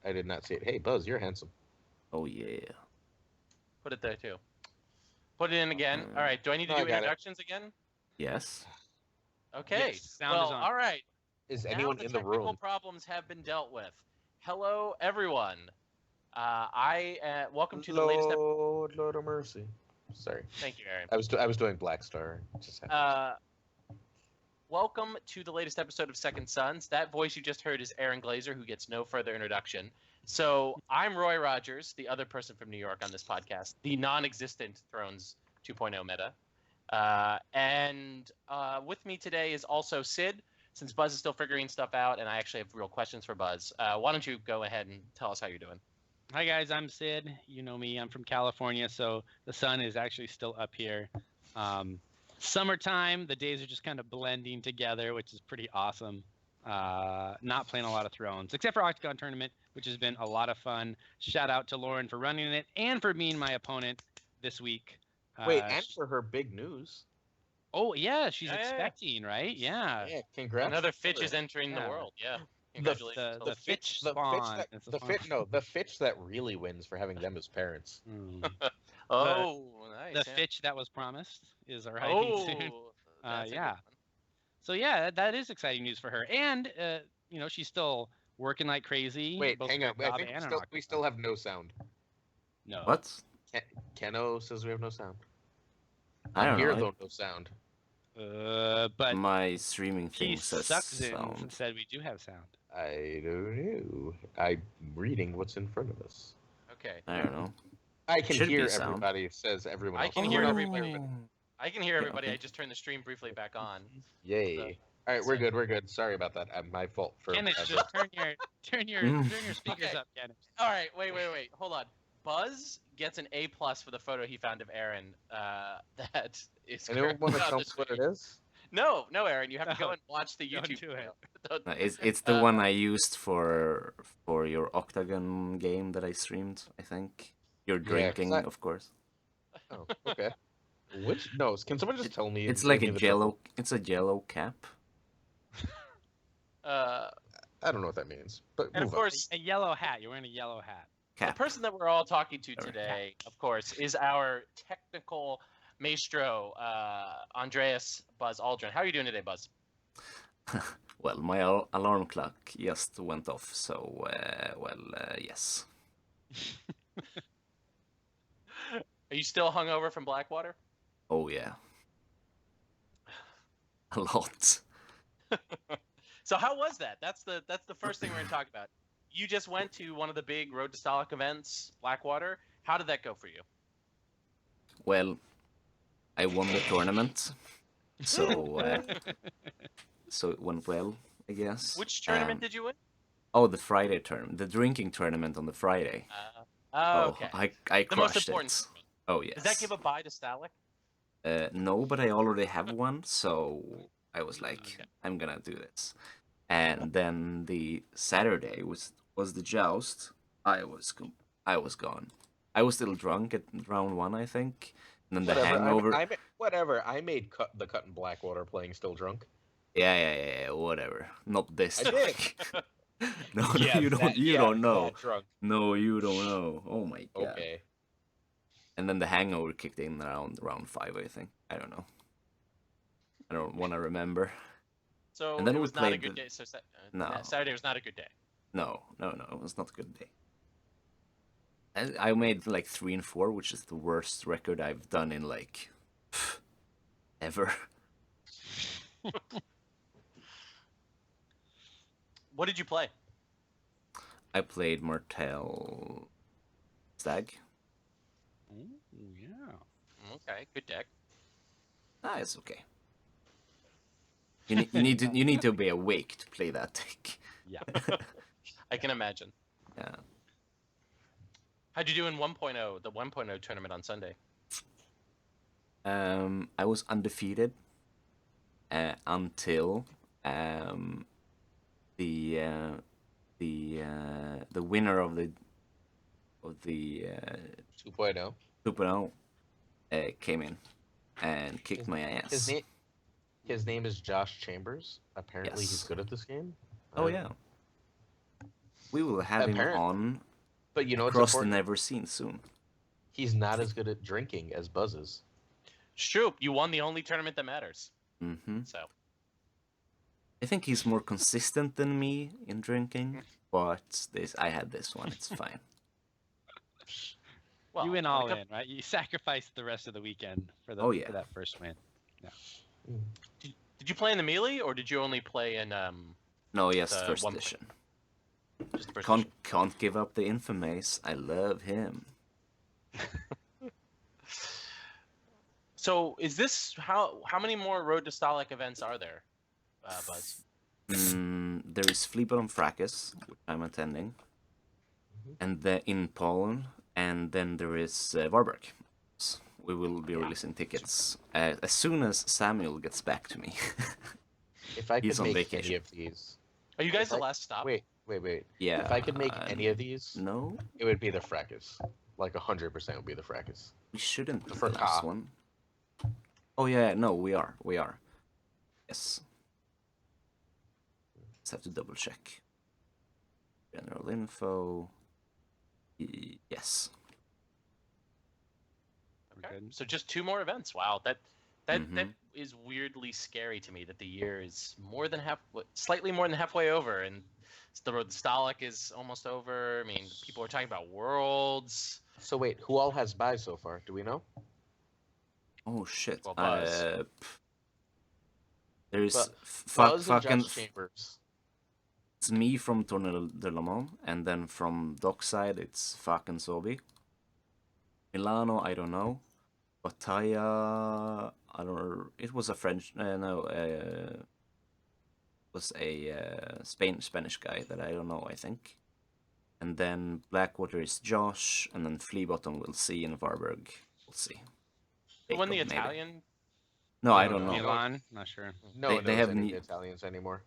I did not see it. Hey, Buzz, you're handsome. Oh yeah. Put it there too. Put it in again. All right. Do I need to No, I do got it. introductions again? Yes. Okay. Yes, sound Well, is on. all right. Is Now anyone the in the technical room? problems have been dealt with. Hello, everyone. Welcome to the latest episode. Lord of mercy. Sorry, Thank you, Aaron. I was doing Black Star. It just happened. Welcome to the latest episode of Second Sons. That voice you just heard is Aaron Glazer, who gets no further introduction. So I'm Roy Rogers, the other person from New York on this podcast, the non-existent Thrones 2.0 meta. And with me today is also Syd, since Buzz is still figuring stuff out, and I actually have real questions for Buzz. Why don't you go ahead and tell us how you're doing? Hi guys, I'm Syd. You know me. I'm from California, so the sun is actually still up here. Summertime, the days are just kind of blending together, which is pretty awesome. Not playing a lot of Thrones, except for Octagon Tournament, which has been a lot of fun. Shout out to Lauren for running it and for being my opponent this week. Wait, and for her big news. Oh yeah, she's Yeah. expecting, right? Yeah. Yeah, congrats. Another Fitch is entering the Yeah. world. Yeah. The Congratulations. the Fitch spawn. It's a spawn. the Fitch that really wins for having them as parents. Oh, nice. The yeah. Fitch that was promised is arriving soon. Oh, that's a Yeah. good one. So yeah, that is exciting news for her, and she's still working like crazy. Wait, both hang for on. a I job think and an we still Octagon. have no sound. No. What? Keno says we have no sound. I don't Here know. though, no sound. But My streaming he thing says sucks in sound. said we do have sound. I don't know. I'm reading what's in front of us. Okay. I don't know. I can Should be hear sound. everybody. Says everyone I else. can hear everybody. Oh. I can hear everybody. okay. I just turned the stream briefly back on. Yay! So- All right, we're good. We're good. Sorry about that. My fault for. Kenneth, just turn your speakers Okay. up, Kenneth. All right. Wait. Hold on. Buzz gets an A+ for the photo he found of Aaron. That is. Anyone want to currently on tell the us what it stream. is? No, Aaron. You have to go No, and watch the don't YouTube do it. photo. No, it's the one I used for your Octagon game that I streamed. I think you're 'cause drinking, I- of course. Oh, okay. Which no? Can someone just tell me? It's save like me a the yellow. It's a yellow cap. trouble? I don't know what that means, but And of move on. course, A yellow hat. You're wearing a yellow hat. the Cap. person that we're all talking to Sorry. today, of course, is our technical maestro, Andreas Buzz Aldrin. How are you doing today, Buzz? Well, my alarm clock just went off, so yes. Are you still hungover from Blackwater? Oh yeah. A lot. So how was that? That's the first thing we're going to talk about. You just went to one of the big Road to Stolic events, Blackwater. How did that go for you? Well, I won the tournament, so so it went well, I guess. Which tournament did you win? Oh, the Friday tournament, the drinking tournament on the Friday. Okay. I The most crushed important it. tournament. Oh yes. Does that give a bye to Stalic? No, but I already have one, so I was like, Okay. I'm gonna do this. And then the Saturday was the joust. I was gone. I was still drunk at round 1, I think. And then the hangover. Whatever. I made the cut in Blackwater playing still drunk. Yeah, whatever. Not this I did. drunk. no, Yeah, you don't know. that drunk. No, you don't know. Oh my god. Okay. And then the hangover kicked in around round 5, I think. I don't know. I don't want to remember. So And then it we was not a played good the- day. So No. Saturday was not a good day. No, it was not a good day. And I made like 3 and 4, which is the worst record I've done in like ever. What did you play? I played Martel Stag. Ooh, yeah. Okay, good deck. It's okay. You need to be awake to play that deck. Yeah. I can imagine. Yeah. How'd you do in 1.0, the 1.0 tournament on Sunday? I was undefeated until the winner of the 2.0. 2.0 came in and kicked my ass. His name is Josh Chambers. Apparently, he's Yes. good at this game. Oh yeah. We will have him Apparent- on But you know what's across the important? never seen soon. He's not as good at drinking as Buzz is. Shoot, you won the only tournament that matters. Hmm So I think he's more consistent than me in drinking, but I had this one. It's fine. well, you went when it all com- in, right? You sacrificed the rest of the weekend for Oh, yeah. for that first win. Did you play in the melee or did you only play in No, yes, The first one- edition. just the first edition? Can't give up the infamous. I love him. So is this how many more Road to Stalic events are there, Buzz? There is Fleabottom Fracas, which I'm attending, and in Poland, and then there is Varberg. We will be releasing tickets as soon as Samuel gets back to me. If I could He's on make vacation. any of these, Are you guys If the I- last stop? wait. Yeah. If I could make any of these, No, it would be the Fracas. Like 100% would be the Fracas. we shouldn't be For the last Ka. one. Oh yeah, no, we are. Yes. Just have to double check. General info. Yes. Okay. Good. So just 2 more events. Wow, that Mhm. is weirdly scary to me that the year is slightly more than halfway over, and the Road to Stalic is almost over. I mean, people are talking about Worlds. So wait, who all has buys so far? Do we know? Oh shit. Well, Buzz. There's But fucking Buzz and Josh Chambers. it's me from Tornado de Le Mans, and then from Dockside it's fucking Sobi. Milano, I don't know. Bataya, I don't know. It was a French, was a Spanish guy that I don't know, I think. And then Blackwater is Josh, and then Fleabottom we'll see, in Varberg we'll see. Who won the Jacob, maybe. Italian? No, I No, don't no. know. Milan, not sure. No They one knows have any ne- of the Italians anymore.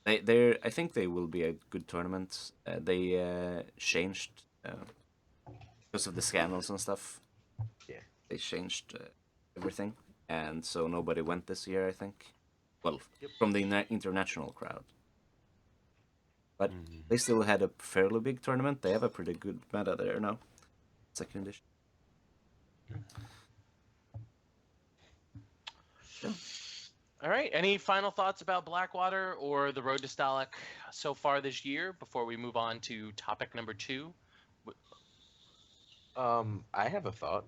I think they will be a good tournament. They changed because of the scandals and stuff. Yeah. They changed everything, and so nobody went this year, I think. Well, from the international crowd. But they still had a fairly big tournament. They have a pretty good meta there now. Second edition. All right. Any final thoughts about Blackwater or the Road to Stalic so far this year before we move on to topic number 2? I have a thought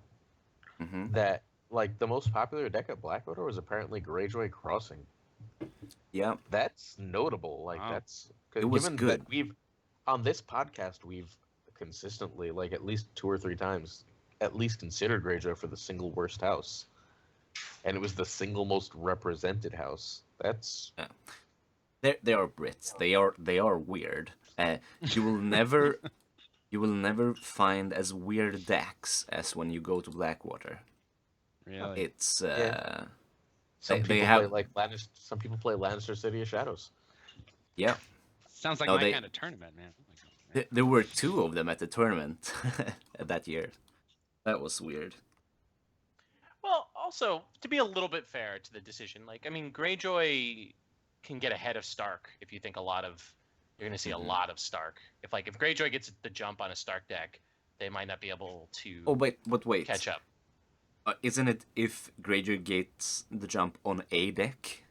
Hmm that like the most popular deck at Blackwater was apparently Greyjoy Crossing. Yeah, That's notable. Like Wow. that's It was given good. that we've on this podcast we've consistently like at least 2 or 3 times at least considered Greyjoy for the single worst house, and it was the single most represented house. That's they are Brits. They are weird. You will never find as weird decks as when you go to Blackwater. Really? It's Yeah. some They people have- play like Lannister. Some people play Lannister City of Shadows. yeah. Sounds like No, my they- kind of tournament, man. Oh my God. There were 2 of them at the tournament that year. That was weird. Well, also, to be a little bit fair to the decision, like, I mean, Greyjoy can get ahead of Stark if you think you're going to see a Mhm. lot of Stark. If Greyjoy gets the jump on a Stark deck, they might not be able to Oh, but wait. catch up. Isn't it if Greyjoy gets the jump on a deck,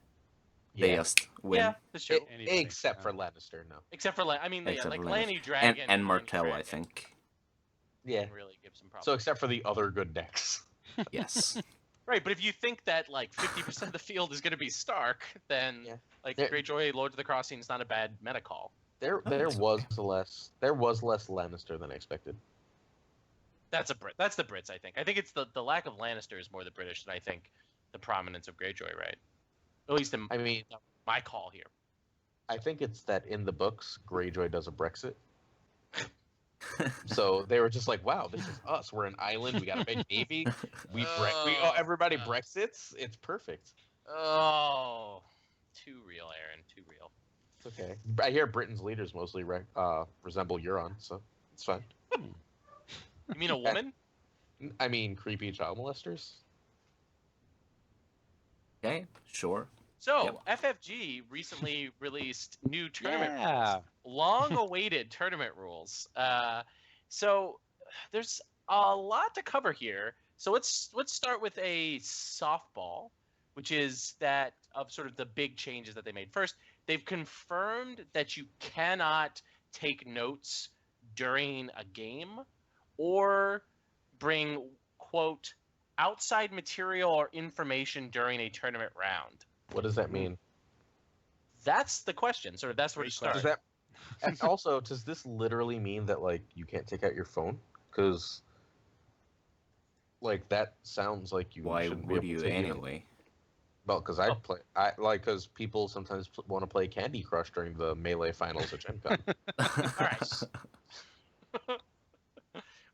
they just win? Yeah, that's true. Anybody, Except for yeah. Lannister, no. Except for, I mean, yeah, Except like for Lanny and Dragon. and Lanny Martell, I Dragon think. Yeah. can really give some problems. So except for the other good decks. Yes. Right, but if you think that like 50% of the field is going to be Stark, then Yeah. like There- Greyjoy Lord of the Crossing is not a bad meta call. There it's was less Lannister than expected. That's That's the Brits, I think. I think it's the lack of Lannister is more the British than I think the prominence of Greyjoy, right? At least in I mean, my call here. I think it's that in the books, Greyjoy does a Brexit. So they were just like, "Wow, this is us. We're an island. We got a big navy. Everybody Oh. Brexits. It's perfect. Oh, too real, Aaron. Too real. It's okay. I hear Britain's leaders mostly resemble Euron, so it's fine. You mean a woman? I mean, creepy child molesters. Okay, sure. So FFG recently released new tournament rules. Yeah. long-awaited tournament rules. So there's a lot to cover here. So let's start with a softball, which is that of sort of the big changes that they made. First, they've confirmed that you cannot take notes during a game or bring, quote, outside material or information during a tournament round. What does that mean? That's the question. Sort of that's where you start. And also, does this literally mean that like you can't take out your phone? Because like that sounds like you Why shouldn't be would able you to anyway? Well, because because people sometimes want to play Candy Crush during the Melee finals at Gen Con. All right.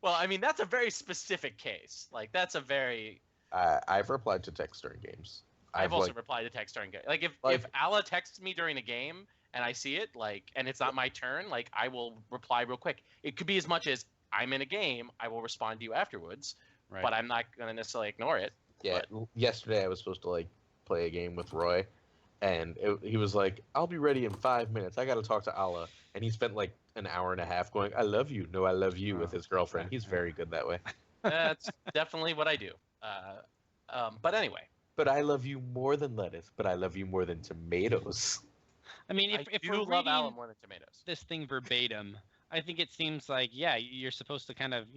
Well, I mean, that's a very specific case. Like, that's a very... I've replied to text during games. I've also replied to text during game. Like, if Ala texts me during a game and I see it, like, and it's not my turn, like, I will reply real quick. It could be as much as, I'm in a game, I will respond to you afterwards, Right. but I'm not going to necessarily ignore it. Yeah, yesterday I was supposed to, like, play a game with Roy, and he was like, I'll be ready in 5 minutes. I got to talk to Ala. And he spent, like, an hour and a half going, I love you. No, I love you with his girlfriend. He's very good that way. That's definitely what I do. But anyway. But I love you more than lettuce, but I love you more than tomatoes. I mean, if I we're do love Ala reading more than tomatoes. this thing verbatim, I think it seems like, yeah, you're supposed to kind of,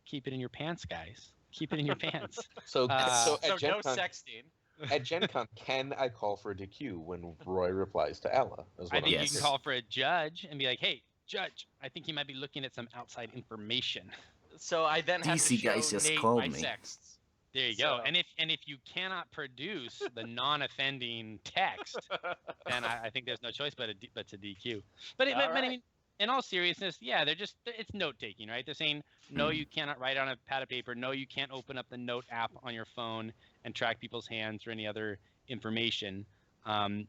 keep it in your pants, guys. Keep it in your pants. So So at Gen no Con, sexting. at Gen Con, can I call for a DQ when Roy replies to Ella? I think you Yes. can call for a judge and be like, hey, judge, I think he might be looking at some outside information. So I then have to DC show guys just Nate called my me. sexts. There you go. And if you cannot produce the non-offending text, then I think there's no choice but to DQ. But I mean, in all seriousness, yeah, it's note taking, right? They're saying no, you cannot write on a pad of paper. No, you can't open up the note app on your phone and track people's hands or any other information.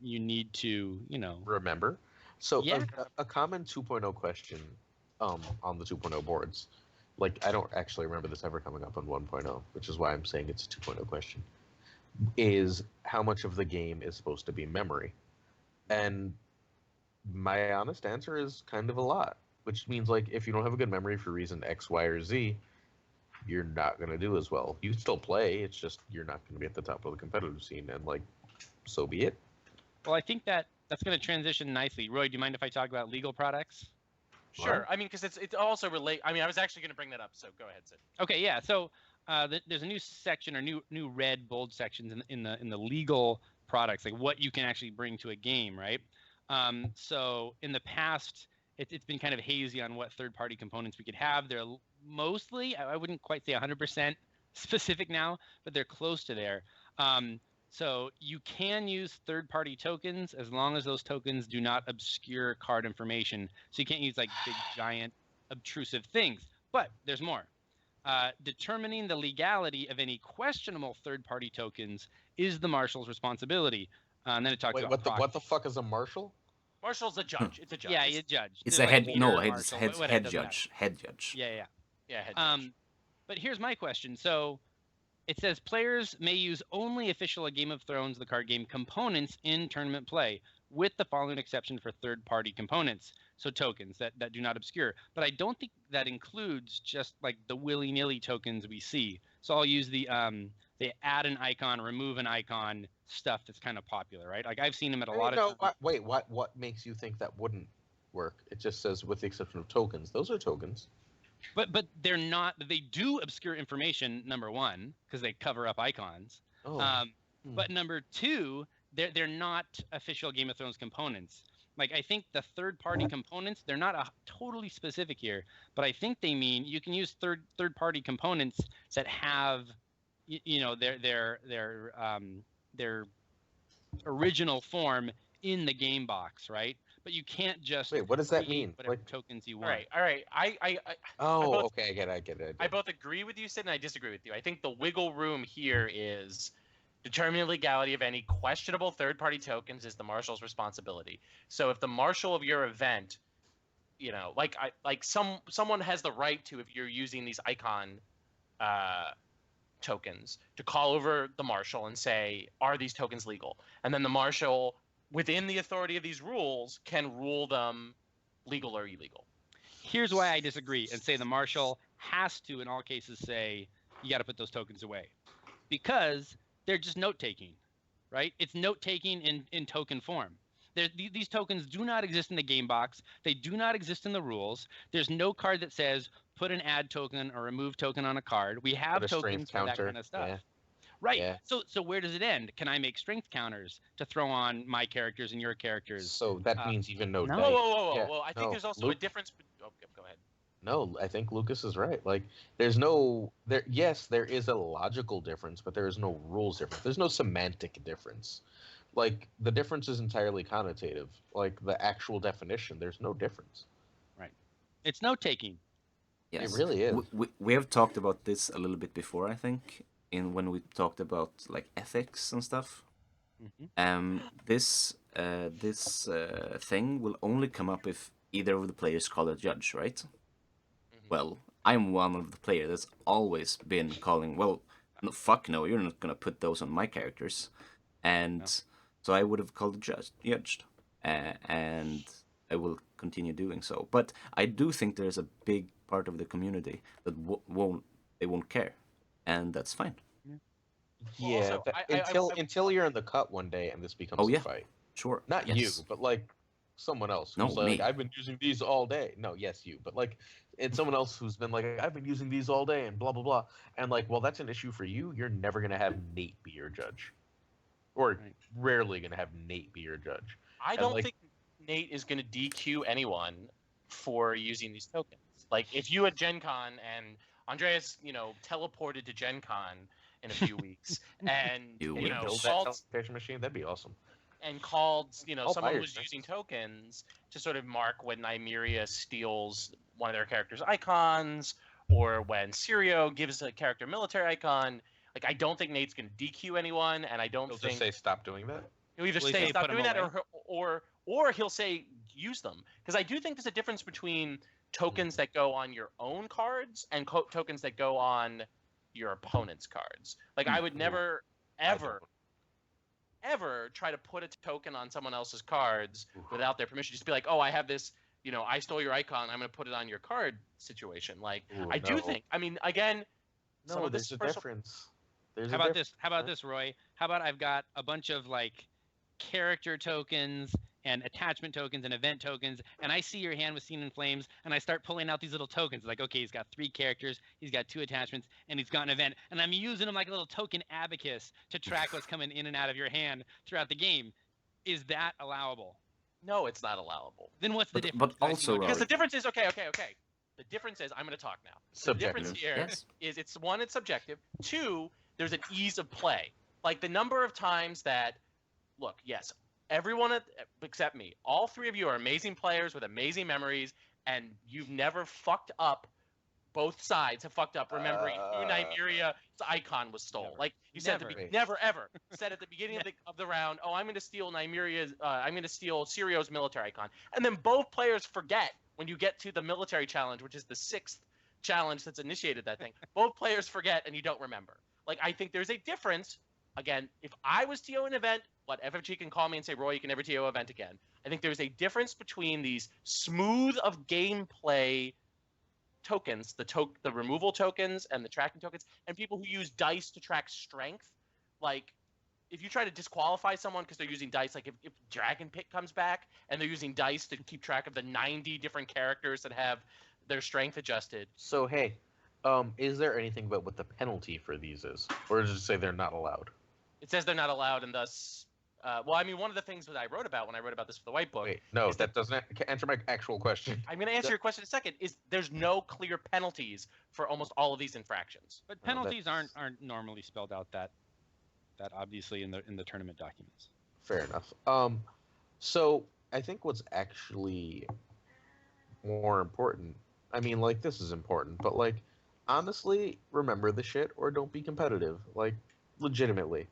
You need to, Remember? So Yeah. a common 2.0 question on the 2.0 boards, like I don't actually remember this ever coming up on 1.0, which is why I'm saying it's a 2.0 question, is how much of the game is supposed to be memory? And my honest answer is kind of a lot, which means like if you don't have a good memory for reason X, Y, or Z, you're not going to do as well. You can still play, it's just you're not going to be at the top of the competitive scene, and like, so be it. Well, I think that's going to transition nicely. Roy, do you mind if I talk about legal products? Sure. I mean, because it's also relate. I mean, I was actually going to bring that up. So go ahead, Sid. Okay, yeah. So there's a new section or new red bold sections in the legal products, like what you can actually bring to a game, right? So in the past, it's been kind of hazy on what third-party components we could have. They're mostly, I wouldn't quite say 100% specific now, but they're close to there. So you can use third-party tokens as long as those tokens do not obscure card information. So you can't use like big, giant, obtrusive things. But there's more. Determining the legality of any questionable third-party tokens is the marshal's responsibility. And then it talks about what the fuck is a marshal? Marshal's a judge. It's a judge. Yeah, he's a judge. It's They're a like head. leader, No, marshal, head whatever, head doesn't judge. Head judge. Yeah. Yeah, head judge. But here's my question. So it says players may use only official A Game of Thrones, the card game, components in tournament play, with the following exception for third-party components. So tokens that do not obscure. But I don't think that includes just like the willy-nilly tokens we see. So I'll use the add an icon, remove an icon stuff that's kind of popular, right? Like I've seen them at a lot of times. Wait, what makes you think that wouldn't work? It just says with the exception of tokens. Those are tokens. But they're not. They do obscure information. Number one, because they cover up icons. But number two, they're not official Game of Thrones components. Like I think the third-party components, they're not totally specific here, but I think they mean you can use third-party components that have, their original form in the game box, right? But you can't just Wait, what does that create mean? whatever Like, tokens you want. All right. okay, I get it. I both agree with you, Sid, and I disagree with you. I think the wiggle room here is determining the legality of any questionable third-party tokens is the marshal's responsibility. So if the marshal of your event, someone has the right to, if you're using these icon tokens, to call over the marshal and say, are these tokens legal? And then the marshal, within the authority of these rules, can rule them legal or illegal. Here's why I disagree and say the marshal has to, in all cases, say you got to put those tokens away, because they're just note taking, right? It's note taking in token form. These tokens do not exist in the game box. They do not exist in the rules. There's no card that says put an add token or remove token on a card. We have tokens for that kind of stuff. Yeah. Right. Yeah. So where does it end? Can I make strength counters to throw on my characters and your characters? So that means even no. no. dice. Whoa. Yeah, I think there's also a difference. Oh, go ahead. No, I think Lucas is right. Like, there's no there. Yes, there is a logical difference, but there is no rules difference. There's no semantic difference. Like, the difference is entirely connotative. Like, the actual definition, there's no difference. Right. It's note taking. Yes. It really is. We have talked about this a little bit before, I think, in when we talked about like ethics and stuff. Mm-hmm. This thing will only come up if either of the players call a judge, right? Mm-hmm. Well, I'm one of the players that's always been calling. Well, no, fuck no, you're not gonna put those on my characters, and so I would have called the judged, and I will continue doing so. But I do think there's a big part of the community that won't care, and that's fine. Yeah, Also, until you're in the cut one day and this becomes a fight. Sure. Not yes. you, but like someone else No, who's like, me. I've been using these all day. No, yes, you, but like it's someone else who's been like, I've been using these all day and blah blah blah, and like, well, that's an issue for you. You're never gonna have Nate be your judge, or rarely gonna have Nate be your judge. I don't think Nate is going to DQ anyone for using these tokens. Like, if you at Gen Con and Andreas, teleported to Gen Con in a few weeks and You Build that called teleportation machine, that'd be awesome. and called, I'll buy someone your was thing. using tokens to sort of mark when Nymeria steals one of their characters' icons, or when Sirio gives a character military icon. Like, I don't think Nate's going to DQ anyone, and I don't He'll think just say stop doing that. he'll either Will he say say stop put 'em doing that, away? or he'll say use them. Because I do think there's a difference between tokens that go on your own cards and tokens that go on your opponent's cards. Like, I would never, ever try to put a token on someone else's cards without their permission. Just be like, oh, I have this, I stole your icon, I'm going to put it on your card situation. Like, I do think, I mean, again, some No, of this there's a personal- difference. There's How a about difference. this? How about this, Roy? How about I've got a bunch of like character tokens and attachment tokens and event tokens, and I see your hand with Seen in Flames, and I start pulling out these little tokens. Like, okay, he's got 3 characters, he's got 2 attachments, and he's got an event, and I'm using them like a little token abacus to track what's coming in and out of your hand throughout the game. Is that allowable? No, it's not allowable. Then what's the But difference? Do I see also, no Because the difference? difference is, okay. The difference is, I'm going to talk now. The Subjective. difference here Yes. is, it's one, it's subjective. 2, there's an ease of play. Like, the number of times that, look, yes, everyone except me, all 3 of you are amazing players with amazing memories, and you've never fucked up. Both sides have fucked up remembering who Nymeria's icon was stole. Never. Like you said, never ever said at the beginning of the round, oh, I'm going to steal I'm going to steal Sirio's military icon, and then both players forget when you get to the military challenge, which is the 6th challenge that's initiated that thing. Both players forget, and you don't remember. Like, I think there's a difference. Again, if I was TO an event, what FFG can call me and say, Roy, you can never TO an event again. I think there's a difference between these smooth of gameplay tokens, the removal tokens and the tracking tokens, and people who use dice to track strength. Like, if you try to disqualify someone because they're using dice, like if Dragon Pit comes back and they're using dice to keep track of the 90 different characters that have their strength adjusted. So hey, is there anything about what the penalty for these is, or does it say they're not allowed? It says they're not allowed, and thus, well, I mean, one of the things that I wrote about when I wrote about this for the White Book. Wait, no, that doesn't answer my actual question. I'm going to answer your question in a second. Is there's no clear penalties for almost all of these infractions. But penalties aren't normally spelled out that obviously in the tournament documents. Fair enough. So I think what's actually more important, I mean, like, this is important, but like, honestly, remember the shit or don't be competitive. Like, legitimately.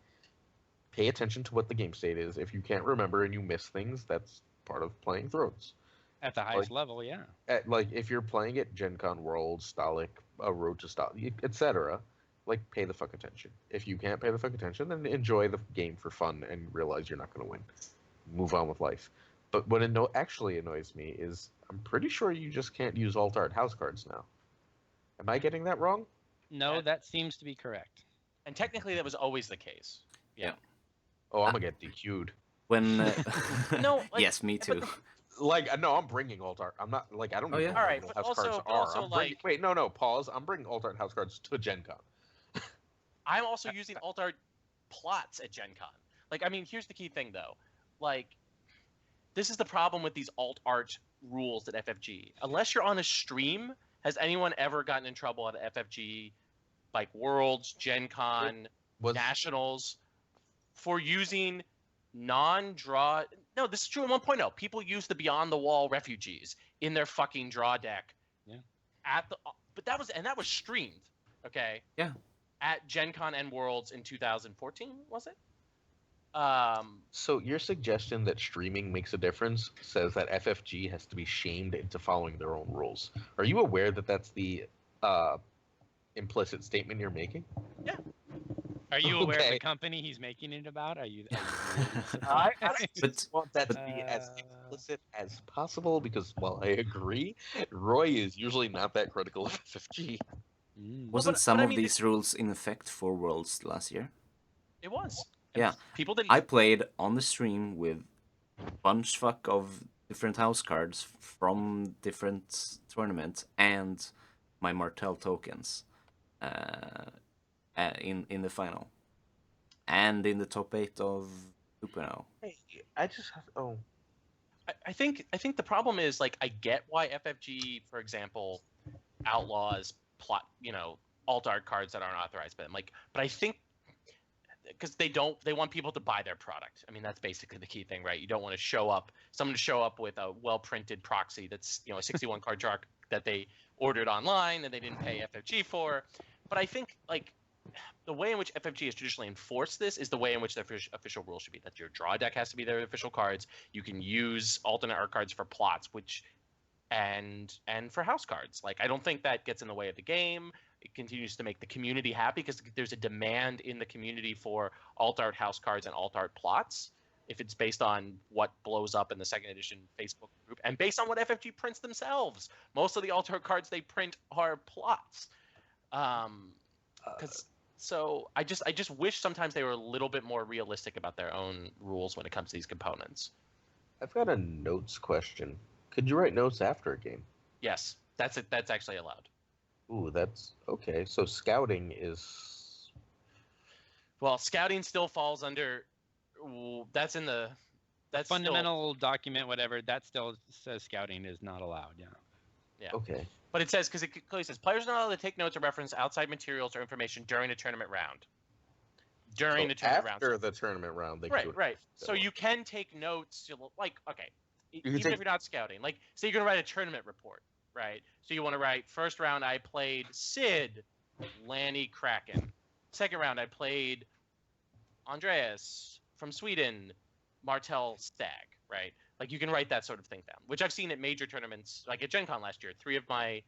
Pay attention to what the game state is. If you can't remember and you miss things, that's part of playing Thrones. At the highest level, yeah. Like, if you're playing at Gen Con World, Stalic, a Road to Stalic, etc., like, pay the fuck attention. If you can't pay the fuck attention, then enjoy the game for fun and realize you're not going to win. Move on with life. But what actually annoys me is I'm pretty sure you just can't use alt art house cards now. Am I getting that wrong? No, Yeah. that seems to be correct. And technically, that was always the case. Yeah. Oh, I'm gonna get DQ'd. When No, like, yes, me too. Like, no, I'm bringing alt art. I'm not like I don't Oh, even yeah? know what Alright, alt but house cards also- are. also, I'm bringing, like- wait, no, pause. I'm bringing alt art house cards to Gen Con. I'm also using alt art plots at Gen Con. Like, I mean, here's the key thing, though. Like, this is the problem with these alt art rules at FFG. Unless you're on a stream, has anyone ever gotten in trouble at FFG, like Worlds, Gen Con, Was Nationals, for using non-draw? No, this is true in 1.0. People use the Beyond the Wall refugees in their fucking draw deck. Yeah. But that was streamed, okay? Yeah. At Gen Con and Worlds in 2014, was it? So your suggestion that streaming makes a difference says that FFG has to be shamed into following their own rules. Are you aware that that's the implicit statement you're making? Are you aware of Okay. the company he's making it about? Are you I But want that to be as explicit as possible because while I agree, Roy is usually not that critical of FFG. wasn't but some I of mean, these rules in effect for Worlds last year? It was. And Yeah. People didn't. I played on the stream with bunch fuck of different house cards from different tournaments and my Martell tokens in the final and in the top 8 of 2.0. Hey, I just have I think the problem is, like, I get why FFG, for example, outlaws alt art cards that aren't authorized by them. Like, but I think because they want people to buy their product. I mean, that's basically the key thing, right? You don't want someone to show up with a well printed proxy that's a 61 card jar that they ordered online and they didn't pay FFG for. But I think, like, the way in which FFG has traditionally enforced this is the way in which the official rule should be, that your draw deck has to be their official cards. You can use alternate art cards for plots, and for house cards. Like, I don't think that gets in the way of the game. It continues to make the community happy because there's a demand in the community for alt art house cards and alt art plots. If it's based on what blows up in the second edition Facebook group and based on what FFG prints themselves, most of the alt art cards they print are plots. So I just wish sometimes they were a little bit more realistic about their own rules when it comes to these components. I've got a notes question. Could you write notes after a game? Yes, that's actually allowed. Ooh, that's okay. So scouting is Well, scouting still falls under. That's fundamental document, whatever. That still says scouting is not allowed. Yeah. okay. But it says, because it clearly says players are not allowed to take notes or reference outside materials or information during a tournament round. During the tournament round. After the tournament round, they can do it. Right. So you can take notes. Like, okay, can even take- if you're not scouting. Like, say you're gonna write a tournament report, right? So you want to write, first round I played Syd, Lanny Kraken. Second round I played Andreas from Sweden, Martell Stag, right? Like, you can write that sort of thing down, which I've seen at major tournaments, like at Gen Con last year. 3 of my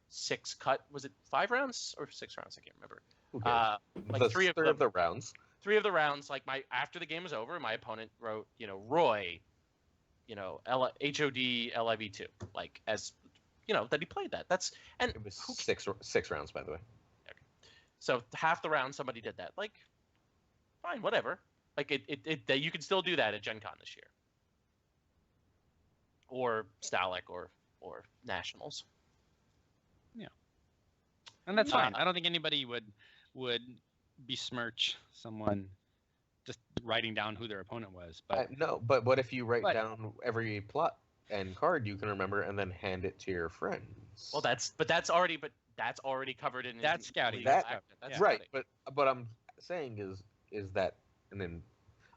6 was it 5 rounds or 6 rounds? I can't remember. Who cares? Like The 3 of third them. of the rounds. 3 of the rounds, like, after the game was over, my opponent wrote, Roy, HOD LIV2, like, as, that he played that. It was six rounds, by the way. So half the round somebody did that. Like, fine, whatever. Like, you can still do that at Gen Con this year, or Stalic, or Nationals. And that's Yeah. fine. I don't think anybody would besmirch someone just writing down who their opponent was. But No, but what if you write But- down every plot and card you can remember and then hand it to your friends? Well, that's already covered in. That's scouting. legal That's act. That's right. scouting. But I'm saying is that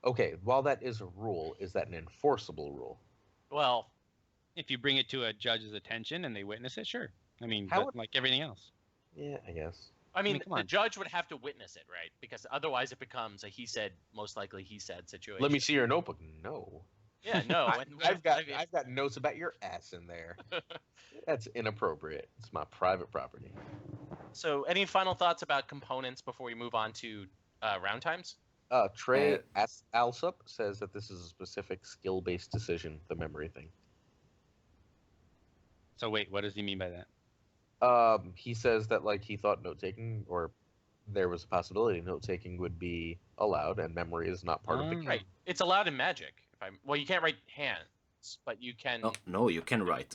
okay, while that is a rule, is that an enforceable rule? Well, if you bring it to a judge's attention and they witness it, sure. I mean, How but would- like everything else. Yeah, I guess. I mean, come the on. judge would have to witness it, right? Because otherwise it becomes a most likely he said situation. Let me see your notebook. No. Yeah, no. I've got notes about your ass in there. That's inappropriate. It's my private property. So, any final thoughts about components before we move on to round times? Trey Alsup says that this is a specific skill-based decision, the memory thing. So wait, what does he mean by that? He says that like he thought note taking, or there was a possibility note taking would be allowed, and memory is not part of the game. Right. It's allowed in Magic. Well, you can't write hands, but you can. No, you can write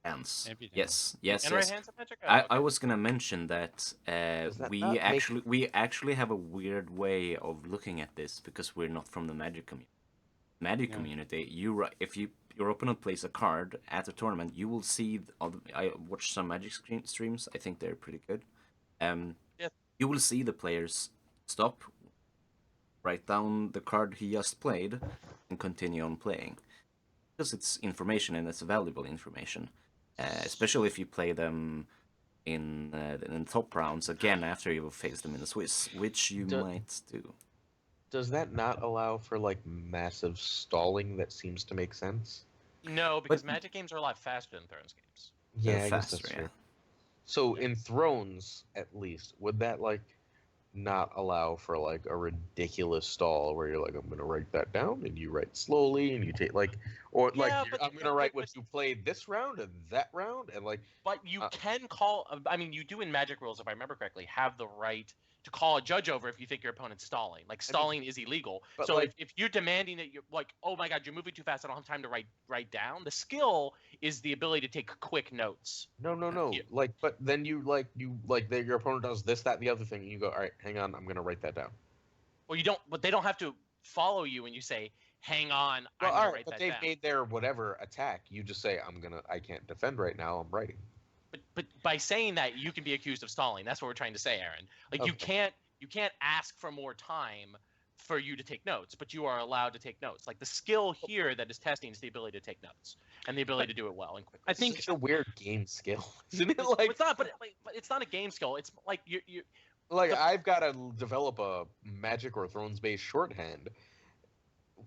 hands. Everything. Yes. You can write hands in Magic. Oh, I okay. was gonna mention that, that we not make- actually have a weird way of looking at this because we're not from the Magic community. Yeah. Community, if your opponent plays a card at a tournament, you will see. I watch some Magic streams. I think they're pretty good. Yeah. You will see the players stop, write down the card he just played, and continue on playing. Because it's information and it's valuable information, especially if you play them in top rounds again after you've faced them in the Swiss, which you might do. Does that not allow for like massive stalling that seems to make sense? No, because Magic games are a lot faster than Thrones games. Yeah, They're I guess that's faster, true. So in Thrones, at least, would that like not allow for like a ridiculous stall where you're like, I'm gonna write that down, and you write slowly, and you take like, or like Yeah, but- I'm gonna write what you played this round and that round, and like, But you can call. I mean, you do in Magic rules, if I remember correctly, have the right to call a judge over if you think your opponent's stalling. Like stalling is illegal. but So like- if you're demanding that you're like, oh my god, you're moving too fast, I don't have time to write down. The skill is the ability to take quick notes. no, Yeah. like, but then your opponent does this, that, and the other thing, and you go, all right, hang on, I'm gonna write that down. Well, you don't. But they don't have to follow you when you say, hang on, Well, I'm all gonna right, write but that they've down. made their whatever attack. You just say, I can't defend right now. I'm writing. But by saying that, you can be accused of stalling. That's what we're trying to say, Aaron. Like you Okay. can't ask for more time for you to take notes, but you are allowed to take notes. Like the skill here that is testing is the ability to take notes and the ability to do it well and quickly. I think It's such a weird game skill, isn't it? Well, Like, it's not, but it's not a game skill. It's like you like I've got to develop a Magic or Thrones based shorthand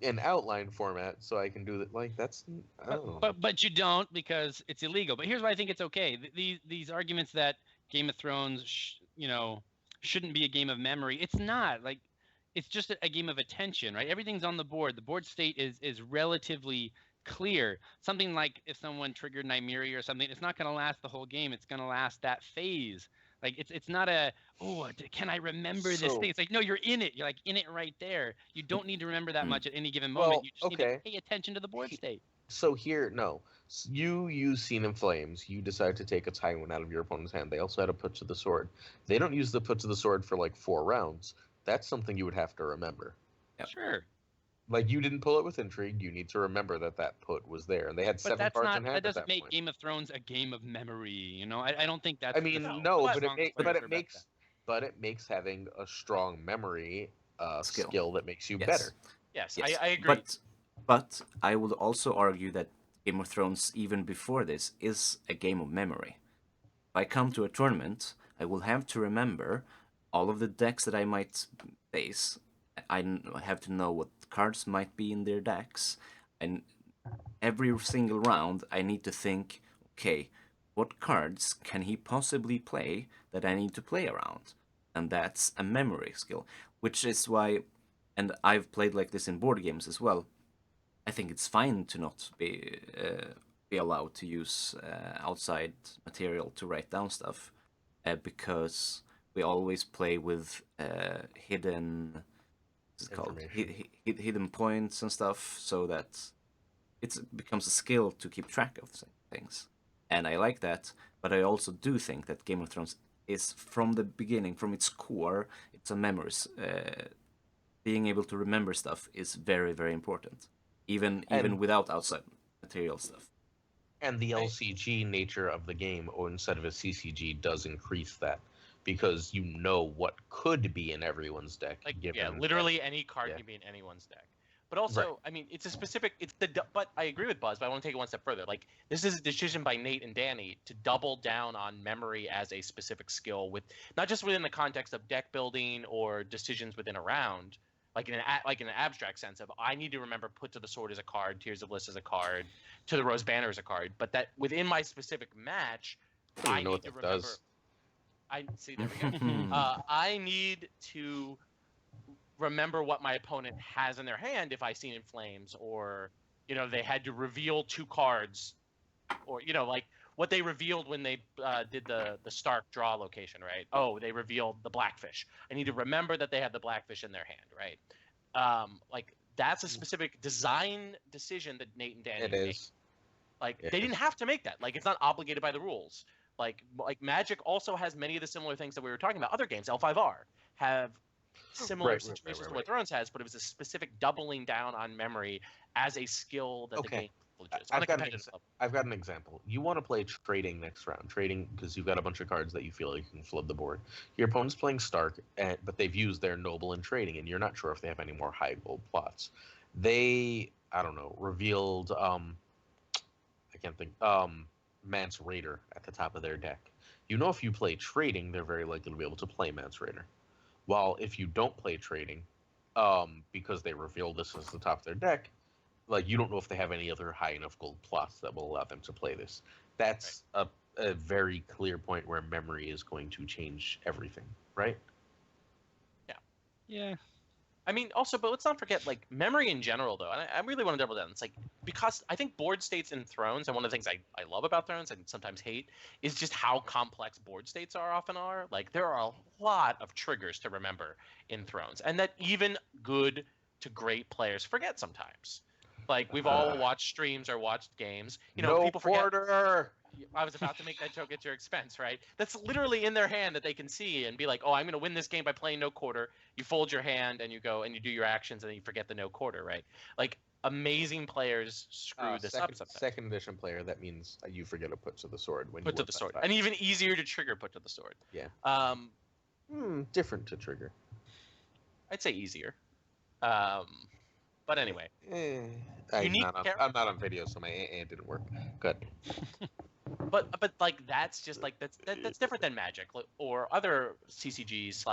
in outline format so I can do that. Like that's I don't know. But you don't because it's illegal. But here's why I think it's okay. These arguments that Game of Thrones, shouldn't be a game of memory. It's not. Like, it's just a game of attention, right? Everything's on the board. The board state is relatively clear. Something like if someone triggered Nymeria or something, it's not going to last the whole game. It's going to last that phase. Like it's not a can I remember this So- thing? It's like no, you're in it. You're like in it right there. You don't need to remember that Hmm. much at any given moment. Well, You just need okay. to pay attention to the board state. So here, no. You use Seen in Flames. You decide to take a Tywin out of your opponent's hand. They also had a put to the sword. They don't use the put to the sword for like 4 rounds. That's something you would have to remember. Yep. Sure. Like you didn't pull it with intrigue. You need to remember that put was there, and they had But 7 that's cards not. in hand That at doesn't that make point. Game of Thrones a game of memory. I don't think that's. I mean, the no, but strongest it way to prevent makes that. but it makes having a strong memory Skill. skill that makes you Yes. better. yes, Yes. I agree. But I would also argue that Game of Thrones, even before this, is a game of memory. If I come to a tournament, I will have to remember all of the decks that I might face. I have to know what cards might be in their decks, and every single round I need to think, okay, what cards can he possibly play that I need to play around? And that's a memory skill, which is why, and I've played like this in board games as well. I think it's fine to not be allowed to use outside material to write down stuff, because we always play with hidden, what's it called, hidden points and stuff, so that it becomes a skill to keep track of things. And I like that, but I also do think that Game of Thrones is, from the beginning, from its core, it's a memories. Being able to remember stuff is very, very important, even And- without outside material stuff. And the Right. LCG nature of the game, or instead of a CCG, does increase that because you know what could be in everyone's deck. Like given literally any card yeah. can be in anyone's deck. But also, I mean, it's a specific. But I agree with Buzz. But I want to take it one step further. Like this is a decision by Nate and Danny to double down on memory as a specific skill, with not just within the context of deck building or decisions within a round, like in an abstract sense of I need to remember Put to the Sword as a card, Tears of Bliss as a card, To the Rose Banner as a card. But that within my specific match, I don't I even know need what to that remember. does. I see. There we go. I need to remember what my opponent has in their hand if I Seen in Flames, or they had to reveal 2 cards, or like what they revealed when they did the Stark draw location, right? Oh, they revealed the Blackfish. I need to remember that they have the Blackfish in their hand, right? Like that's a specific design decision that Nate and Danny made. Like they didn't have to make that. Like it's not obligated by the rules. Like Magic also has many of the similar things that we were talking about. Other games, L5R, have similar situations to what Thrones has, but it was a specific doubling down on memory as a skill that the game leverages on a competitive level. I've got an example. You want to play trading next round. Trading because you've got a bunch of cards that you feel like you can flood the board. Your opponent's playing Stark, but they've used their Noble in trading, and you're not sure if they have any more high gold plots. They, I don't know, revealed, I can't think, Mance Raider at the top of their deck. You know if you play trading, they're very likely to be able to play Mance Raider. While if you don't play trading, because they revealed this as the top of their deck, like you don't know if they have any other high enough gold plots that will allow them to play this. That's a very clear point where memory is going to change everything, right? Yeah. I mean, also, but let's not forget, like, memory in general, though, and I really want to double down. It's like, because I think board states in Thrones, and one of the things I love about Thrones and sometimes hate, is just how complex board states often are. Like, there are a lot of triggers to remember in Thrones, and that even good to great players forget sometimes. Like, we've all watched streams or watched games. You know, people forget. I was about to make that joke at your expense, right? That's literally in their hand that they can see and be like, oh, I'm going to win this game by playing no quarter. You fold your hand and you go and you do your actions and then you forget the no quarter, right? Like, amazing players screw this up sometimes. Second edition player, that means you forget to put to the sword. Put to the sword. And even easier to trigger put to the sword. Yeah. Different to trigger. I'd say easier. But anyway. I'm not on video, so my it didn't work. Good. But like that's just like that's different than Magic or other CCGs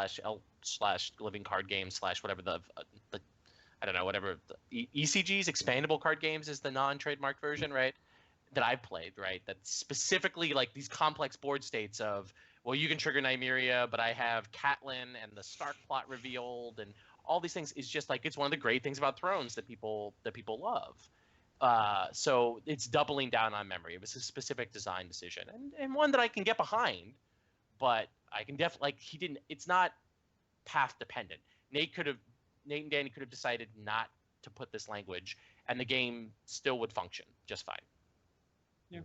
/ living card games / whatever the I don't know, whatever ECGs, expandable card games is the non-trademark version, right? That I've played, right? That's specifically like these complex board states of, well, you can trigger Nymeria, but I have Catelyn and the Stark plot revealed and all these things is just like, it's one of the great things about Thrones that people love. So it's doubling down on memory. It was a specific design decision and one that I can get behind, but I can definitely, like, it's not path dependent. Nate and Danny could have decided not to put this language and the game still would function just fine. Yeah.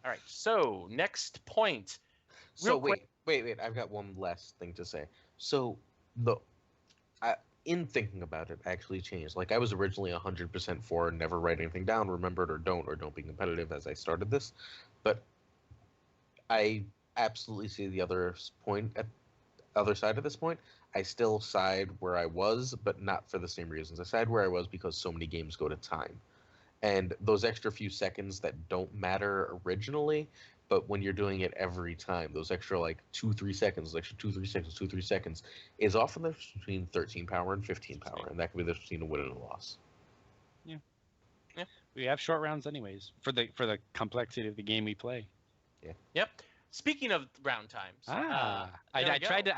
All right. So next point. So wait. I've got one last thing to say. So in thinking about it, I actually changed. Like, I was originally 100% for never write anything down, remember it or don't be competitive as I started this. But I absolutely see the other side of this point. I still side where I was, but not for the same reasons. I side where I was because so many games go to time. And those extra few seconds that don't matter originally, but when you're doing it every time, those extra like 2-3 seconds, is often the difference between 13 power and 15 power, and that can be the difference between a win and a loss. Yeah. We have short rounds anyways for the complexity of the game we play. Yeah. Yep. Speaking of round times, I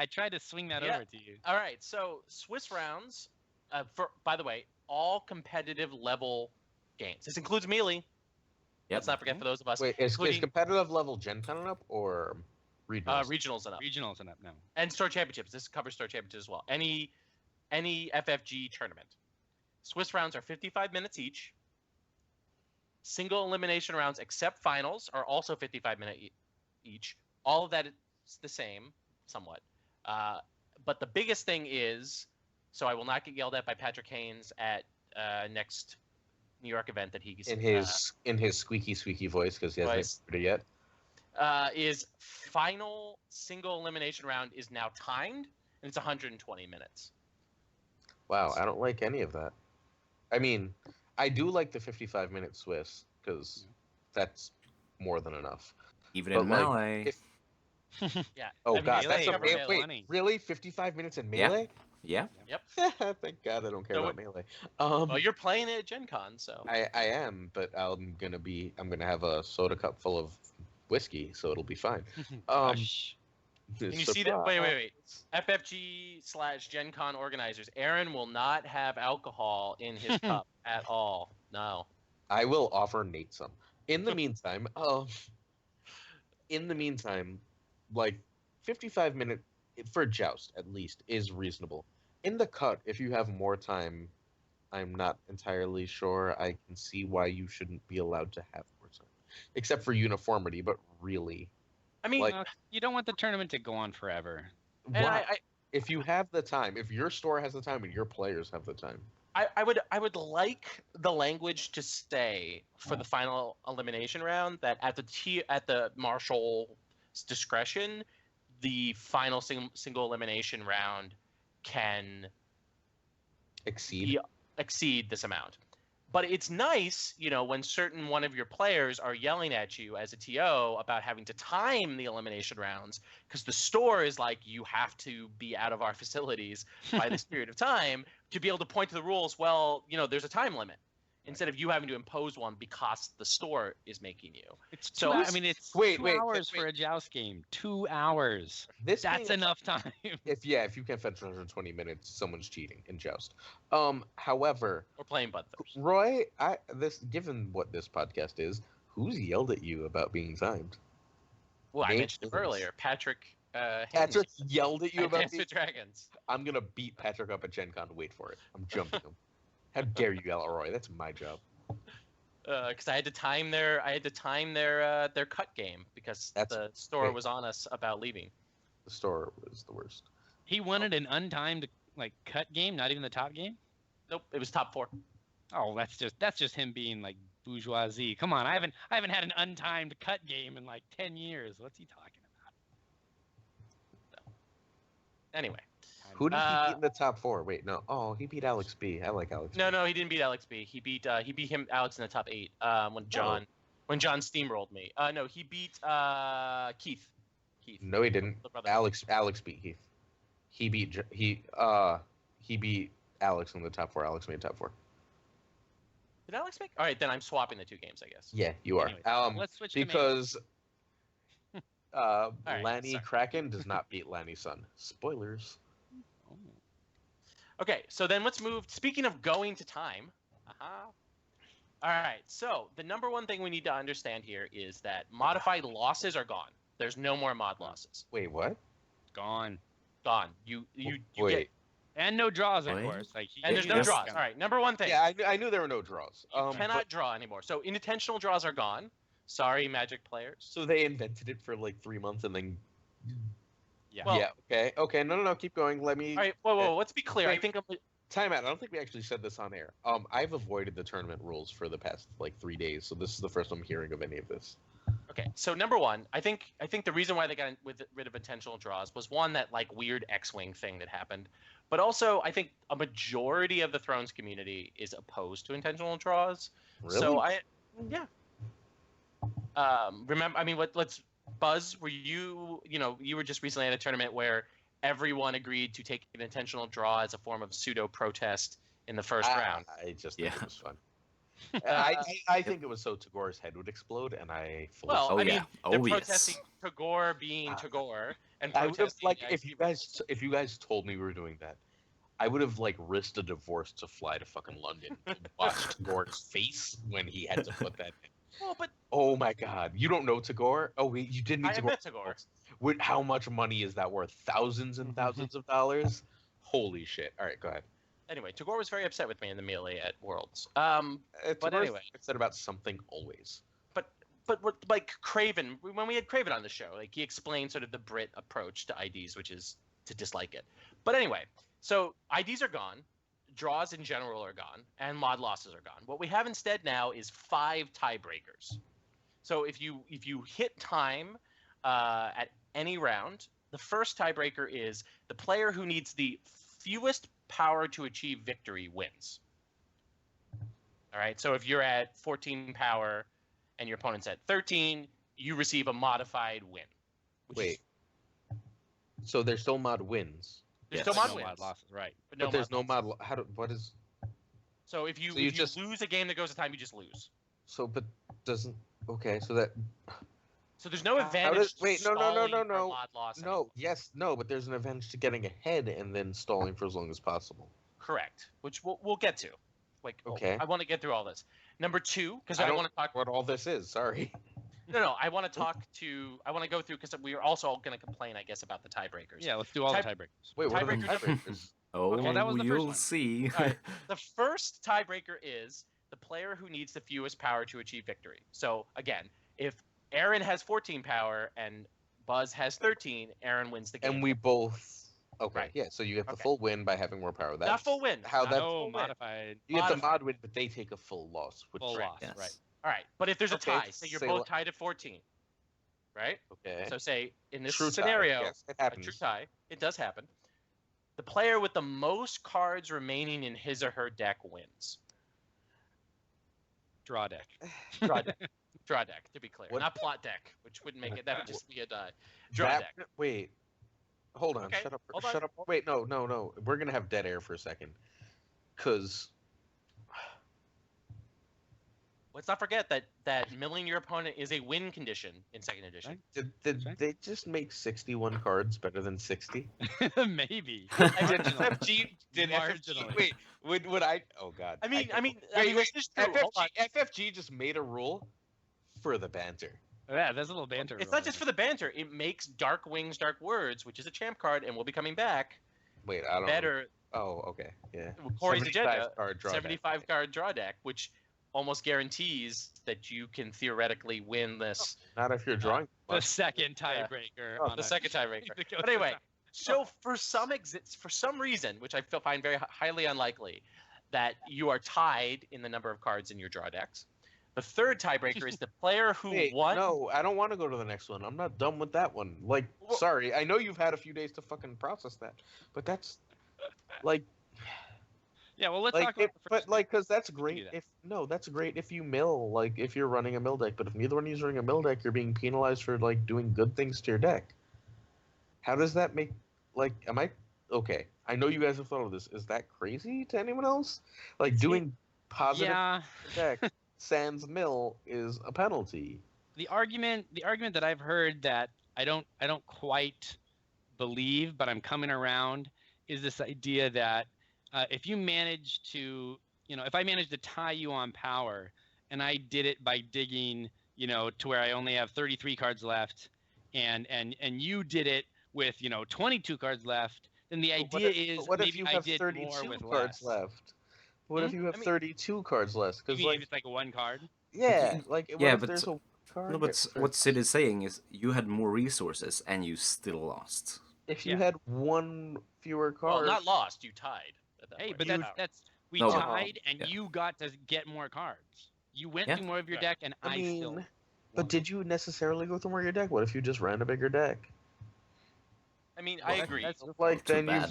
tried to swing that over to you. All right, so Swiss rounds, by the way, all competitive level games. This includes Melee. Yep. Let's not forget for those of us. Wait, is competitive level Gen Con and up or regionals? Regionals and up. Regionals and up now. And Store Championships. This covers Store Championships as well. Any FFG tournament. Swiss rounds are 55 minutes each. Single elimination rounds, except finals, are also 55 minutes each. All of that is the same, somewhat. But the biggest thing is, so I will not get yelled at by Patrick Haynes at next New York event that he's in his squeaky voice because he hasn't heard it yet. Is final single elimination round is now timed and it's 120 minutes. Wow, I don't like any of that. I mean, I do like the 55-minute Swiss because that's more than enough. Even in Melee. Yeah. Oh God, that's wait, really? 55 minutes in Melee? Yeah. Yep. Thank God I don't care about Melee. Well, you're playing it at Gen Con, so. I am, but I'm gonna have a soda cup full of whiskey, so it'll be fine. Can you see that? Wait. FFG / Gen Con organizers. Aaron will not have alcohol in his cup at all. No. I will offer Nate some. In the meantime, in the meantime, like 55-minute for a joust at least is reasonable. In the cut, if you have more time, I'm not entirely sure. I can see why you shouldn't be allowed to have more time, except for uniformity. But really, I mean, like, You don't want the tournament to go on forever. and why? If you have the time, if your store has the time and your players have the time, I would like the language to say for the final elimination round that at the marshal's discretion, the final single elimination round can exceed this amount. But it's nice, when certain one of your players are yelling at you as a TO about having to time the elimination rounds, because the store is like, you have to be out of our facilities by this period of time, to be able to point to the rules. Well, there's a time limit, instead of you having to impose one because the store is making you. It's So I mean, it's wait, 2 wait, hours wait. for a joust game. 2 hours. this That's being- enough time. If you can't fetch 120 minutes, someone's cheating in joust. However, We're playing Bloodthirst. Roy, given what this podcast is, who's yelled at you about being timed? Well, I Name mentioned him names. earlier. Patrick. Patrick yelled at you about Dance being. with Dragons. I'm gonna beat Patrick up at Gen Con. Wait for it. I'm jumping him. How dare you yell at Roy? That's my job. Because I had to time their cut game because the store great. was on us about leaving. The store was the worst. He wanted an untimed cut game, not even the top game. Nope, it was top 4. Oh, that's just him being like bourgeoisie. Come on, I haven't had an untimed cut game in like 10 years. What's he talking about? Anyway, Who did he beat in the top 4? Wait, no. Oh, he beat Alex B. I like Alex. B. no, he didn't beat Alex B. He beat Alex in the top 8. When John steamrolled me. No, he beat Keith. No, he didn't. The brother. Alex beat Heath. He beat Alex in the top 4. Alex made top 4. Did Alex make? All right, then I'm swapping the 2 games, I guess. Yeah, you are. Anyway, let's switch to because right, Lanny sorry. Kraken does not beat Lanny Sun. Spoilers. Okay, so then let's move. Speaking of going to time, all right. So the number one thing we need to understand here is that modified losses are gone. There's no more mod losses. Wait, what? Gone. Gone. You Wait. get, And no draws, of Wait. course. and there's no Yes. draws. All right, number one thing. Yeah, I knew there were no draws. You cannot draw anymore. So unintentional draws are gone. Sorry, Magic players. So they invented it for like 3 months and then. Yeah. Well- yeah. Okay. No. Keep going. Let me. All right. Whoa. Let's be clear. I Wait. think Time out. I don't think we actually said this on air. I've avoided the tournament rules for the past like 3 days, so this is the first I'm hearing of any of this. Okay, so number one, I think the reason why they got rid of intentional draws was one, that like weird X-wing thing that happened, but also I think a majority of the Thrones community is opposed to intentional draws. Really? So remember, I mean, let's Buzz. Were you were just recently at a tournament where everyone agreed to take an intentional draw as a form of pseudo protest in the first round. I just think it Yeah. was fun. I think it was so Tagor's head would explode, and I fully. Well, Oh, I mean, yeah. they're Oh, yes. protesting Tagore being Tagore, and I would have protesting like the if you guys told me we were doing that, I would have like risked a divorce to fly to fucking London and watch Tagor's face when he had to put that in. Well, but Oh my God, you don't know Tagore? Oh wait, you didn't meet I Tagore. met Tagore. How much money is that worth? Thousands and thousands of dollars? Holy shit! All right, go ahead. Anyway, Tagore was very upset with me in the melee at Worlds. But But anyway. said about something always. But what, like Craven, when we had Craven on the show, like he explained sort of the Brit approach to IDs, which is to dislike it. But anyway, so IDs are gone, draws in general are gone, and mod losses are gone. What we have instead now is 5 tiebreakers. So if you hit time at any round, the first tiebreaker is the player who needs the fewest power to achieve victory wins. All right. So if you're at 14 power and your opponent's at 13, you receive a modified win. Wait. So there's still mod wins, There's Yes. still mod No wins, mod losses, right? but no but there's mod no losses. mod. What is? So if you, So you if you just- lose a game that goes to time, you just lose. So, but doesn't. Okay, so that. So there's no How advantage. does- wait, to no, no, no, stalling no, for no. Mod loss No, anymore. yes, no, but there's an advantage to getting ahead and then stalling for as long as possible. Correct. Which we'll get to. Like, Okay. I want to get through all this. Number 2, because I I don't- want to talk. What all this is? Sorry. No. I want to go through because we are also all going to complain, I guess, about the tiebreakers. Yeah, let's do all the tiebreakers. Wait, what are the Tiebreakers- tiebreakers? Oh, Okay, that was the first you'll one. see. All right. The first tiebreaker is the player who needs the fewest power to achieve victory. So again, if Aaron has 14 power and Buzz has 13, Aaron wins the game. And we both. Okay, Right. yeah. So you get the Okay. full win by having more power. That's Not full win. How Not that's full No win. modified. you get the modified. mod win, but they take a full loss. Which, Full loss. Yes. Right. All right, but if there's a Okay, tie, say you're say both what- tied at 14, right? Okay. So say in this True tie, scenario, yes, it a happens. true tie, it does happen. The player with the most cards remaining in his or her deck wins. Draw deck. Draw deck. Draw deck, to be clear. What- Not plot deck, which wouldn't make it. That would just be a die. Draw That- deck. Wait. Hold on. Okay, Shut up. hold on. Shut up. Wait. No. We're gonna have dead air for a second. Cause Let's not forget that milling your opponent is a win condition in second edition. did Okay. they just make 61 cards better than 60? Maybe. Did Marginally. FFG? Did FFG? Marginally. Wait. Would I? Oh God. I mean, wait. this is true. Hold on. FFG just made a rule for the banter. Yeah, there's a little banter. It's not just for the banter. It makes Dark Wings, Dark Words, which is a champ card and will be coming back, Wait, I don't. better. Oh, okay. Yeah. Corey's 75 agenda, card draw deck. 75 card draw deck, which almost guarantees that you can theoretically win this. Not if you're drawing. the second tiebreaker. Oh, on the a- second tiebreaker. that goes But anyway, around. so for some reason, which I find very highly unlikely, that you are tied in the number of cards in your draw decks. The third tiebreaker is the player who Wait, won. no, I don't want to go to the next one. I'm not done with that one. Like, Well- sorry, I know you've had a few days to fucking process that, but that's like, Yeah, well, let's like, talk about the first. because that's do great. that. That's great if you mill, like, if you're running a mill deck. But if neither one of you's running a mill deck, you're being penalized for like doing good things to your deck. How does that make? Like, am I okay? I know you guys have thought of this. Is that crazy to anyone else? Like, doing positive Yeah, to your deck sans mill is a penalty. the argument that I've heard that I don't quite believe, but I'm coming around, is this idea that if you manage to, if I manage to tie you on power, and I did it by digging, to where I only have 33 cards left, and you did it with 22 cards left, then the idea is What if maybe you I have did 32 more with cards less. left? What if you have I mean- 32 cards left? You Because mean like, if it's like one card? yeah, like what Yeah, if but- there's a card? No, but what Sid is saying is you had more resources and you still lost. if you Yeah. had one fewer Well, card, not lost. You tied. At that Hey, point. but You- that's we No, but- tied, and yeah. you got to get more cards. You went Yeah. through more of your Right. deck, and I still. mean, but won. did you necessarily go through more of your deck? What if you just ran a bigger deck? I mean, I Well, agree. that's- Like too then bad.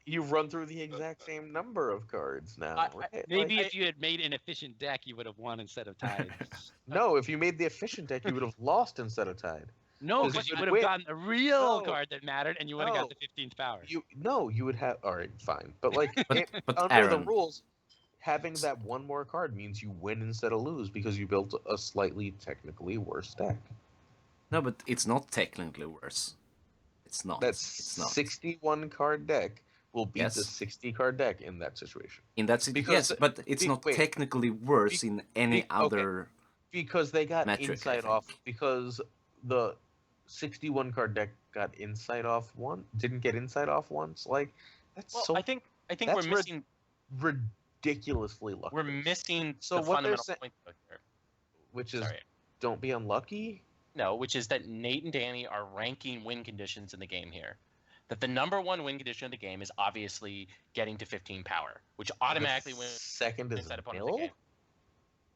you've run through the exact same number of cards now. right? Maybe Like, if you had made an efficient deck, you would have won instead of tied. no, if you made the efficient deck, you would have lost instead of tied. No, 'Cause because you you would would have win. gotten a real No. card that mattered, and you would have No. got the 15th power. You would have. All right, fine, but like But under Aaron, the rules, having that one more card means you win instead of lose because you built a slightly technically worse deck. no, but it's not technically worse. It's not. That It's not. 61 card deck will beat the Yes. 60 card deck in that situation In that because- yes, but it's not wait. technically worse in any okay. other. because they got Metric, I inside think. off because the 61 card deck got inside off didn't get inside off once. Like that's Well, so I think that's we're missing ridiculously lucky. we're missing So the what they're fundamental sa- point though here. which is Sorry. don't be unlucky. No, which is that Nate and Danny are ranking win conditions in the game here. That the number one win condition of the game is obviously getting to 15 power, which automatically The wins second is that opponent of the mill. game.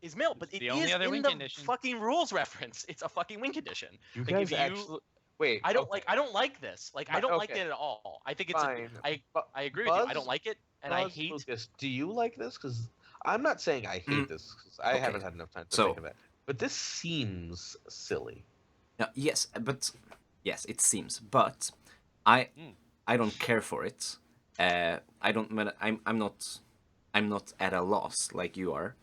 Is mill, but It's it the only is other in win the condition. fucking rules reference. It's a fucking win condition. You Like, guys if you- actually wait. I don't okay, I don't like this. Like I But- don't like okay. it at all. I think it's fine. I agree with you. I don't Buzz- like it, and I Buzz, hate. Lucas, do you like this? Because I'm not saying I hate this. 'Cause I okay. haven't had enough time to So- think of that. But this seems silly. Yes, but yes, it seems. But I Mm. I don't care for it. I don't. I'm not at a loss like you are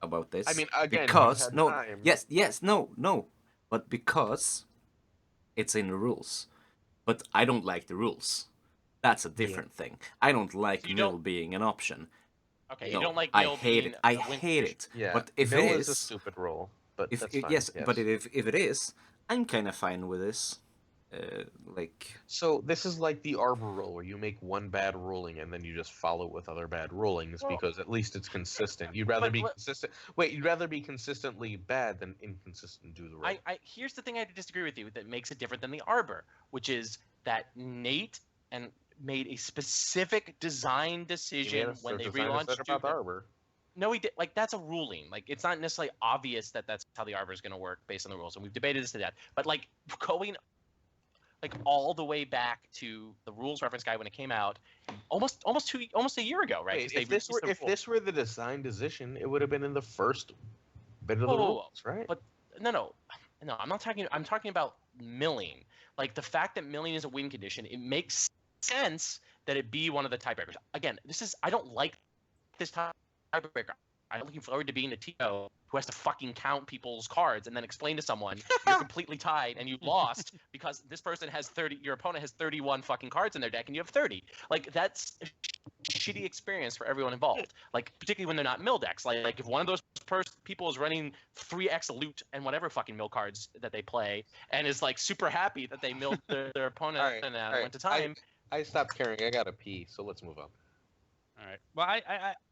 about this. I mean, again, you because had no, time. yes, no, but because it's in the rules. But I don't like the rules. That's a different thing. I don't like You mill don't- being an option. Okay, No, you don't like I mill hate being it. I a win hate condition. it. Yeah, But if mill it is a is, stupid rule. but If that's it, fine. yes, but if it is, I'm kind of fine with this. Like, So this is like the arbor roll, where you make one bad ruling and then you just follow it with other bad rulings, Well, because at least it's consistent. You'd rather but be what- consistent. Wait, you'd rather be consistently bad than inconsistent do the roll. Here's the thing I disagree with you that makes it different than the Arbor, which is that Nate made a specific design decision when they relaunched about the Duke. arbor. No, he did. Like, that's a ruling. Like, it's not necessarily obvious that that's how the Arbor is going to work based on the rules, and we've debated this to death. But like going like all the way back to the rules reference guide when it came out, almost a year ago, right? 'Cause Wait, they if released the rules. this were the design decision, it would have been in the first bit of the Whoa, whoa, whoa. rules, right? But no, I'm not talking. I'm talking about milling. Like, the fact that milling is a win condition, it makes sense that it be one of the tiebreakers. Again, I don't like this tiebreaker. I'm looking forward to being the TO who has to fucking count people's cards and then explain to someone you're completely tied and you lost because this person has 30. Your opponent has 31 fucking cards in their deck and you have 30. Like, that's a shitty experience for everyone involved. Like, particularly when they're not mill decks. Like if one of those people is running 3x loot and whatever fucking mill cards that they play and is like super happy that they milled their opponent and went to time. I stopped caring. I gotta pee, so let's move on. All right. Well,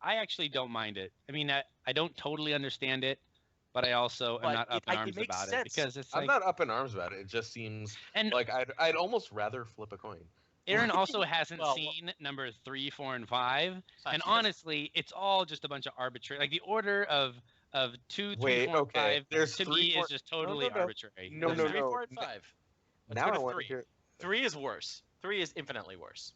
I actually don't mind it. I mean, I don't totally understand it, but I also am not up in arms about it because it's like, I'm not up in arms about it. It just seems and like I'd almost rather flip a coin. Aaron also hasn't Well, seen number 3, 4, and 5, and Yes. honestly, it's all just a bunch of arbitrary. Like the order of 2, 3, 4, and 5 There's to 3, me 4... is just totally arbitrary. No, There's no, 3, no. 4, and 5. Let's Now go I to want 3. to hear. 3 is worse. 3 is infinitely worse.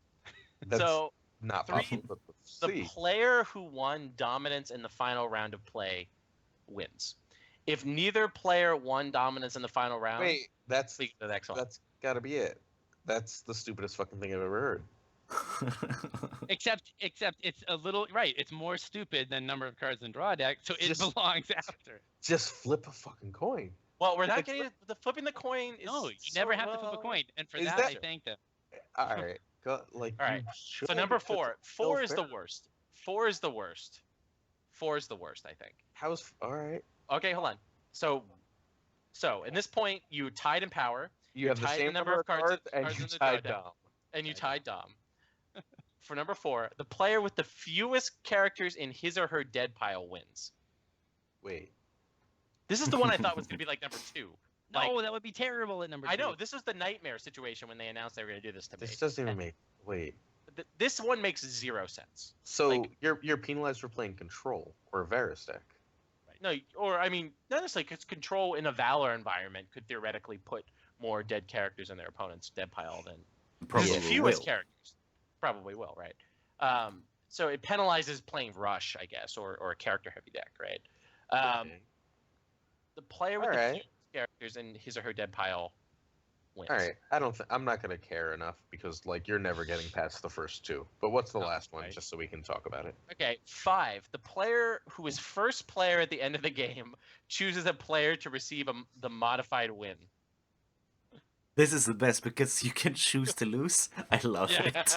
That's So not 3, possible. But the see. player who won dominance in the final round of play wins. If neither player won dominance in the final round, Wait, that's speak to the next one. that's gotta be it. That's the stupidest fucking thing I've ever heard. Except it's a little right. It's more stupid than number of cards in draw deck, so it Just- belongs after. Just flip a fucking coin. Well, we're not It's- getting the flipping the coin. Is No, you so- never have to flip a well, coin, and for Is that, that- I thank them. All right, go, like. All right, you should, So number because 4. it's still 4 is the fair. worst. 4 is the worst. 4 is the worst, I think. How's all right? Okay, hold on. So in this point, you tied in power, You have the tied same the number of cards, and cards you in the tied draw deck. Dom. and you tied Dom. For number 4, the player with the fewest characters in his or her dead pile wins. Wait, This is the one I thought was going to be like number 2. Like, No, that would be terrible at number 2. I know, this was the nightmare situation when they announced they were going to do this to me. this doesn't even make. Wait, This one makes 0 sense. so Like- you're penalized for playing Control or Varus deck. No, or I mean, not necessarily, because Control in a Valor environment could theoretically put more dead characters in their opponent's dead pile than Probably the fewest will. characters. Probably will, right? So it penalizes playing Rush, I guess, or a character-heavy deck, right? Okay. The player with Alright. the fewest characters in his or her dead pile wins. All right, I'm not gonna care enough because like you're never getting past the first 2. But what's the last one, right. just so we can talk about it? Okay, 5. The player who is first player at the end of the game chooses a player to receive the modified win. This is the best because you can choose to lose. I love Yeah. it.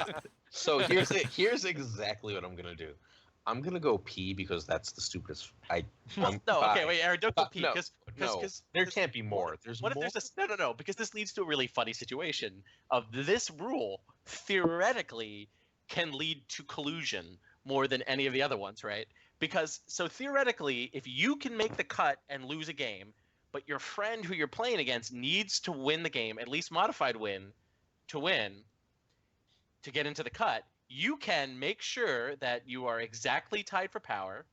So here's exactly what I'm gonna do. I'm gonna go pee because that's the stupidest. Well, no, okay, wait, Aaron, don't go pee, No, because no, there can't be more. There's what if more. there's a no, because this leads to a really funny situation of this rule theoretically can lead to collusion more than any of the other ones, right? Because so theoretically, if you can make the cut and lose a game, but your friend who you're playing against needs to win the game, at least modified win, to get into the cut, you can make sure that you are exactly tied for power,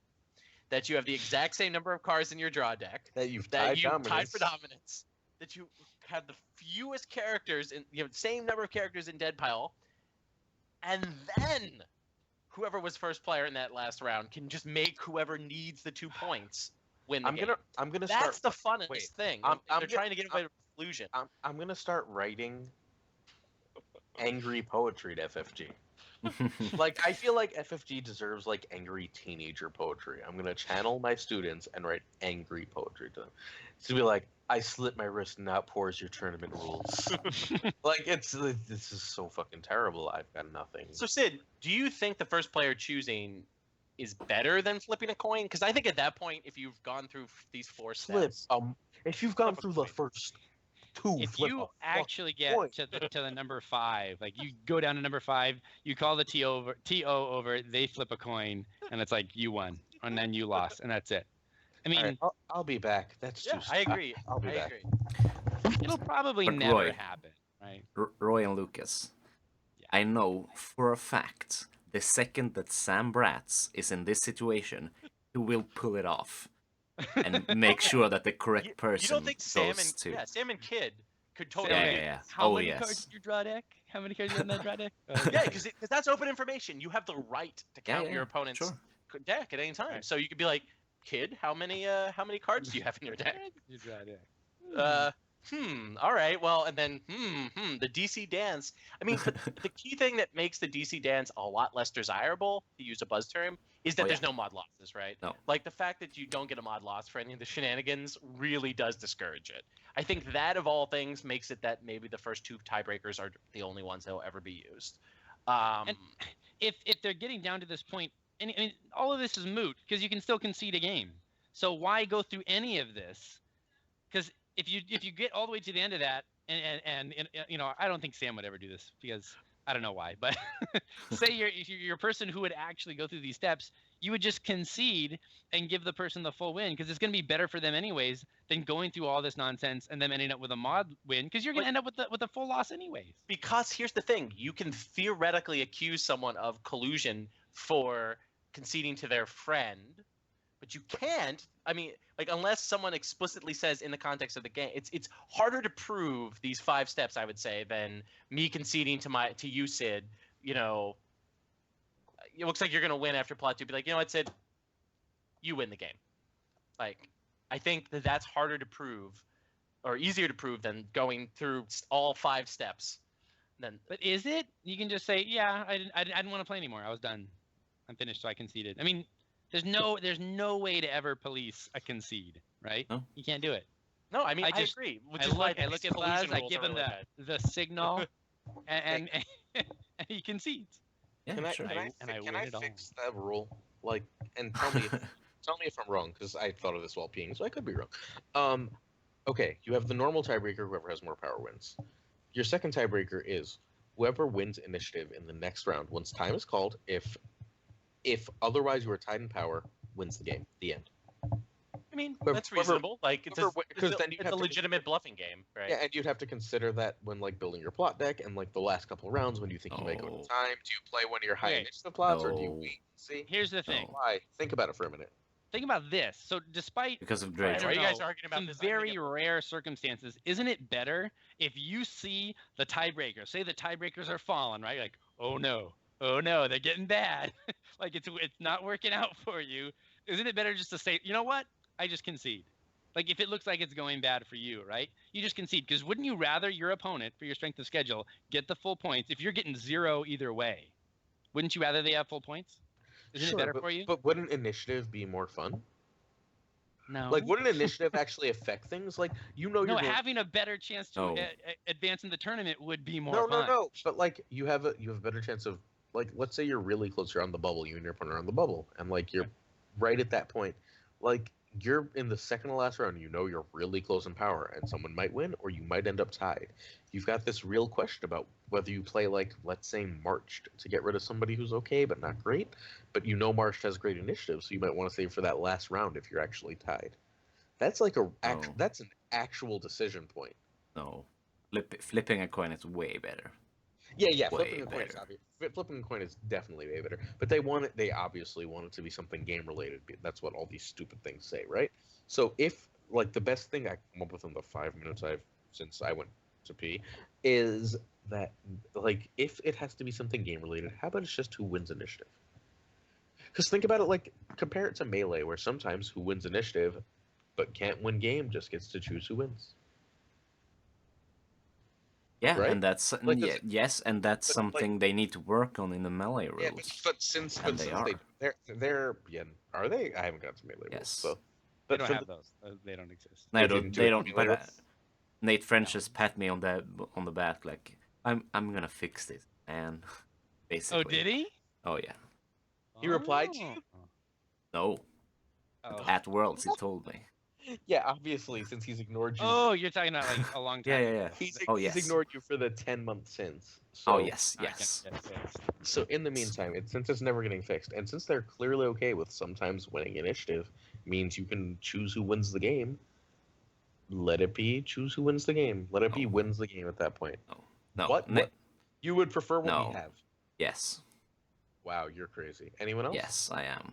that you have the exact same number of cards in your draw deck, that you've that tied you dominance. tied for dominance, that you have the fewest characters in you have the same number of characters in dead pile, and then whoever was first player in that last round can just make whoever needs the 2 points win the game. I'm gonna That's start. the funnest wait, thing. I'm They're gonna- trying to get away with collusion. I'm gonna start writing angry poetry to FFG. Like I feel like FFG deserves like angry teenager poetry. I'm gonna channel my students and write angry poetry to them. It's gonna be like, I slit my wrist and out pours your tournament rules. Like this is so fucking terrible. I've got nothing. So Sid, do you think the first player choosing is better than flipping a coin? Because I think at that point, if you've gone through these 4 Flip. steps, If you've gone Flip a through the coin. first 2, If flip you a actually fucking get coin. to the number 5, like you go down to number 5, you call the TO over, they flip a coin, and it's like you won, and then you lost, and that's it. I mean, All right, I'll be back. That's yeah, too. I agree. I'll be I back. agree. it'll probably But never Roy- happen, right? Roy and Lucas, Yeah. I know for a fact the second that Sam Bratz is in this situation, he will pull it off and make sure that the correct person You don't think Sam goes and to. Sam and Kid could Sam totally? Yeah, do yeah, yeah. How Oh, many yes. cards did you draw deck? How many cards you have in that draw deck? Yeah, because that's open information. You have the right to Yeah, count yeah, your opponent's sure. deck at any time. Right. So you could be like, Kid, how many cards do you have in your deck? You draw deck. All right. Well, and then the DC dance. I mean, but the key thing that makes the DC dance a lot less desirable, to use a buzz term, is that Oh, there's yeah. no mod losses, right? No. Like the fact that you don't get a mod loss for any of the shenanigans really does discourage it. I think that of all things makes it that maybe the first 2 tiebreakers are the only ones that will ever be used. And if they're getting down to this point, and I mean, all of this is moot because you can still concede a game. So why go through any of this? Because if you get all the way to the end of that, and you know, I don't think Sam would ever do this because I don't know why, but say you're a person who would actually go through these steps, you would just concede and give the person the full win because it's going to be better for them anyways than going through all this nonsense and then ending up with a mod win because you're going to end up with a full loss anyways. Because here's the thing, you can theoretically accuse someone of collusion for conceding to their friend, but you can't. I mean, like, unless someone explicitly says in the context of the game, it's harder to prove these 5 steps, I would say, than me conceding to you, Syd. You know, it looks like you're gonna win after plot 2. Be like, you know what, Syd, you win the game. Like, I think that's harder to prove, or easier to prove than going through all 5 steps. Then, But is it? You can just say, yeah, I didn't want to play anymore. I was done. I'm finished, so I conceded. I mean, there's no way to ever police a concede, right? No. You can't do it. no, I mean, I I just- agree. Which I is why look at these Laz, collusion I rules give are him really bad. the signal, and he concedes. Yeah, Can I, sure. can I, and I can win I it all. fix that rule? Like, and tell me, tell me if I'm wrong, because I thought of this while peeing, so I could be wrong. Okay, you have the normal tiebreaker. Whoever has more power wins. Your second tiebreaker is whoever wins initiative in the next round. Once time is called, if otherwise you are tied in power, wins the game. The end. I mean, Whoever- that's reasonable. Like, it's whoever- 'cause then you it's have a to- legitimate bluffing game, right? Yeah, and you'd have to consider that when like building your plot deck and like the last couple of rounds when you think you might go No. to time. Do you play one of your high Okay. initiative plots or do you No. wait and see? Here's the thing. No. Why? Think about it for a minute. Think about this. So despite Because of I Drake. know I you don't guys know, are arguing about some this. I'm gonna very get- rare circumstances, isn't it better if you see the tiebreaker? Say the tiebreakers are falling, right? Like, oh no, they're getting bad. Like it's not working out for you. Isn't it better just to say, you know what? I just concede. Like if it looks like it's going bad for you, right? You just concede because wouldn't you rather your opponent for your strength of schedule get the full points if you're getting 0 either way? Wouldn't you rather they have full points? Isn't it better but, for you? But wouldn't initiative be more fun? No. Like, wouldn't initiative actually affect things? Like, you know, No, you're going... having a better chance to No. advance in the tournament would be more no, fun. no. But like, you have a better chance of like, let's say you're really close, you're on the bubble, you and your opponent are on the bubble, and like you're right at that point, like you're in the second to last round, you know you're really close in power, and someone might win or you might end up tied. You've got this real question about whether you play like, let's say, Marched to get rid of somebody who's okay but not great, but you know Marched has great initiative, so you might want to save for that last round if you're actually tied. That's like that's an actual decision point. No. Flipping a coin is way better. Yeah, Way flipping a coin is better. obvious. Flipping a coin is definitely way better. But they obviously want it to be something game related. That's what all these stupid things say, right? So if like the best thing I come up with in the 5 minutes since I went to pee is that like if it has to be something game related, how about it's just who wins initiative? Because think about it, like compare it to Melee, where sometimes who wins initiative but can't win game just gets to choose who wins. Yeah, Right? and that's Like, yes, and that's but, like- something they need to work on in the melee rules. Yeah, but since And they are. they're yeah, are they? I haven't got to Melee rules, Yes. so They but don't for have the- those. They don't exist. No, They they didn't do they it don't. in But Melee? Nate French just pat me on the back like I'm gonna fix this, and basically. Oh, did he? Oh yeah. He replied to you? No, Oh. at Worlds, he told me. Yeah, obviously, since he's ignored you. Oh, you're talking about like a long time. Yeah. ago. He's Yes. ignored you for the 10-month since. Oh, So, yes. Okay, Yes. yes. So in the meantime, since it's never getting fixed, and since they're clearly okay with sometimes winning initiative, means you can choose who wins the game. Let it be choose who wins the game. Let it be No. wins the game at that point. No. What? You would prefer what No. we have? Yes. Wow, you're crazy. Anyone else? Yes, I am.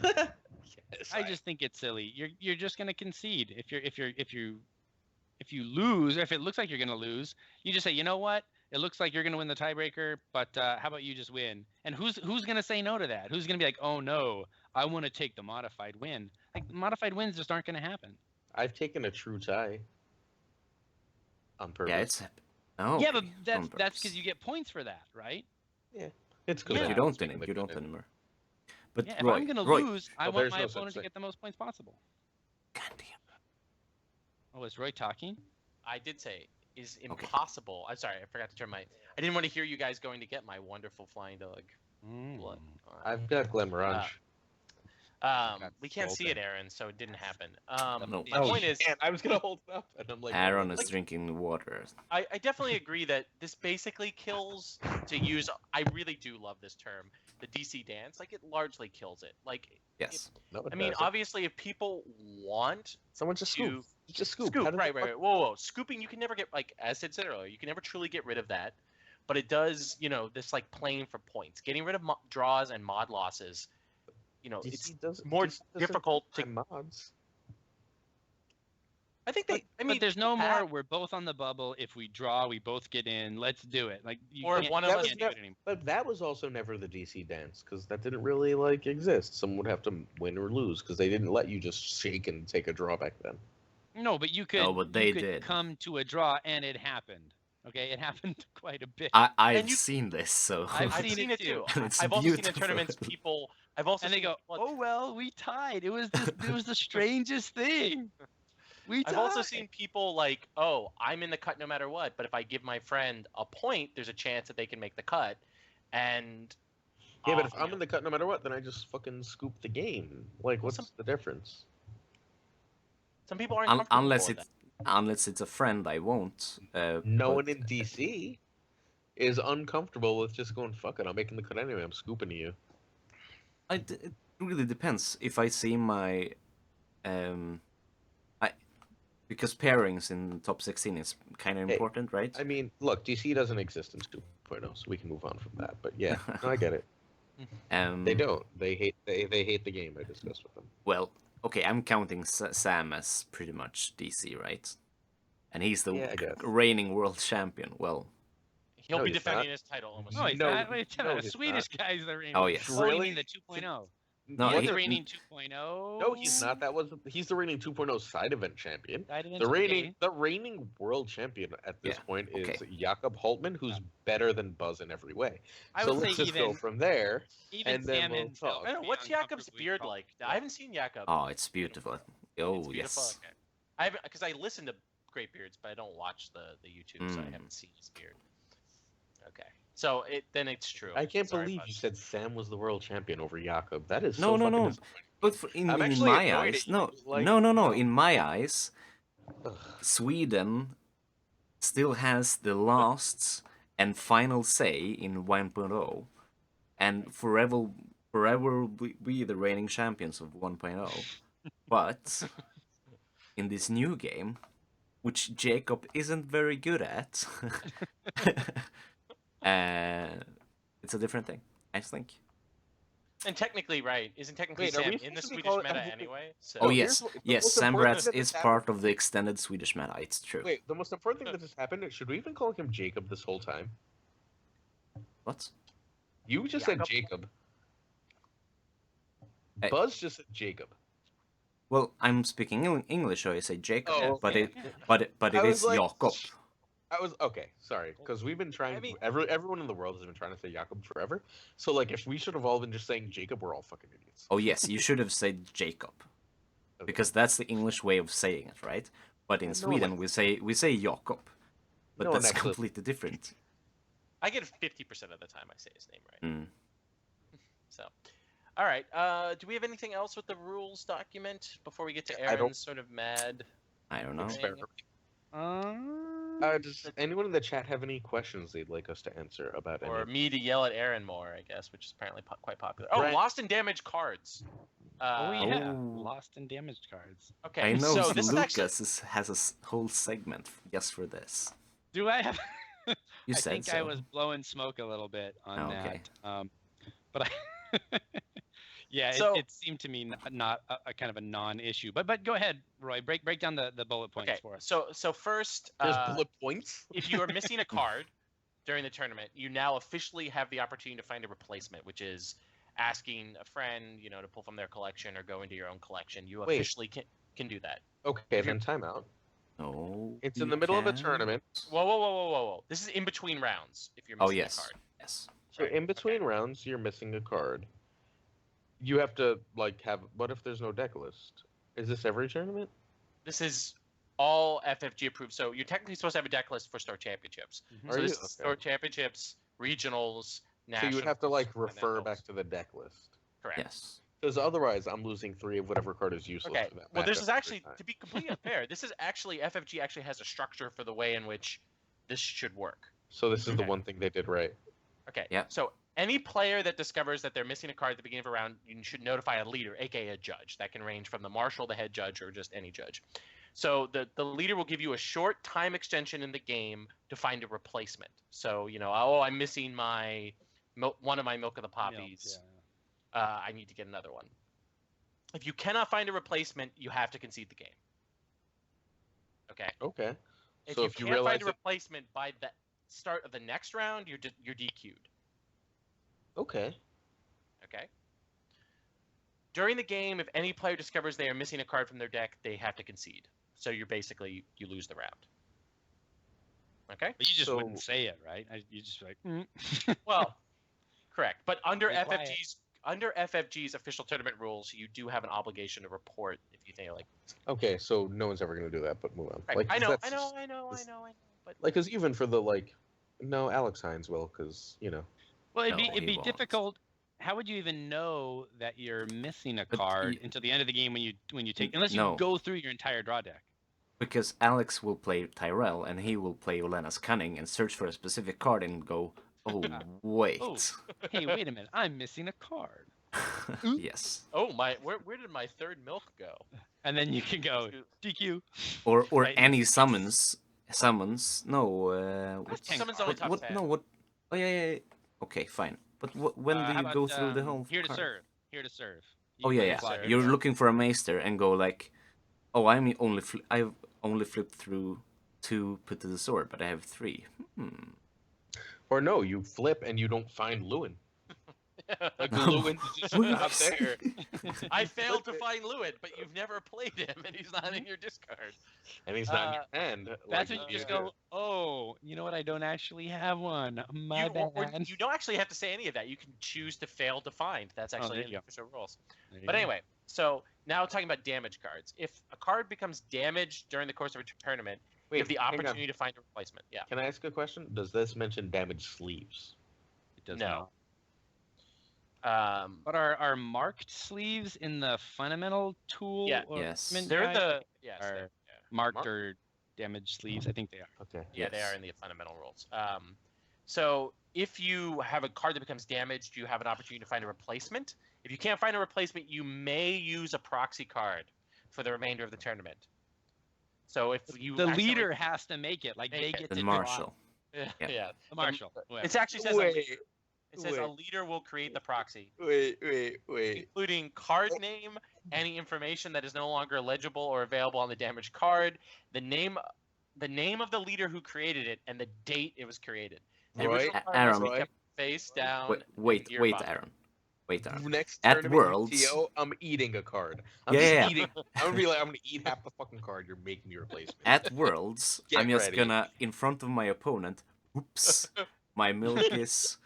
Yes, I just think it's silly. You're just gonna concede if you lose, or if it looks like you're gonna lose, you just say, you know what? It looks like you're gonna win the tiebreaker, but how about you just win? And who's gonna say no to that? Who's gonna be like, oh no, I want to take the modified win? Like modified wins just aren't gonna happen. I've taken a true tie on purpose. Yeah, it's. Oh. Yeah, but okay, that's on because purpose. you get points for that, right? It's good. Yeah. You don't anymore. You don't anymore. But Yeah. If Roy, I'm gonna Roy, lose, I Well, want there's my no such opponent to thing. get the most points possible. God damn. Oh, is Roy talking? I did say is Okay. impossible. I'm sorry, I forgot to turn my. I didn't want to hear you guys going to get my wonderful flying dog. Blood. I've got Glamorage. We can't see it, golden. Aaron, so it didn't happen. No. My point is, And I was gonna hold it up, and I'm like, Aaron oh, is drinking water. I definitely agree that this basically kills, to use, I really do love this term, the DC dance. Like, it largely kills it. Like, Yes. no, it I mean, doesn't. obviously, if people want Someone just to scoop. Just scoop. scoop, How does right, that right, right. Whoa, scooping, you can never get, like, as Sid said earlier, you can never truly get rid of that. But it does, this, like, playing for points. Getting rid of draws and mod losses, it's more difficult to. mods. I think they. I mean, but there's no have- more. We're both on the bubble. If we draw, we both get in. Let's do it. Like you Or if can't- one of you us- can't do it anymore. But that was also never the DC dance because that didn't really exist. Someone would have to win or lose because they didn't let you just shake and take a draw back then. No, but you could. No, but they you could did. come to a draw, and it happened. Okay, it happened quite a bit. I've And you- seen this, so I've I've seen seen it it too. And it's I've also seen in beautiful. tournaments people. I've also and they seen, go, "Oh well, we tied. It was the strangest thing. We tied." I've also seen people like, oh, I'm in the cut no matter what, but if I give my friend a point, there's a chance that they can make the cut. And Yeah, but if I'm in the cut no matter what, then I just fucking scoop the game. Like, what's the difference? some people aren't comfortable with that. Unless it's a friend, I won't. No but- one in DC is uncomfortable with just going, fuck it, I'm making the cut anyway, I'm scooping to you. It really depends. If I see my, because pairings in top 16 is kind of Hey, important, right? I mean, look, DC doesn't exist in 2.0, so we can move on from that. But yeah, no, I get it. They don't. They hate the game I discussed with them. Well, okay, I'm counting Sam as pretty much DC, right? And he's the Yeah, I guess. reigning world champion. Well, He'll No, be he's defending not. his title almost. No, he's No, not. Wait, no, a he's Swedish guy's the reigning. Oh, yes. Oh, you Really? mean the 2.0? No, He's he- the reigning 2.0. No, he's not. He's the reigning 2.0 side event champion. Side events, The okay. reigning world champion at this Yeah, point is okay. Jakob Holtman, who's better than Buzz in every way. I So would let's say just go even from there. even and then Sam we'll and talk. Phil I don't know, would what's be Jakob's uncomfortably beard called. like? I haven't seen Jakob. oh, it's beautiful. Oh, It's beautiful? yes. Okay. I haven't, because I listen to Great Beards, but I don't watch the YouTube, so I Mm. haven't seen his beard. Okay, so then it's true. I can't Sorry, believe Buzz. you said Sam was the world champion over Jakob. That is No, so no, fucking no. disappointing. But in I'm actually my annoyed eyes, at you, no, like- no. In my eyes, Ugh. Sweden still has the last and final say in 1.0, and forever be the reigning champions of 1.0. But in this new game, which Jacob isn't very good at, it's a different thing, I think. And technically, right? Isn't technically Wait, are Sam we in the supposed to be Swedish calling- meta have we- anyway? So Oh here's yes, what- the yes, most important Sambrats thing that is has part of the extended Swedish meta. It's true. Wait, the most important thing that just happened, should we even call him Jacob this whole time? What? You just Jakob? said Jacob. Hey. Buzz just said Jacob. Well, I'm speaking English, so I say Jacob, Oh, but okay. it I is was like- Jakob. I was okay, sorry, because we've been trying. I mean- everyone in the world has been trying to say Jakob forever. So like, if we should have all been just saying Jacob, we're all fucking idiots. Oh yes, you should have said Jacob, Okay. because that's the English way of saying it, right? But in No, Sweden like- we say Jakob, but No one that's actually- completely different. I get 50% of the time I say his name right. Mm. So, All right. Do we have anything else with the rules document before we get to I don't- Aaron's sort of mad? I don't know. Experiment. Does anyone in the chat have any questions they'd like us to answer about Or any? me to yell at Aaron more, I guess, which is apparently quite popular. Oh, Right. lost and damaged cards. Oh yeah, Oh. lost and damaged cards. Okay, I know so this is actually Lucas has a whole segment just for this. Do I have? You I said think so. I was blowing smoke a little bit on Oh, okay. that. But I, yeah, So- it seemed to me not a kind of a non-issue. But go ahead, Roy. Break down the bullet points okay. for us. So first, There's bullet points. if you are missing a card during the tournament, you now officially have the opportunity to find a replacement, which is asking a friend, to pull from their collection or go into your own collection. You Wait. officially can do that. Okay, then timeout. No. It's you in the middle of a can't. tournament. Whoa. This is in between rounds. If you're Oh missing a yes, card. yes. So in between rounds, you're missing a card. You have to have. What if there's no deck list? Is this every tournament? This is all FFG approved. So you're technically supposed to have a deck list for Store Championships. Mhm. So Are this you? is Okay. Store Championships, regionals, So nationals. you would have to refer continentals. back to the deck list. Correct. Yes. Because otherwise, I'm losing 3 of whatever card is useless. Okay. For that Well, this matchup is actually, every time. to be completely unfair, this is actually FFG actually has a structure for the way in which this should work. So this is the Okay. one thing they did right. Okay. Yeah. So any player that discovers that they're missing a card at the beginning of a round, you should notify a leader, aka a judge. That can range from the marshal, the head judge, or just any judge. So the leader will give you a short time extension in the game to find a replacement. So I'm missing one of my Milk of the Poppies. I need to get another one. If you cannot find a replacement, you have to concede the game. Okay. Okay. If So you if you can't realize find a it- replacement by the start of the next round, you're DQ'd. Okay. Okay. During the game, if any player discovers they are missing a card from their deck, they have to concede. So you lose the round. Okay. But you just So- wouldn't say it, right? You just like. Well, correct. But under Be quiet. FFG's official tournament rules, you do have an obligation to report if you think Okay. So no one's ever gonna do that, but move on. Right. I know. that's just- But Because even for the no, Alex Hines will, because Well, No, it'd he be won't. difficult. How would you even know that you're missing a But card y- until the end of the game when you take, unless you No. go through your entire draw deck? Because Alex will play Tyrell and he will play Olena's Cunning and search for a specific card and go, oh wait. Oh. Hey, wait a minute! I'm missing a card, Yes. where did my third milk go? and then you can go DQ. Or Right. any summons. No. That's Summons only top 10. No. What? Oh yeah. Okay, fine. But when do How you about, go through the whole? Here to card? serve. Here to serve. Oh You yeah. play Serve. You're Yeah. looking for a maester and go oh, I've only flipped through 2 put to the sword, but I have 3. or no, you flip and you don't find Lewin. Lewin's just not there. I failed to find Lewin, but you've never played him, and he's not in your discard. And he's not in your hand. That's when you just go, oh, you know what? I don't actually have one. My bad. You don't actually have to say any of that. You can choose to fail to find. That's actually there in you the go. official rules. There you But go. anyway, so now talking about damage cards. If a card becomes damaged during the course of a tournament, you have the hang on. opportunity to find a replacement. Yeah. Can I ask a question? Does this mention damaged sleeves? It does No. not. But But are marked sleeves in the fundamental tool? Yeah. or Yes. equipment they're in guide? the yes, Are they're- marked Marked? or damaged sleeves. I think they are. Okay. yeah, they Yes. are in the fundamental rules. So if you have a card that becomes damaged, you have an opportunity to find a replacement. If you can't find a replacement, you may use a proxy card for the remainder of the tournament. So if you The accidentally- leader has to make it. Like Make they it. get The to marshal. yeah, Yeah. yeah. The marshal. whatever. It actually says it says a wait. leader will create the proxy, wait. including card name, any information that is no longer legible or available on the damaged card, the name of the leader who created it, and the date it was created. The Roy, original card Aaron. must be Roy. kept face down. Wait, and wait, gearbox. Aaron. Wait, Aaron. Next At tournament Worlds- UTO, I'm eating a card. I'm Yeah, just yeah. eating. I'm gonna be like, I'm gonna eat half the fucking card. You're making me replace me. At Worlds, Get I'm just ready. gonna, in front of my opponent, oops, my milk is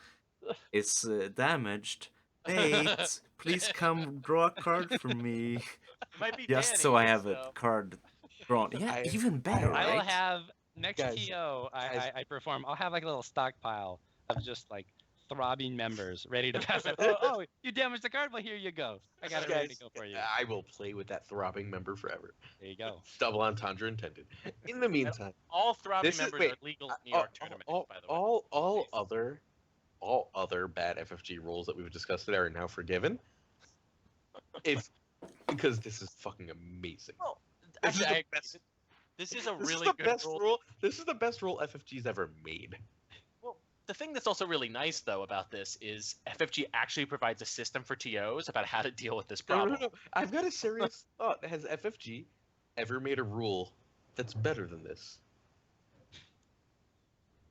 damaged. Wait, please come draw a card for me. It might be Just Danny, so I have so- a card drawn. Yeah, I- even better, I'll right? have next Guys, TO guys. I perform. I'll have like a little stockpile of just like throbbing members ready to pass it. Oh, you damaged the card? Well, here you go. I got it ready to go for you. I will play with that throbbing member forever. There you go. Double entendre intended. In the meantime, All throbbing This is- members wait, are legal New York tournaments, by the way. all other bad FFG rules that we've discussed today are now forgiven. Because this is fucking amazing. Well, This is actually, the I agree. best- This is a This really is the good best rule. This is the best rule FFG's ever made. Well, the thing that's also really nice though about this is FFG actually provides a system for TOs about how to deal with this problem. No. I've got a serious thought. Has FFG ever made a rule that's better than this?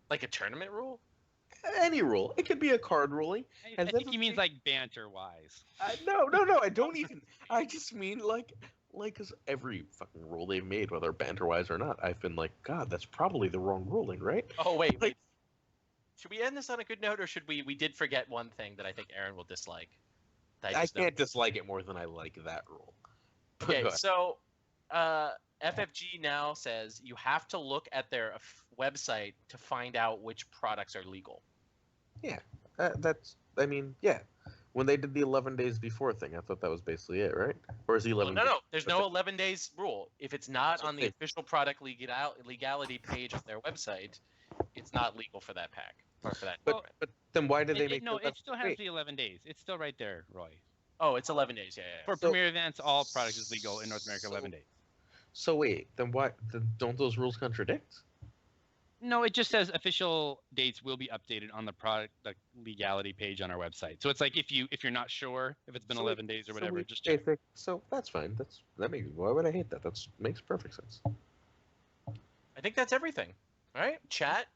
Like a tournament rule? Any rule. It could be a card ruling. I Has think he means FFG like banter-wise. No. I don't even. I just mean like, because every fucking rule they've made, whether banter-wise or not, I've been like, God, that's probably the wrong ruling, right? Oh wait, Like- wait. Should we end this on a good note, or should we? We did forget one thing that I think Aaron will dislike. That I just can't noticed. dislike it more than I like that rule. But Okay, go ahead. so FFG now says you have to look at their website to find out which products are legal. Yeah. When they did the 11 days before thing, I thought that was basically it, right? Or is the Well, 11? no. There's no 11 days rule. If it's not on the Okay. official product legality page of their website, it's not legal for that pack or for that. But tournament. but then why did they make? No, the it still has wait, the 11 days. It's still right there, Roy. Oh, it's 11 days. Yeah. For So- premier events, all product is legal in North America. 11 days. So wait, then why? Then don't those rules contradict? No, it just says official dates will be updated on the product legality page on our website. So it's like if you're not sure if it's been So 11 days or So whatever, we just check. So that's fine. That makes. Why would I hate that? That makes perfect sense. I think that's everything. All right, chat.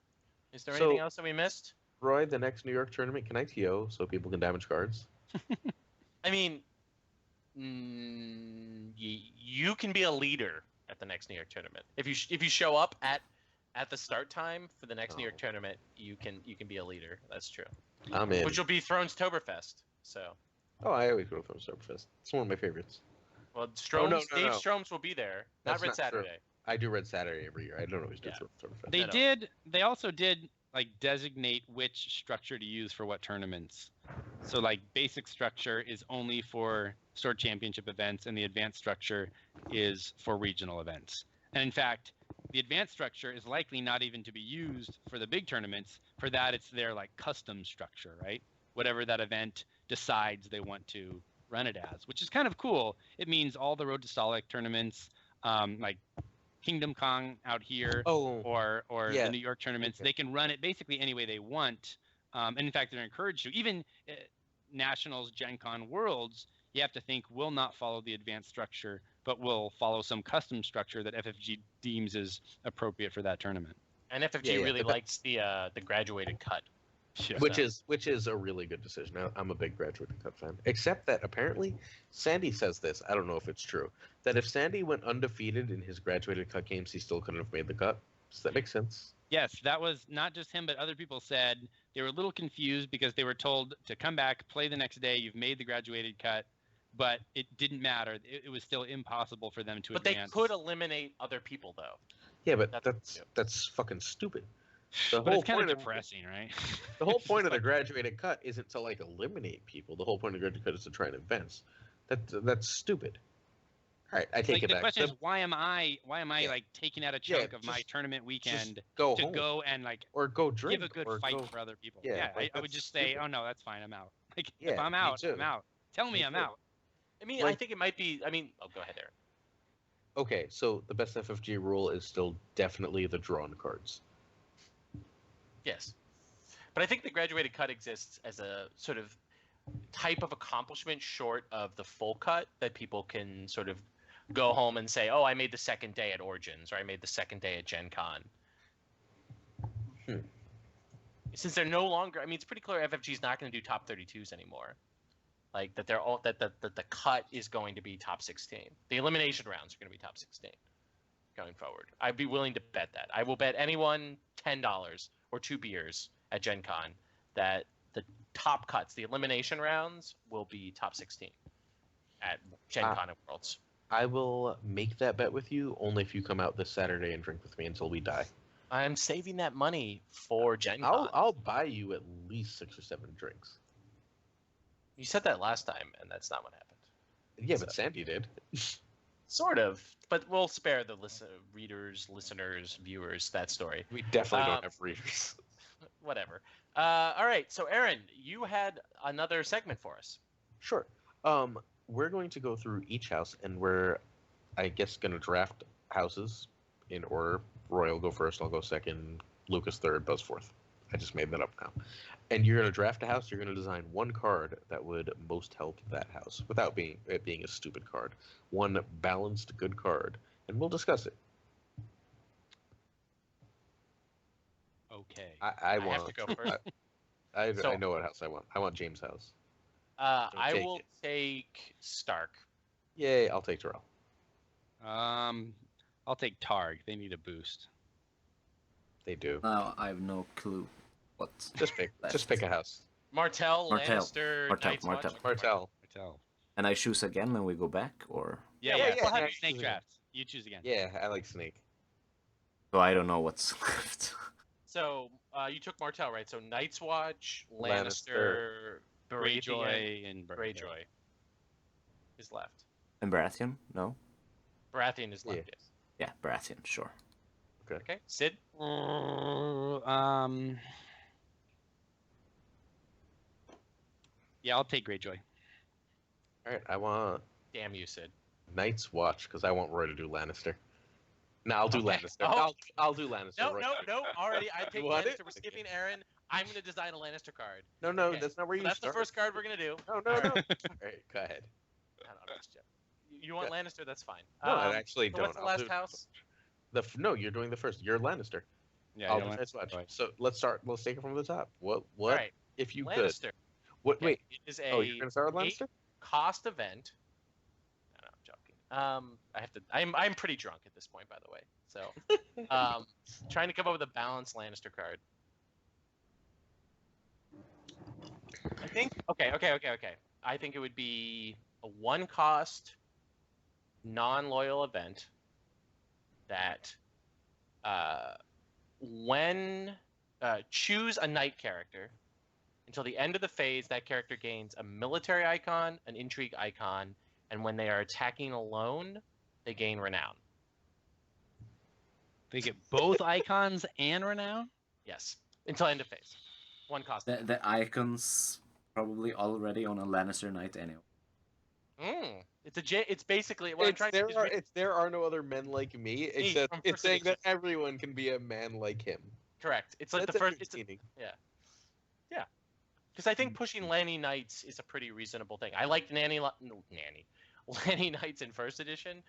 Is there So- anything else that we missed? Roy, the next New York tournament, can I TO so people can damage cards? I mean, you can be a leader at the next New York tournament. If you show up at the start time for the next New York Oh. tournament, you can be a leader. That's true. I'm in. Which will be Thrones Toberfest. So, Oh, I always go to Starfest. It's one of my favorites. well, Stroms, no, Dave no. Stroms will be there. That's not Red not true. Saturday. I do Red Saturday every year. I don't always do Yeah. Starfest. They also did like designate which structure to use for what tournaments. So like basic structure is only for Sword Championship events, and the advanced structure is for regional events. And in fact, the advanced structure is likely not even to be used for the big tournaments. For that, it's their like custom structure, right? Whatever that event decides they want to run it as, which is kind of cool. It means all the Road to Stolic tournaments, like Kingdom Kong out here, Oh, or yeah. the New York tournaments, Okay. they can run it basically any way they want. And in fact, they're encouraged to. Even Nationals, Gen Con, Worlds, you have to think will not follow the advanced structure, but will follow some custom structure that FFG deems is appropriate for that tournament. And FFG Yeah, really but that- likes the graduated cut. which is a really good decision. I'm a big Graduated Cut fan. Except that apparently Sandy says this. I don't know if it's true. That if Sandy went undefeated in his Graduated Cut games, he still couldn't have made the cut. Does that make sense? Yes, that was not just him, but other people said they were a little confused because they were told to come back, play the next day. You've made the graduated cut, but it didn't matter. It was still impossible for them to But they advance. could eliminate other people though. Yeah, but That's- that's fucking stupid. The But whole it's kind of point of depressing, right? the whole It's point just of the like- Graduated Cut isn't to like eliminate people. The whole point of the Graduated Cut is to try and advance. That's stupid. All right, I take Like, it the back. question is, why am I Yeah. like taking out a Yeah, chunk of my just- tournament weekend Just go to home go and like or go drink give a good or fight go- for other people? Yeah, Yeah, like, I would that's just say, stupid. oh no, that's fine, I'm out. Like Yeah, if I'm me out, too. I'm out. Tell me Me I'm too. out. I mean, I Like- think it might be. I mean, go ahead, Aaron. Okay, so the best FFG rule is still definitely the drawn cards. Yes, but I think the graduated cut exists as a sort of type of accomplishment short of the full cut that people can sort of go home and say, "Oh, I made the second day at Origins," or "I made the second day at Gen Con." Since they're no longer, I mean, it's pretty clear FFG is not going to do top 32s anymore. Like that, they're all that the cut is going to be top 16. The elimination rounds are going to be top 16 going forward. I'd be willing to bet that. I will bet anyone $10 or 2 beers at Gen Con that the top cuts, the elimination rounds, will be top 16 at Gen Con and Worlds. I will make that bet with you only if you come out this Saturday and drink with me until we die. I'm saving that money for Gen I'll Con. I'll buy you at least 6 or 7 drinks. You said that last time, and that's not what happened. Yeah, but Sandy did. Sort of, but we'll spare the readers, listeners, viewers that story. We definitely don't have readers. Whatever. All right, so Aaron, you had another segment for us. Sure. We're going to go through each house, and we're, I guess, going to draft houses in order. Roy will go first, I'll go second, Lucas third, Buzz fourth. I just made that up now. And you're going to draft a house, you're going to design one card that would most help that house, without it being a stupid card. One balanced, good card, and we'll discuss it. Okay. I have to go first. I know what house I want. I want James' house. I will take Stark. Yay, I'll take Terrell. I'll take Targ. They need a boost. They do. Now I have no clue what. Just pick a house. Martell, Martell. Lannister, Martell, Night's Martell. Watch. Martell. And I choose again and we go back, or Yeah, Yeah, we'll have yeah. you snake drafts. You choose again. Yeah, I like Snake. so I don't know what's left. So you took Martell, right? So Night's Watch, Lannister, Lannister, Baratheon, Greyjoy and Greyjoy is left. And Baratheon? No. Baratheon is left. Yeah. Yes. Yeah, Baratheon. Sure. Okay. Sid. Yeah, I'll take Greyjoy. All right, I want Damn you, Sid. Night's Watch because I want Roy to do Lannister. No, I'll do Okay. Lannister. Oh. I'll do Lannister. No, Roy. no. Already, I take What? Lannister. We're skipping Aaron. I'm going to design a Lannister card. No, Okay. that's not where So you that's start. the first card we're going to do. No. All All right. right, go ahead. I don't know, I'm just joking. You want Lannister? That's fine. No, I actually so don't. What's the I'll last do- house? No, you're doing the first. You're Lannister. Yeah, I'll you do want- Night's Watch. Roy. So let's start. Let's take it from the top. What? All right. If you could. Lannister. What? Okay, Wait. It is Oh, you're gonna start with eight Lannister? cost event. No, I'm joking. I have to. I'm pretty drunk at this point, by the way. So, trying to come up with a balanced Lannister card. I think. Okay. I think it would be a one-cost, non-loyal event that, when choose a knight character. Until the end of the phase, that character gains a military icon, an intrigue icon, and when they are attacking alone, they gain renown. They get both icons and renown? Yes, until end of phase. One cost. The icons probably already on a Lannister knight anyway. It's basically what I'm trying to say. There are no other men like me, except from it's first saying that edition. everyone can be a man like him. Correct. It's like That's the first. entertaining. Yeah. Because I think pushing Lanny Knights is a pretty reasonable thing. I liked Lanny Knights in first edition,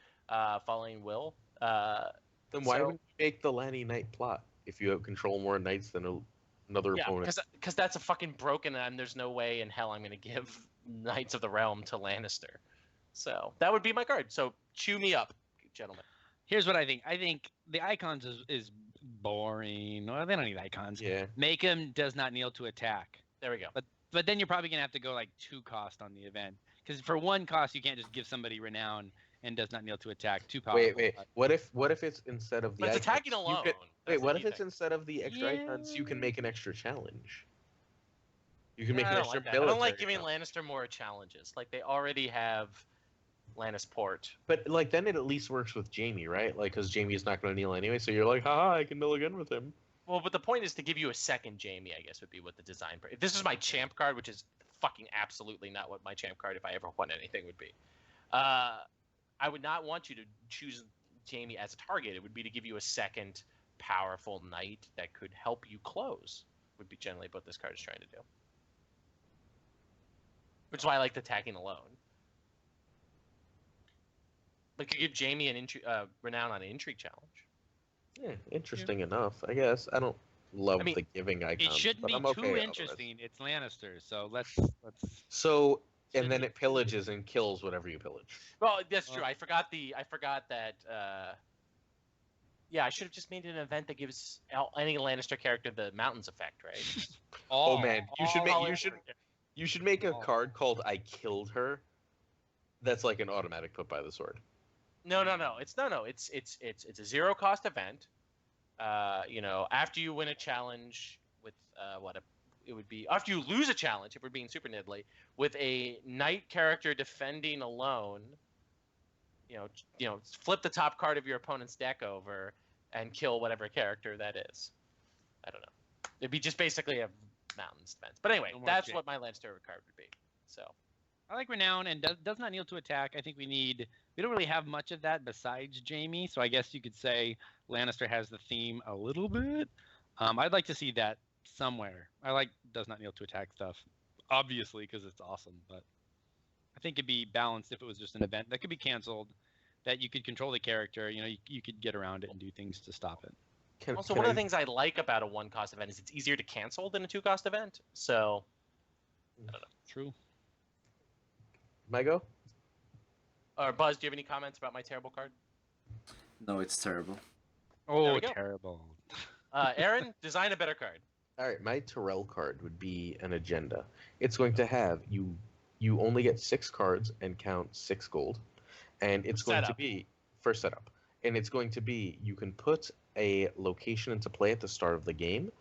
following Will. Then why wouldn't you make the Lanny Knight plot if you have control more knights than another Yeah, opponent? because that's a fucking broken, and there's no way in hell I'm going to give Knights of the Realm to Lannister. So that would be my card. So chew me up, gentlemen. Here's what I think. I think the icons is boring. Well, they don't need icons. Yeah. Make him does not kneel to attack. There we go. But then you're probably gonna have to go like 2 cost on the event because for 1 cost you can't just give somebody renown and does not kneel to attack. 2 powerful. Wait. What if it's instead of the But it's icons, attacking you alone. could- That's Wait, the what key if it's thing. instead of the extra icons, you can make an extra challenge? You can make I an don't extra like that. I don't like military giving challenge. Lannister more challenges. Like they already have Lannisport. But like then it at least works with Jamie, right? Like because Jamie's not going to kneel anyway, so you're like, haha, I can kneel again with him. Well, but the point is to give you a second Jamie, I guess, would be what the design. If this is my champ card, which is fucking absolutely not what my champ card, if I ever won anything, would be. I would not want you to choose Jamie as a target. It would be to give you a second powerful knight that could help you close. Would be generally what this card is trying to do. Which is why I like attacking alone. But could give Jamie an renown on an intrigue challenge. Yeah, interesting enough, I guess. I don't love the giving icons. It shouldn't but be I'm okay too otherwise. interesting. It's Lannister, so let's. So and then it pillages and kills whatever you pillage. Well, that's true. I forgot that. Yeah, I should have just made an event that gives any Lannister character the mountains effect, right? Oh man, you should make a Oh. card called "I killed her." That's like an automatic put by the sword. No. It's a 0 cost event. after you win a challenge with it would be after you lose a challenge, if we're being super niddly, with a knight character defending alone, flip the top card of your opponent's deck over and kill whatever character that is. I don't know. It'd be just basically a mountains defense. But anyway, that's what my Lannister card would be. So I like Renown and does not kneel to attack. I think we don't really have much of that besides Jaime. So I guess you could say Lannister has the theme a little bit. I'd like to see that somewhere. I like does not kneel to attack stuff, obviously, because it's awesome. But I think it'd be balanced if it was just an event that could be canceled, that you could control the character. You could get around it and do things to stop it. Also, one of the things I like about a 1-cost event is it's easier to cancel than a 2-cost event. So, I don't know. True. My go? Or Buzz, do you have any comments about my terrible card? No, it's terrible. Oh, terrible. Aaron, design a better card. All right, my Tyrell card would be an agenda. It's going to have you only get 6 cards and count 6 gold, and it's going to be first setup. And it's going to be you can put a location into play at the start of the game,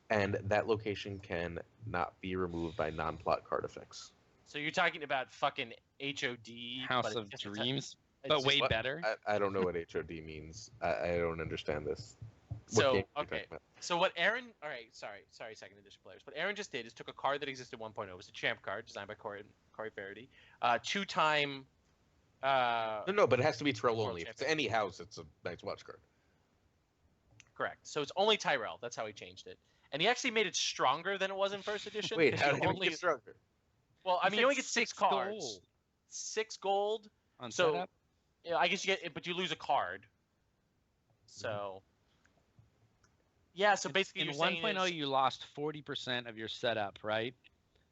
and that location can not be removed by non-plot card effects. So you're talking about fucking HOD, House of Dreams, but way better. I don't know what HOD means. I don't understand this. So okay. So what Aaron? All right, sorry, second edition players. What Aaron just did is took a card that existed 1.0. It was a champ card designed by Corey Faraday. 2-time. No, but it has to be Tyrell only. If it's any house, it's a Night's Watch card. Correct. So it's only Tyrell. That's how he changed it, and he actually made it stronger than it was in first edition. Wait, how did he make it stronger? Well, I mean, you only get 6 cards. Gold. 6 gold. On setup? I guess you get, but you lose a card. So. Yeah, so basically in 1.0 you lost 40% of your setup, right?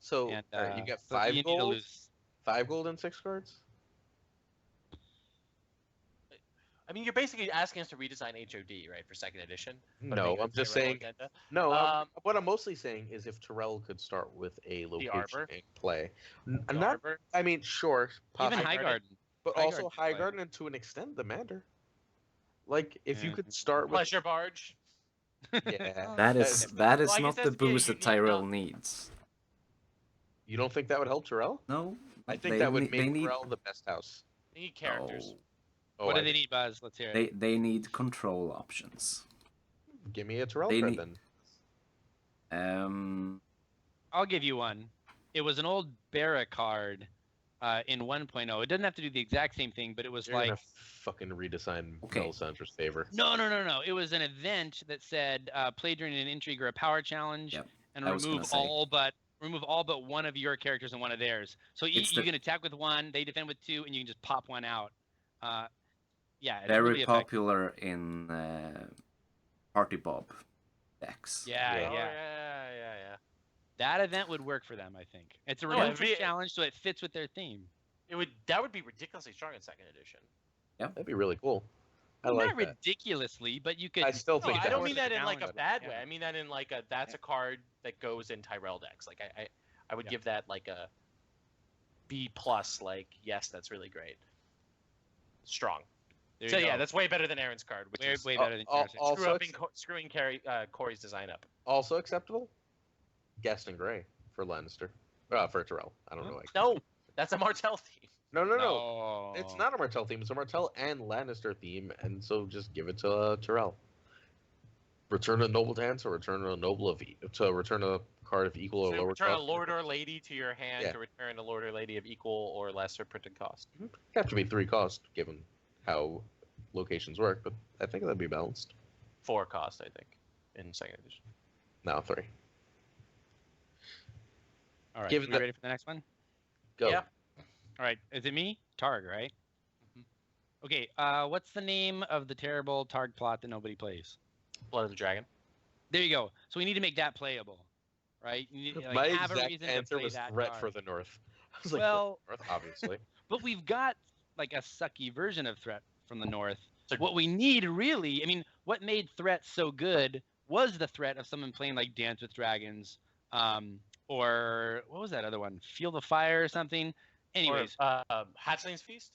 So you got 5 gold. 5 gold and 6 cards. I mean, you're basically asking us to redesign HOD, right, for second edition? No, I'm just saying. No, what I'm mostly saying is if Tyrell could start with a location in play, not. Arbor? I mean, sure, even Highgarden, but also Highgarden and to an extent the Mander. Like if you could start with Pleasure Barge. Yeah, that is not the boost that Tyrell needs. You don't think that would help Tyrell? No, I think that would make Tyrell the best house. They need characters. What do they need, Buzz? Let's hear it. They need control options. Give me a Tyrell card then. I'll give you one. It was an old Barra card in 1.0. It doesn't have to do the exact same thing, but it was like fucking redesign Melisandre's favor. No. It was an event that said play during an intrigue or a power challenge, and remove all but one of your characters and one of theirs. So you can attack with one, they defend with 2, and you can just pop one out. Very really popular in Party Bob decks. Yeah. That event would work for them, I think. It's a redemption challenge, so it fits with their theme. That would be ridiculously strong in second edition. Yeah, that'd be really cool. Not ridiculously, but you could. I still think. I don't mean that in like a bad way. I mean that in like that's a card that goes in Tyrell decks. Like I would give that like a B+. Like yes, that's really great. Strong. So yeah, that's way better than Aaron's card. Which is way better than screwing Corey's design up. Also acceptable. Gaston Grey for Lannister. For Tyrell. I don't know. No, that's a Martell theme. No. It's not a Martell theme. It's a Martell and Lannister theme, and so just give it to Tyrell. Return a noble to hand, so return a noble to return a card of equal or lower cost. Return a lord or lady to your hand to return a lord or lady of equal or lesser printed cost. It'd have to be 3 cost, given how locations work, but I think that'd be balanced. 4 cost, I think, in second edition. No, 3. All right, you ready for the next one? Go. Yeah. All right, is it me? Targ, right? Mm-hmm. Okay, what's the name of the terrible Targ plot that nobody plays? Blood of the Dragon. There you go. So we need to make that playable, right? You need, my have exact a reason answer to play was that threat card. for the North. I was like, well, North, obviously. But we've got like a sucky version of threat from the North. So what we need really, I mean, what made threat so good was the threat of someone playing like Dance with Dragons, or what was that other one? Field of Fire or something. Anyways, Hatchling's Feast.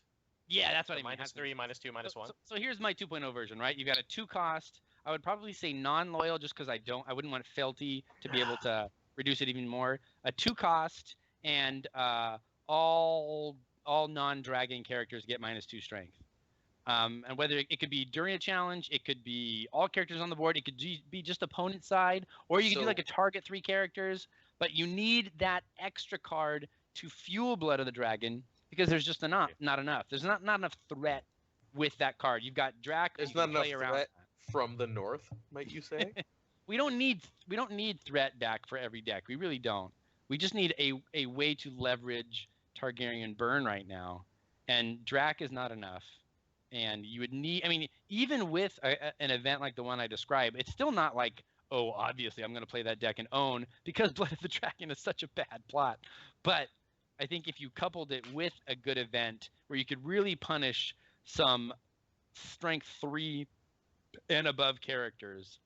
Yeah, that's what I mean. -3, -2, -1. So here's my 2.0 version, right? You've got a 2 cost I would probably say non-loyal just because I wouldn't want Felty to be able to reduce it even more. A 2 cost and all non-dragon characters get -2 strength. And whether it could be during a challenge, it could be all characters on the board, it could be just opponent side, or you could do like a target 3 characters, but you need that extra card to fuel Blood of the Dragon because there's just not enough. There's not enough threat with that card. You've got Drac. There's not enough threat from the north, might you say? we don't need threat back for every deck. We really don't. We just need a way to leverage Targaryen burn right now, and Drac is not enough. And you would need, I mean, even with an event like the one I described, it's still not like, oh, obviously I'm going to play that deck and own because Blood of the Dragon is such a bad plot. But I think if you coupled it with a good event where you could really punish some strength 3 and above characters,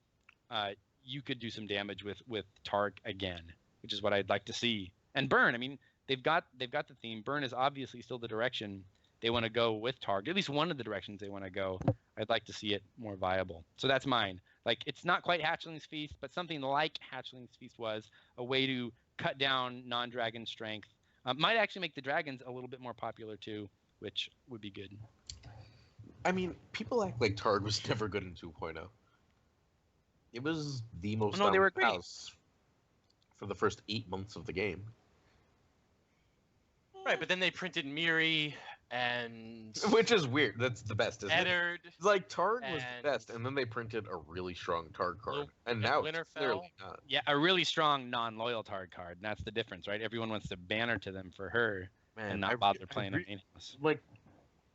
you could do some damage with Targ again, which is what I'd like to see. And Burn, I mean, they've got the theme. Burn is obviously still the direction they want to go with Targ, at least one of the directions they want to go. I'd like to see it more viable. So that's mine. Like, it's not quite Hatchling's Feast, but something like Hatchling's Feast was a way to cut down non-dragon strength. Might actually make the dragons a little bit more popular too, which would be good. I mean, people act like Targ was never good in 2.0. It was the most they were great house for the first 8 months of the game. Right, but then they printed Miri and which is weird. That's the best, isn't Eddard, it? Like Targ was the best, and then they printed a really strong Targ card, and now it's clearly not. Yeah, a really strong non-loyal Targ card. And that's the difference, right? Everyone wants to banner to them for her and not bother playing her meaningless. Like,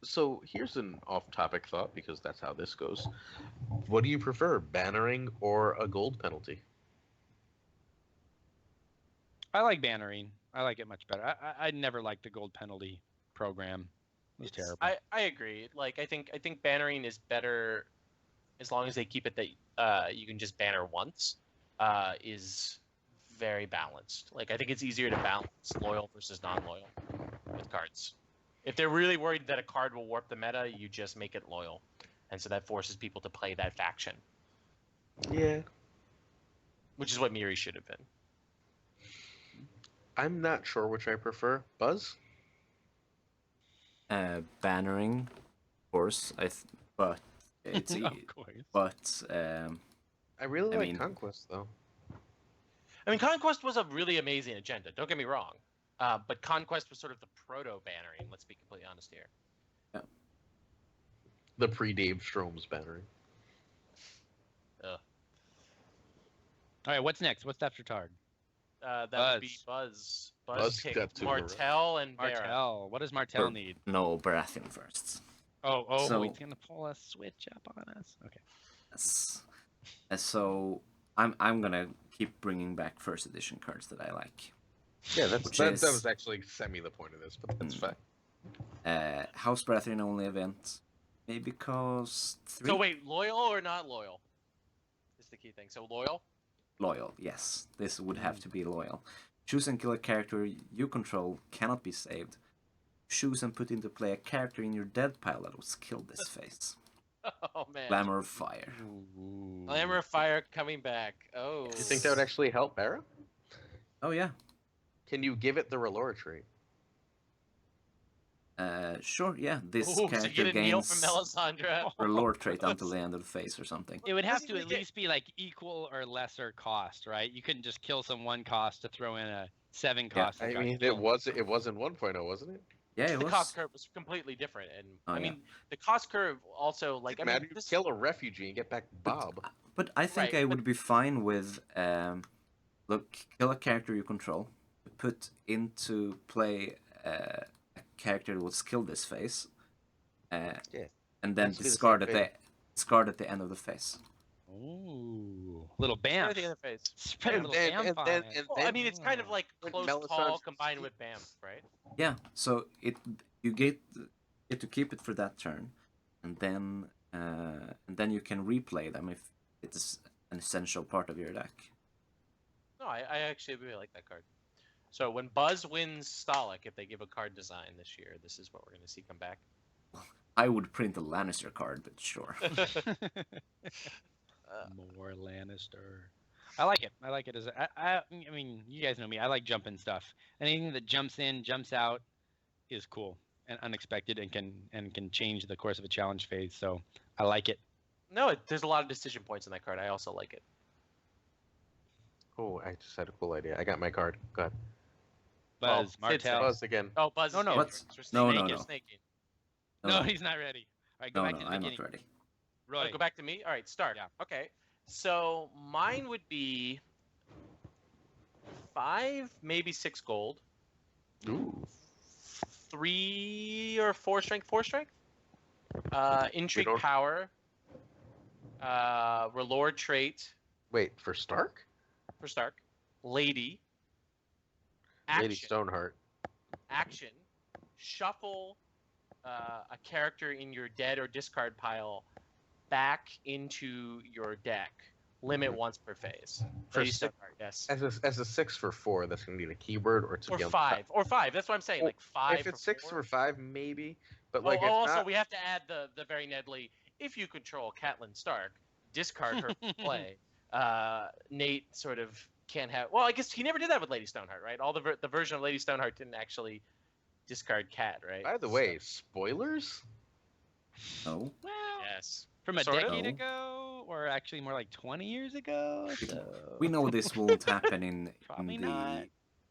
so here's an off-topic thought because that's how this goes. What do you prefer, bannering or a gold penalty? I like bannering. I like it much better. I never liked the gold penalty program. It was terrible. I agree. Like, I think bannering is better as long as they keep it that you can just banner once. Is very balanced. Like, I think it's easier to balance loyal versus non-loyal with cards. If they're really worried that a card will warp the meta, you just make it loyal, and so that forces people to play that faction. Yeah. Which is what Miri should have been. I'm not sure which I prefer. Buzz? Bannering, of course. But it's of course. But I really like Conquest though. I mean, Conquest was a really amazing agenda. Don't get me wrong, but Conquest was sort of the proto bannering. Let's be completely honest here. Yeah. The pre-Dave Strome's bannering. All right, what's next? What's after Targ? That would be Buzz. Buzz picked Martell and Vera. Martell. What does Martell need? No, Baratheon first. Oh, So- he's gonna pull a switch up on us. Okay. Yes. So I'm gonna keep bringing back first edition cards that I like. Yeah, that is- was actually semi the point of this, but that's fine. House Baratheon only event. Maybe cost 3. So wait, loyal or not loyal? Is the key thing. So loyal. Loyal, yes. This would have to be loyal. Choose and kill a character you control cannot be saved. Choose and put into play a character in your dead pile that was killed this phase. Oh man. Glamour of Fire. Glamour of Fire coming back. Oh. Do you think that would actually help Barra? Oh yeah. Can you give it the Relore trait? Sure, yeah. This Ooh, so character you get a Neil gains from Melisandre. Relore trait until the end of the phase or something. It would have to Doesn't at he get- least be like equal or lesser cost, right? You couldn't just kill some 1 cost to throw in a 7 cost. that I got mean, killed. it was in 1.0, wasn't it? Yeah, it The was. cost curve was completely different, and Oh, I yeah. mean the cost curve also like I Imagine mean you this, kill a refugee and get back Bob. But I think Right, I but- would be fine with kill a character you control, put into play a character that was killed this phase, Yeah. and then Let's do the discard same at the end of the phase. Ooh, little right bam. at the other phase. Spread a And little then- bam and on then- it. and Well, I mean, it's kind of like When close Melisandre- call combined with BAM, right? Yeah, so you get to keep it for that turn, and then you can replay them if it is an essential part of your deck. No, I actually really like that card. So when Buzz wins Stalik, if they give a card design this year, this is what we're going to see come back. I would print a Lannister card, but sure. More Lannister. I like it. I like it as I mean, you guys know me. I like jumping stuff. Anything that jumps in, jumps out, is cool and unexpected, and can change the course of a challenge phase. So I like it. No, there's a lot of decision points in that card. I also like it. Oh, I just had a cool idea. I got my card. Go ahead. Buzz, Sid Martell. Buzz again. Oh, Buzz. No, is no. good. What's- We're no, snaking, no, we're no. snaking. No, he's not ready. All right, go No, back no, to the I'm beginning. not ready. Roy. Go back to me. All right, start. Yeah. Okay. So mine would be 5, maybe 6 gold, Ooh. 3 or 4 strength, 4 strength. Intrigue don't- power. Relord trait Wait, for Stark? for Stark. Lady. Action. Lady Stoneheart. Action. Shuffle a character in your dead or discard pile back into your deck. Limit once per phase. For Lady six- Stoneheart, yes. As a 6 for 4, that's gonna need a keyword or to Or be on the 5. top. Or 5. That's what I'm saying. Well, Like 5. If it's for 6 4. for 5, maybe. But Oh, like, if also not, we have to add the very Nedley. If you control Catelyn Stark, discard her from play. Nate sort of can't have. Well, I guess he never did that with Lady Stoneheart, right? All the version of Lady Stoneheart didn't actually discard Cat, right? by the way, spoilers? No. Well, Yes. from a Sort of. decade No. ago, or actually more like 20 years ago. So... We know this won't happen in Probably the not.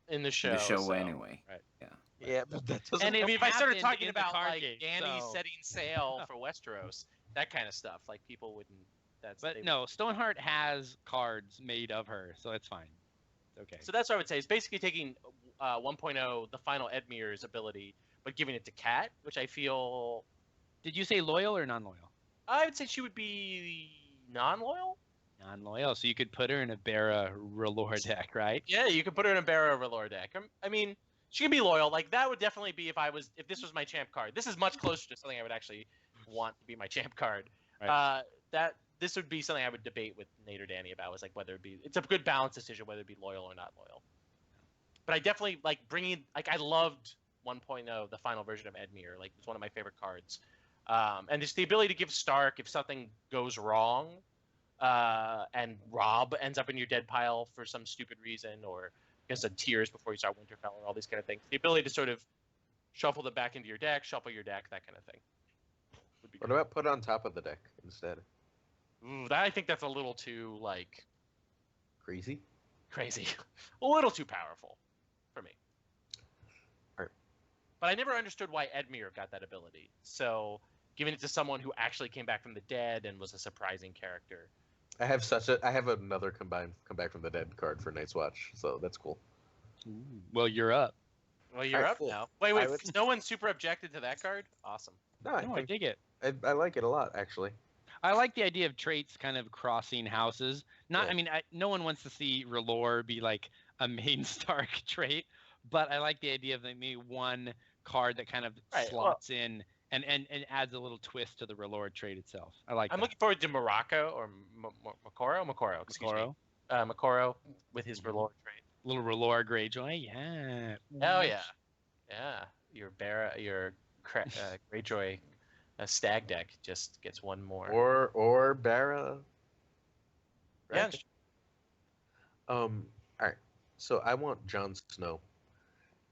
In the show. in the show so- anyway. right. Yeah. Yeah, but that doesn't. And I mean, if I started happened talking in the about card like game, Dany so- setting sail for Westeros, that kind of stuff, like people wouldn't. That's they But would- no, Stoneheart has cards made of her, so it's fine. It's okay. So that's what I would say. It's basically taking 1.0, the final Edmure's ability, but giving it to Cat, which I feel. Did you say loyal or non-loyal? I would say she would be non-loyal. Non-loyal, so you could put her in a Barra Relore deck, right? Yeah, you could put her in a Barrow Relore deck. I mean, she can be loyal. Like that would definitely be if this was my champ card. This is much closer to something I would actually want to be my champ card. Right. This would be something I would debate with Nate or Danny about. Was like whether it's a good balance decision whether it be loyal or not loyal. But I definitely like bringing I loved 1.0, the final version of Edmure. Like it's one of my favorite cards. And just the ability to give Stark if something goes wrong, and Rob ends up in your dead pile for some stupid reason, or because of tears before you start Winterfell, or all these kind of things. The ability to sort of shuffle them back into your deck, shuffle your deck, that kind of thing. Would be What cool. about put on top of the deck instead? Ooh, I think that's a little too like Crazy. crazy, a little too powerful for me. Alright. But I never understood why Edmure got that ability. So giving it to someone who actually came back from the dead and was a surprising character. I have another come back from the dead card for Night's Watch, so that's cool. Well, you're up. Well, you're Alright, up cool. now. Wait, I wait. would- No one super objected to that card? Awesome. No, I No, I think dig it. I like it a lot actually. I like the idea of traits kind of crossing houses. Not, Yeah. I mean, no one wants to see Relore be like a main Stark trait, but I like the idea of maybe one card that kind of Right, slots in and adds a little twist to the Relore trait itself. I like I'm that. looking forward to Morocco or Makoro, excuse me. Makoro, Makoro with his Relore trait. little Relore Greyjoy, yeah. Oh yeah, yeah. Your Greyjoy stag deck just gets one more. Or Barra. Yeah, Right? All right. So I want Jon Snow.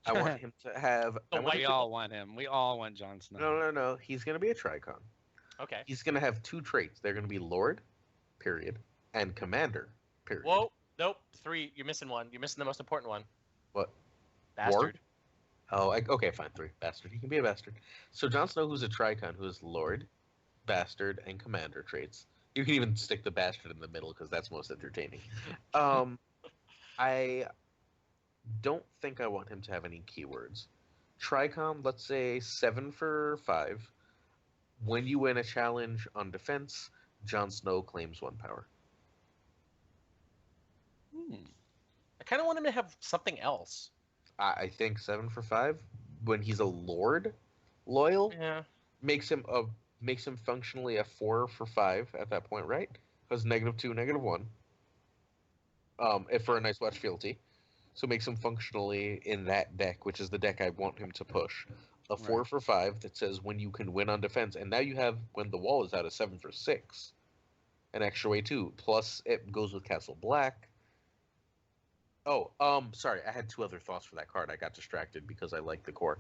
I want him to have. I want We him to- all want him. We all want Jon Snow. No. He's gonna be a Tricon. Okay. He's gonna have 2 traits. They're gonna be Lord, period, and Commander, period. Whoa. Nope. 3. You're missing one. You're missing the most important one. What? Bastard. Ward? Oh, okay, fine. 3. Bastard. He can be a bastard. So Jon Snow, who's a Tricon, who is Lord, Bastard, and Commander traits. You can even stick the Bastard in the middle because that's most entertaining. I don't think I want him to have any keywords. Tricon, let's say 7 for 5. When you win a challenge on defense, Jon Snow claims 1 power. I kind of want him to have something else. I think 7 for 5. When he's a Lord, loyal, Yeah. makes him functionally a 4 for 5 at that point, right? Because -2, -1. If for a Night's Watch fealty, so makes him functionally in that deck, which is the deck I want him to push. A 4 Right. for 5 that says when you can win on defense, and now you have when the wall is out a 7 for 6. an extra way too. Plus, it goes with Castle Black. Oh, sorry, I had 2 other thoughts for that card. I got distracted because I like the core.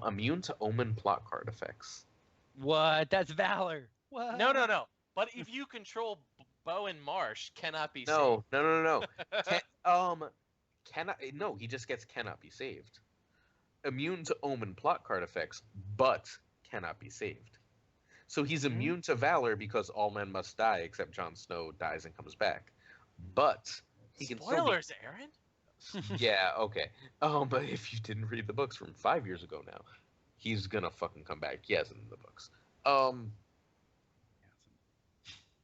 Immune to Omen plot card effects. What? That's Valor. What? No. But if you control Bo and Marsh, cannot be No, saved. no. No, he just gets cannot be saved. Immune to Omen plot card effects, but cannot be saved. So he's immune to Valor because all men must die except Jon Snow dies and comes back. But he can Spoilers, Aaron. Yeah, okay. But if you didn't read the books from 5 years ago now, he's gonna fucking come back. He hasn't in the books.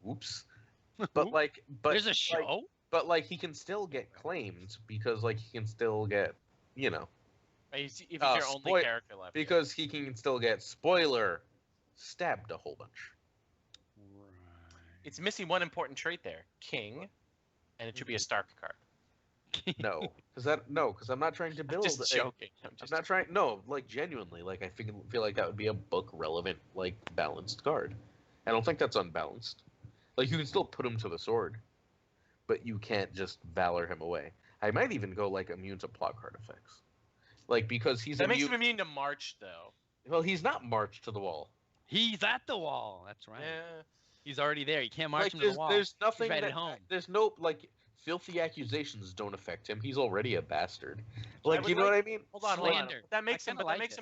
Oops. But There's a show? But he can still get claimed because he can still get, If he's your only character left. because he can still get stabbed a whole bunch. Right. It's missing one important trait there, King, and it should be a Stark card. No, because I'm not trying to build. I'm just joking. I'm not trying. No, genuinely, I feel like that would be a book relevant, balanced card. I don't think that's unbalanced. You can still put him to the sword, but you can't just Valor him away. I might even go immune to plot card effects, because he's that makes him immune to March though. Well, he's not marched to the wall. He's at the wall. That's right. Yeah. He's already there. You can't march him to the wall. There's nothing He's right at home. There's no filthy accusations don't affect him. He's already a bastard. You know what I mean? Hold on. Slander. That makes him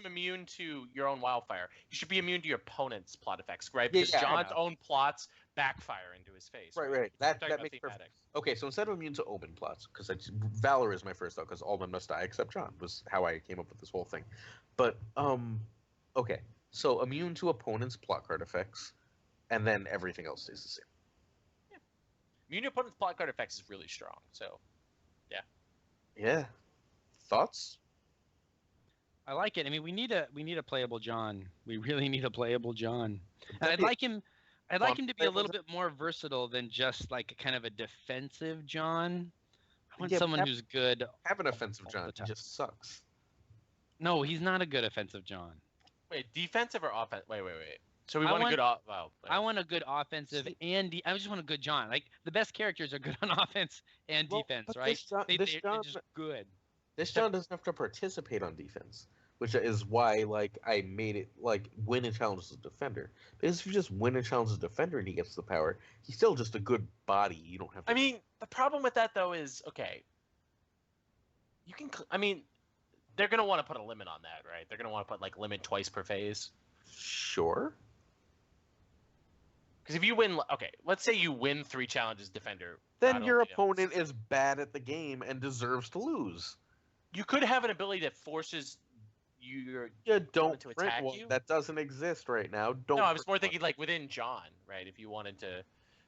immune to your own wildfire. You should be immune to your opponent's plot effects, right? Because Jon's own plots backfire into his face. Right. That makes perfect. Okay, so instead of immune to Omen plots, because Valor is my first thought, because all men must die except Jon was how I came up with this whole thing. But okay, so immune to opponent's plot card effects, and then everything else stays the same. Immune to opponent's plot card effects is really strong. So, yeah. Yeah. Thoughts? I like it. I mean, we need a playable Jon. We really need a playable Jon. And I'd like him to be a little bit more versatile than just kind of a defensive Jon. I want someone who's good. Have an offensive Jon. He just sucks. No, he's not a good offensive Jon. Wait, defensive or offense? Wait. So we want a good. I want a good offensive and I just want a good Jon. The best characters are good on offense and defense, right? They're just good. This Jon doesn't have to participate on defense, which is why I made it win a challenge as a defender. Because if you just win a challenge as a defender and he gets the power, he's still just a good body. You don't have to. I mean, the problem with that though is you can. I mean, they're gonna want to put a limit on that, right? They're gonna want to put limit twice per phase. Sure. Because if you win, let's say you win 3 challenges defender. Then your opponent is bad at the game and deserves to lose. You could have an ability that forces your don't to attack you. That doesn't exist right now. No, I was more thinking within Jon, right? If you wanted to,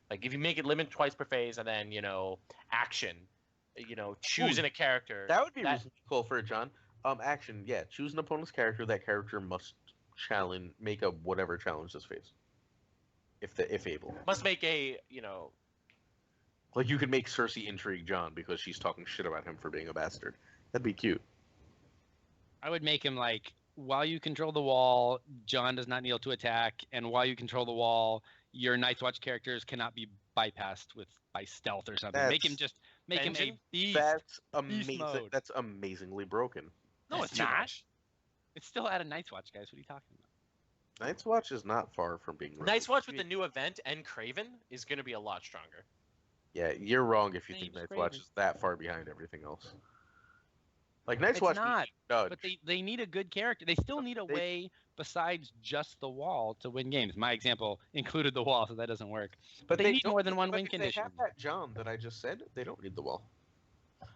if you make it limit twice per phase and then action, choosing a character. That would be really cool for a Jon. Action, yeah. Choose an opponent's character. That character must make a whatever challenge this phase. If able. Must make a, you could make Cersei intrigue Jon because she's talking shit about him for being a bastard. That'd be cute. I would make him while you control the wall, Jon does not kneel to attack, and while you control the wall, your Night's Watch characters cannot be bypassed by stealth or something. Make him a beast. That's amazing. Beast mode. That's amazingly broken. No, it's not. It's still out of Night's Watch, guys. What are you talking about? Night's Watch is not far from being. Night's Watch with the new event and Craven is going to be a lot stronger. Yeah, you're wrong if you think Night's Watch is that far behind everything else. Night's Watch, not. But they need a good character. They still need a way besides just the wall to win games. My example included the wall, so that doesn't work. But they need more than one win condition. They have that Jon that I just said. They don't need the wall.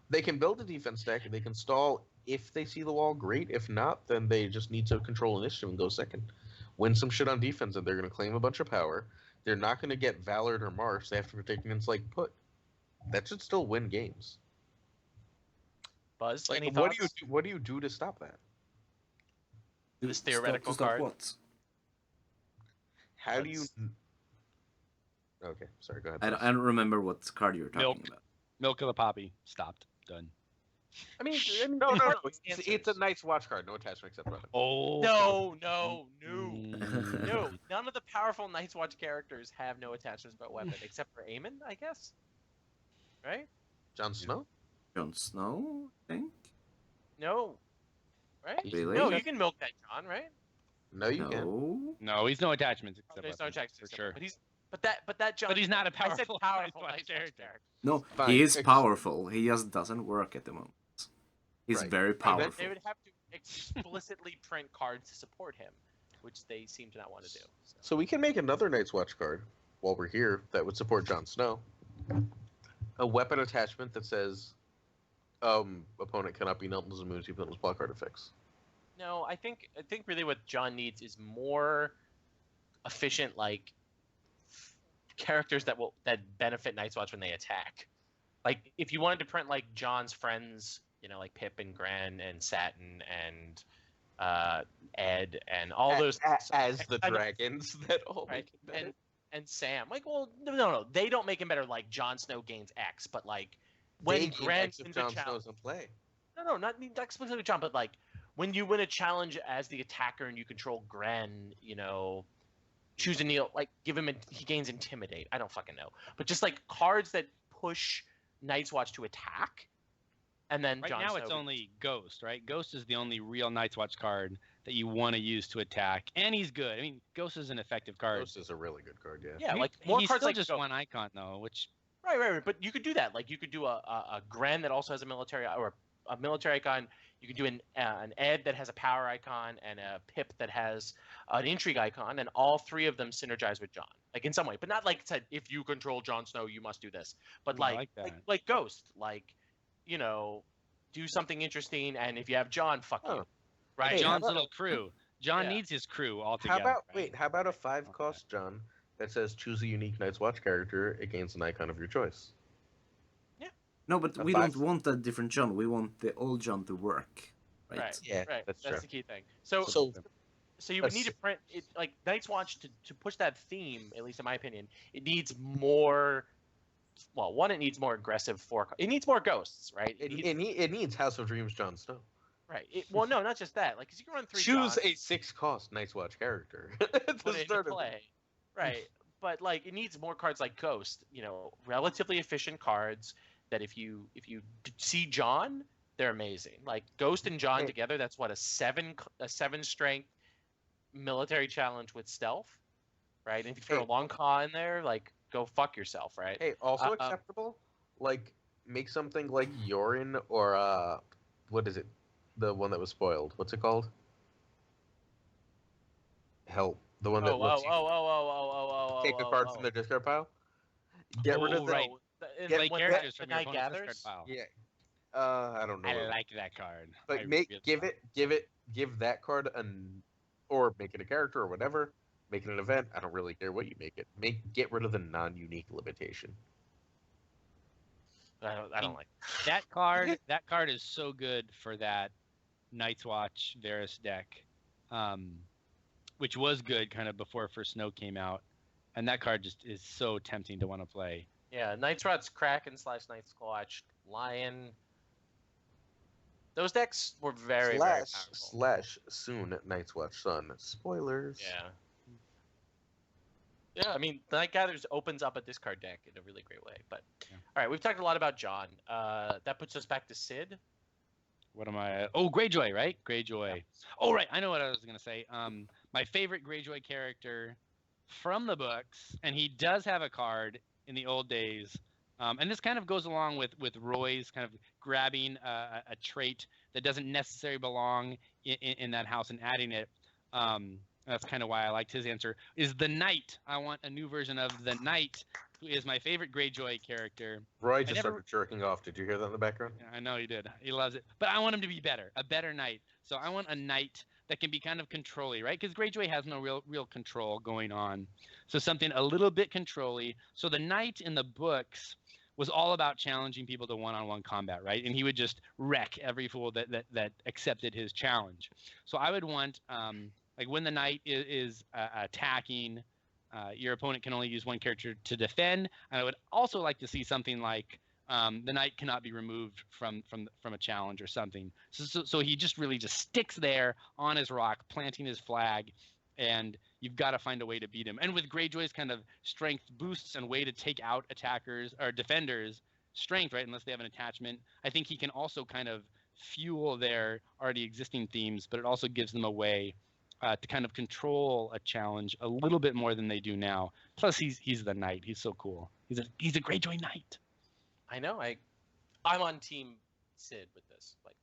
They can build a defense deck. They can stall if they see the wall. Great. If not, then they just need to control initiative and go second. Win some shit on defense, and they're going to claim a bunch of power. They're not going to get Valor or Marsh. They have to protect against Put. That should still win games. Buzz, any what thoughts? What do you do to stop that? This theoretical stop card. What? How do you? Okay, sorry. Go ahead. I don't remember what card you were talking about. Milk of the poppy. Stopped. Done. I mean, No. Department It's answers. a Night's Watch card. No attachment except weapon. Oh. No. Mm. No, none of the powerful Night's Watch characters have no attachments but weapon, except for Aemon, I guess. Right? Jon Snow? Jon Snow, I think. No. Right? Really? No, you can milk that John, right? No, you can't. No. No, he's no attachments except There's no weapons, attachments for except sure. But that John. But he's not a I said powerful powerful Night's Watch Night's Watch character. character. No, Fine. he is powerful. He just doesn't work at the moment. He's Right. very Right, powerful. but they would have to explicitly print cards to support him, which they seem to not want to do. So we can make another Night's Watch card while we're here that would support Jon Snow. A weapon attachment that says, opponent cannot be null and moves even block artifacts. No, I think really what John needs is more efficient, like characters that benefit Night's Watch when they attack. Like if you wanted to print like John's friends, like Pip and Gran and Satin and Ed and all those as the dragons that all right? make it better. And Sam, like, well, no, they don't make him better. Like Jon Snow gains X, but like when Gran if Jon Snow's in play. No, not specifically John, but like when you win a challenge as the attacker and you control Gran, choose a kneel, like give him he gains Intimidate. I don't fucking know, but just like cards that push Night's Watch to attack, and then Right Jon now Snow it's only Ghost, right? Ghost is the only real Night's Watch card that you want to use to attack, and he's good. I mean, Ghost is an effective card. Ghost is a really good card, yeah. Yeah, He- like more he's cards still like just Ghost. one icon though, which Right. But you could do that. Like you could do a Gran that also has a military or a military icon. You could do an Ed that has a power icon and a Pip that has an intrigue icon, and all three of them synergize with John, like in some way, but not like said if you control Jon Snow, you must do this. But Ooh, I like that. like Ghost, like do something interesting, and if you have John, fuck you. Right. Hey, how John's about- little crew. John Yeah. needs his crew all together. How about a 5-cost John that says choose a unique Night's Watch character against an icon of your choice? No, but A we five. don't want a different John. We want the old John to work. Right? Right. Yeah, Right. that's That's true. the key thing. So you would need to print it, like Night's Watch to push that theme, at least in my opinion. It needs more. Well, one, it needs more aggressive it needs more ghosts, right? It needs House of Dreams Jon Snow. Right. Well, no, not just that. Like, because you can run 3 Choose Johns, a 6-cost Night's Watch character put to it into start it. play. Right. But like, it needs more cards like Ghost. Relatively efficient cards that if you see John, they're amazing. Like Ghost and John Hey. together, that's what a 7 strength military challenge with stealth, right? And if you throw a long con in there, like go fuck yourself, right? Hey, also acceptable. Like make something like Yorin or what is it? The one that was spoiled. What's it called? Help. The one that lets you take a card from the discard pile. Get rid of that. right. Get- Play when characters the from your Night opponent's discard Gathers. pile. Yeah. I don't know. I like that card. But I make really give that card or make it a character or whatever. Make it an event. I don't really care what you make it. Get rid of the non-unique limitation. I don't like. That card is so good for that Night's Watch Varus deck, which was good kind of before First Snow came out, and that card just is so tempting to want to play. Yeah, Night's Rot's Kraken / Night's Watch, Lion. Those decks were very powerful. / soon Night's Watch Sun. Spoilers. Yeah. Yeah, I mean, Night Gathers opens up a discard deck in a really great way. But all right, we've talked a lot about John. That puts us back to Syd. What am I? Oh, Greyjoy, right? Greyjoy. Yeah. Oh, right. I know what I was gonna say. My favorite Greyjoy character from the books, and he does have a card in the old days. And this kind of goes along with Roy's kind of grabbing a trait that doesn't necessarily belong in that house and adding it. That's kind of why I liked his answer. Is the Knight? I want a new version of the Knight, who is my favorite Greyjoy character. Roy just started jerking off. Did you hear that in the background? Yeah, I know he did. He loves it. But I want him to be better, a better Knight. So I want a Knight that can be kind of controlly, right? Because Greyjoy has no real control going on. So something a little bit controlly. So the Knight in the books was all about challenging people to one-on-one combat, right? And he would just wreck every fool that accepted his challenge. So I would want, like when the Knight is attacking, your opponent can only use one character to defend. And I would also like to see something like the knight cannot be removed from a challenge or something. So he just really just sticks there on his rock, planting his flag, and you've got to find a way to beat him. And with Greyjoy's kind of strength boosts and way to take out attackers or defenders' strength, right, unless they have an attachment, I think he can also kind of fuel their already existing themes, but it also gives them a way to kind of control a challenge a little bit more than they do now. Plus, he's the knight. He's so cool. He's a Greyjoy knight. I know. I'm on team Syd with this. Like,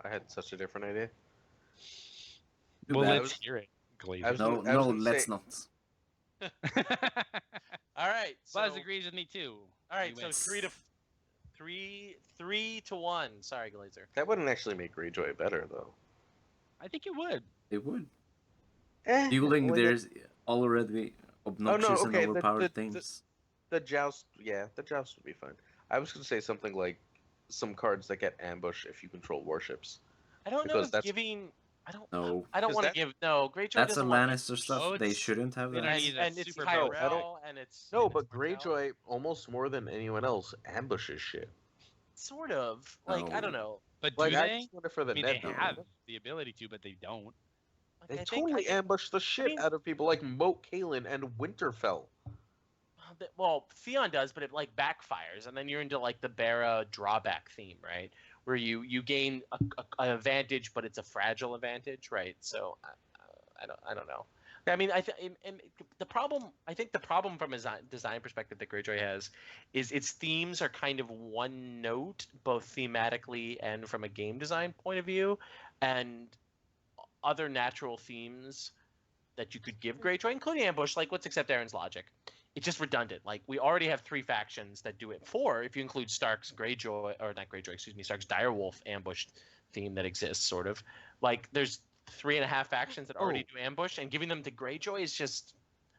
I had such a different idea. Well, bad. let's hear it, Glazer. No, let's not. all right. So, Buzz agrees with me too. All right. He So wins. 3-1. Sorry, Glazer. That wouldn't actually make Greyjoy better, though. I think it would. It would. Eh, Fueling only there's already obnoxious okay, and overpowered the things. the joust. Yeah, the joust would be fine. I was going to say something like some cards that get ambush if you control warships. I don't know Because if that's- giving. I don't. No, I don't Because want to that- give. No, Greyjoy that's a doesn't want. Lannister stuff. Oh, They it's- shouldn't have they don't that. need And that it's super Tyrell, power. and it's No, and but it's Martell. Greyjoy, almost more than anyone else, ambushes shit. Sort of. Like, I don't know. But do Like, I they? just wonder for the I mean, Ned. they have the ability to, but they don't. Like, They I think- totally ambush the shit mean- out of people like Moat Cailin and Winterfell. Well, Theon does, but it like backfires, and then you're into like the Bara drawback theme, right? Where you gain an advantage, but it's a fragile advantage, right? So I don't know. I mean, the problem from a design perspective that Greyjoy has is its themes are kind of one note, both thematically and from a game design point of view, and other natural themes that you could give Greyjoy, including ambush. Like, let's accept Aaron's logic. It's just redundant. Like, we already have 3 factions that do it. 4, if you include Stark's Greyjoy, or not Greyjoy, excuse me, Stark's Direwolf ambush theme that exists, sort of. Like, there's 3.5 factions that already do ambush, and giving them to Greyjoy is just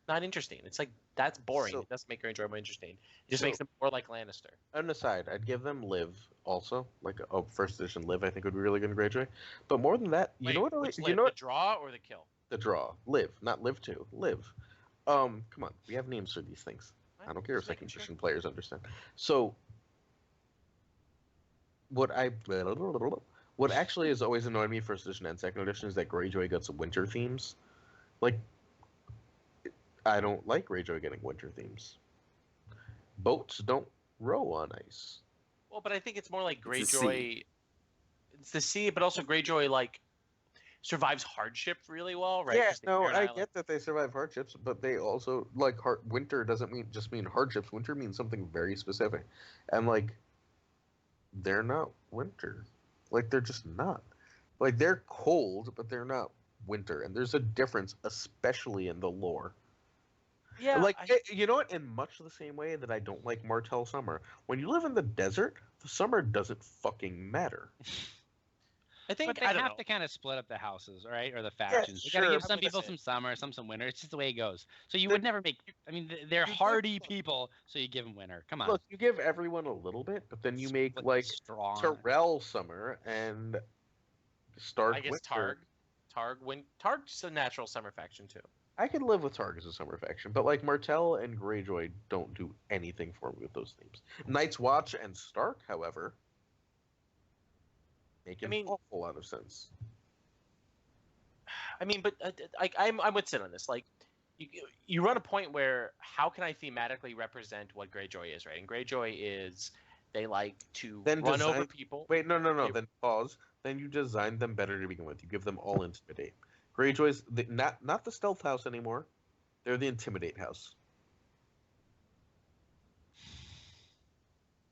not interesting. It's like, that's boring. So- It doesn't make Greyjoy more interesting. It just So- makes them more like Lannister. On the side, I'd give them Liv also, like a first edition Liv. I think would be really good in Greyjoy. But more than that, you know what? Which You live, know the what? draw or the kill? The draw, Liv, not Liv 2, Liv. Come on, we have names for these things. I don't care if Just making second sure. edition players understand. So, what actually has always annoyed me, first edition and second edition, is that Greyjoy gets winter themes. Like, I don't like Greyjoy getting winter themes. Boats don't row on ice. Well, but I think it's more like It's the Greyjoy. It's the sea, but also Greyjoy like survives hardship really well, right? Yeah, 'Cause they no, share an I island. get that they survive hardships, but they also like winter doesn't just mean hardships. Winter means something very specific, and like they're not winter. Like they're just not. Like they're cold, but they're not winter, and there's a difference, especially in the lore. Yeah, Like you know what? In much the same way that I don't like Martell summer. When you live in the desert, the summer doesn't fucking matter. I think But they I don't have know. to kind of split up the houses, right? Or the factions. You sure. gotta give I'm some gonna people say- some summer, some winter. It's just the way it goes. So you Then- would never make. I mean, they're You hardy give- people, so you give them winter. Come on. Look, you give everyone a little bit, but then you make Split like straw. Tyrell summer and Stark I guess winter. Targ's a natural summer faction too. I can live with Targ as a summer faction, but like Martell and Greyjoy don't do anything for me with those themes. Night's Watch and Stark, however, make an awful lot of sense. I mean, but I'm with Sid on this. Like, you run a point where how can I thematically represent what Greyjoy is, right? And Greyjoy is they like to Then run over design- people. Wait, no. Okay. Then pause. Then you design them better to begin with. You give them all intimidate. Greyjoy's not the stealth house anymore. They're the intimidate house.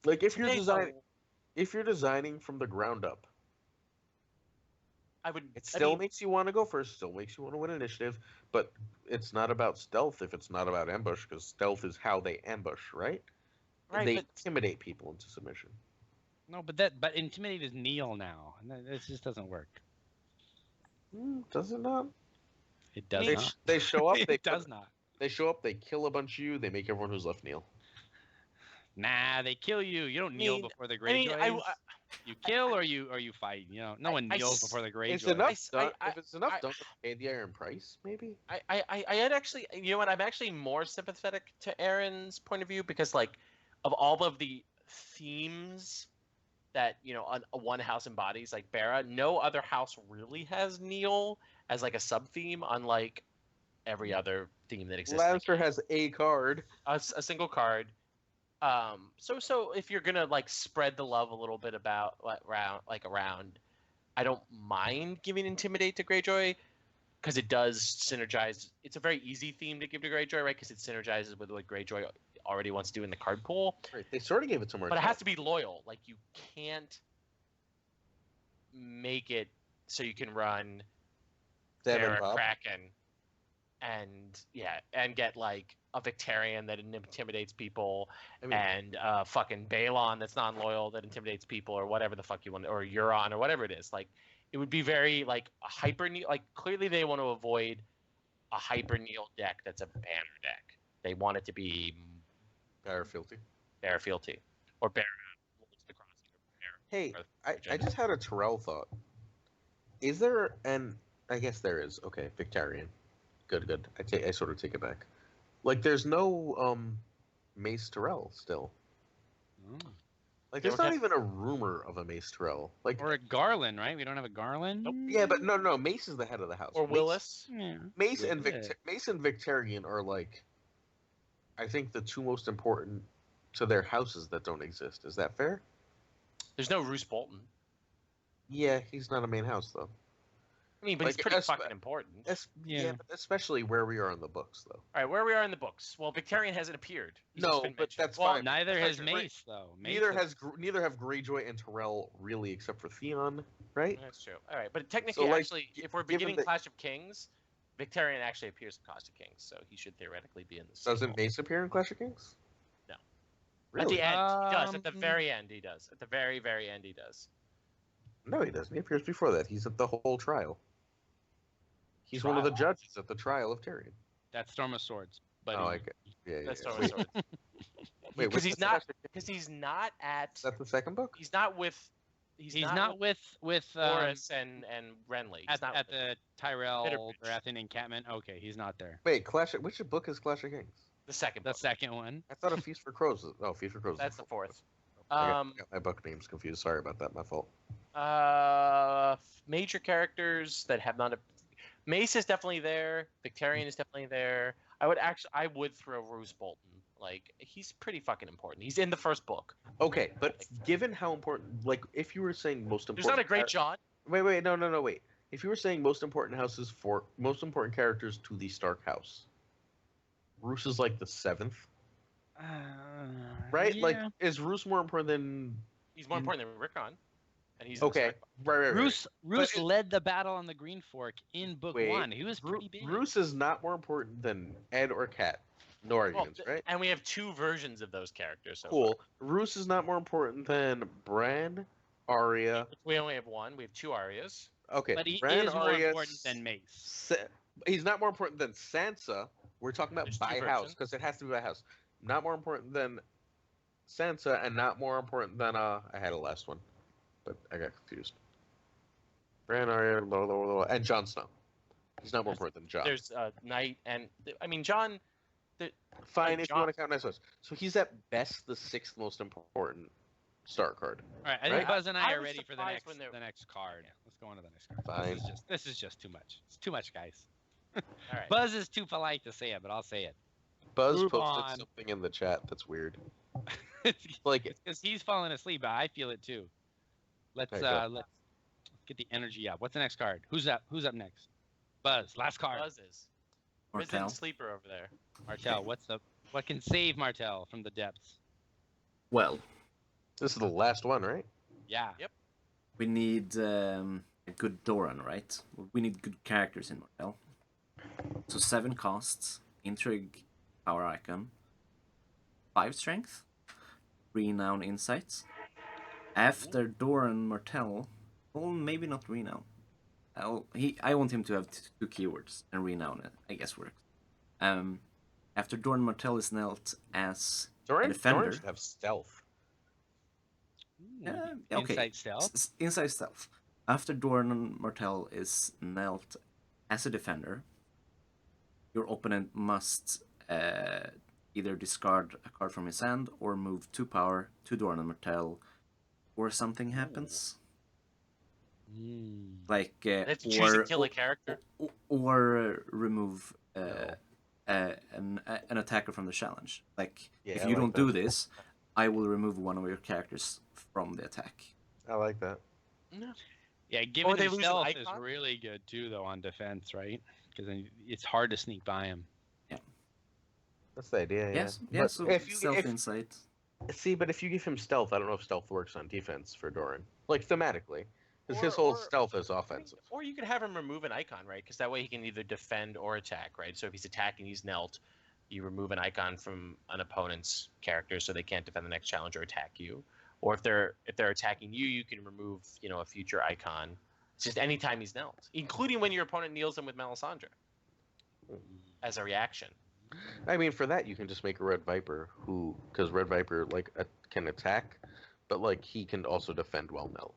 Like if you're designing from the ground up, it still makes you want to go first, still makes you want to win initiative, but it's not about stealth if it's not about ambush, because stealth is how they ambush, right? Right, They but- intimidate people into submission. No, but intimidate is kneel now. And it just doesn't work. Does it not? It does They, not. they show up. It does not. They show up. They kill a bunch of you. They make everyone who's left kneel. Nah, they kill you. You don't kneel before the I mean, Greyjoys. You kill or you fight. You know, no one kneels before the Greyjoys. If it's enough, don't they pay the iron price, maybe? I had actually, you know what? I'm actually more sympathetic to Aaron's point of view because, like, of all of the themes that one house embodies, like Bara. No other house really has Neil as like a sub theme, unlike every other theme that exists. Lannister has a card, a single card. So if you're gonna like spread the love a little bit around, I don't mind giving Intimidate to Greyjoy because it does synergize. It's a very easy theme to give to Greyjoy, right? Because it synergizes with what Greyjoy already wants to do in the card pool. right? They sort of gave it to Martell. But it has to be loyal. Like you can't make it so you can run Dara Kraken and get like a Victarion that intimidates people, and fucking Balon that's non-loyal that intimidates people, or whatever the fuck you want, or Euron, or whatever it is. Like it would be very like a hyper like clearly they want to avoid a hyper Neil deck that's a banner deck. They want it to be Bara Fealty. Or Bara. Hey, I just had a Terrell thought. Is there I guess there is. Okay, Victarion. Good. I sort of take it back. Like, there's no Mace Terrell still. Like, there's not even a rumor of a Mace Terrell. Like, or a Garland, right? We don't have a Garland. Nope. Yeah, but no. Mace is the head of the house. Or Willis. Mace and Victarion are like, I think, the two most important to their houses that don't exist. Is that fair? There's no Roose Bolton. Yeah, he's not a main house though. I mean, but he's pretty fucking important. Yeah, but especially where we are in the books, though. All right, where we are in the books. Well, Victarion hasn't appeared. No, but that's fine. Neither has Mace, though. Neither have Greyjoy and Terrell really, except for Theon, right? That's true. All right, but technically, So, like, actually, if we're beginning Clash of Kings, Victarion actually appears in Clash of Kings, so he should theoretically be in the sequel. Doesn't Mace appear in Clash of Kings? No. Really? At the end, he does. At the very end, he does. At the very, very end, he does. No, he doesn't. He appears before that. He's at the whole trial. He's one of the judges at the trial of Tyrion. That's Storm of Swords. But That's Storm of Swords. Wait, because he's not at. Is that the second book? He's not with. He's not with Boris and Renly. At the Tyrell Baratheon encampment. Okay, he's not there. Wait, which book is Clash of Kings? The second. The second one. I thought A Feast for Crows. Oh, Feast for Crows. That's the fourth. I got my book names confused. Sorry about that. My fault. Major characters that have not. Mace is definitely there. Victarion is definitely there. I would throw Roose Bolton. Like, he's pretty fucking important. He's in the first book. Okay, but given how important, like, if you were saying most important, there's not a great John. Wait, no, wait. If you were saying most important houses for most important characters to the Stark house, Roose is like the seventh, right? Yeah. Like, is Roose more important than? He's more important than Rickon. And he's okay. Right. Roose led the battle on the Green Fork in book 1. He was pretty big. Roose is not more important than Ed or Kat. No arguments, right? And we have two versions of those characters. So cool. Far. Roose is not more important than Bran, Arya. We only have one. We have two Aryas. Okay, but he Bran, is more important than Mace. He's not more important than Sansa. We're talking about by house because it has to be by house. Not more important than Sansa, and not more important than I had a last one. But I got confused. Bran, Arya, and Jon Snow. He's not more important than Jon. There's Knight, and I mean Jon. Fine, if you want to count Nice. So he's at best the sixth most important star card. All right, I think Buzz and I are ready for the next card. Yeah, let's go on to the next card. Fine. This is just too much. It's too much, guys. All right. Buzz is too polite to say it, but I'll say it. Buzz posted something in the chat that's weird. Like, because he's falling asleep, but I feel it too. Let's get the energy up. What's the next card? Who's up next? Buzz, last card. Buzz is. Martell. Sleeper over there. Martell, what can save Martell from the depths? Well, this is the last one, right? Yeah. Yep. We need a good Doran, right? We need good characters in Martell. So 7 costs, intrigue, power icon, 5 strength, renown insights. After Doran Martell, well, maybe not renown. I want him to have 2 keywords, and renown it, I guess, works. After Doran Martell is knelt as a defender. Doran should have stealth. Okay. Inside stealth? Inside stealth. After Doran Martell is knelt as a defender, your opponent must either discard a card from his hand or move 2 power to Doran and Martell, or something happens. Like Let's choose and kill a character. or remove an attacker from the challenge. Like if you don't do this, I will remove one of your characters from the attack. I like that. No. Yeah, giving they lose an stealth is icon? really good too, though, on defense, right? Because then it's hard to sneak by him. That's the idea. Yes, Yeah. yeah. But So if you, stealth insight. see, but if you give him stealth, I don't know if stealth works on defense for Doran. Like thematically, because his whole stealth is offensive. Or you could have him remove an icon, right? Because that way he can either defend or attack, right? So if he's attacking, he's knelt. You remove an icon from an opponent's character, so they can't defend the next challenge or attack you. Or if they're attacking you, you can remove a future icon. It's just anytime he's knelt, including when your opponent kneels him with Melisandre as a reaction. I mean, for that you can just make a Red Viper because Red Viper can attack, but like he can also defend while knelt.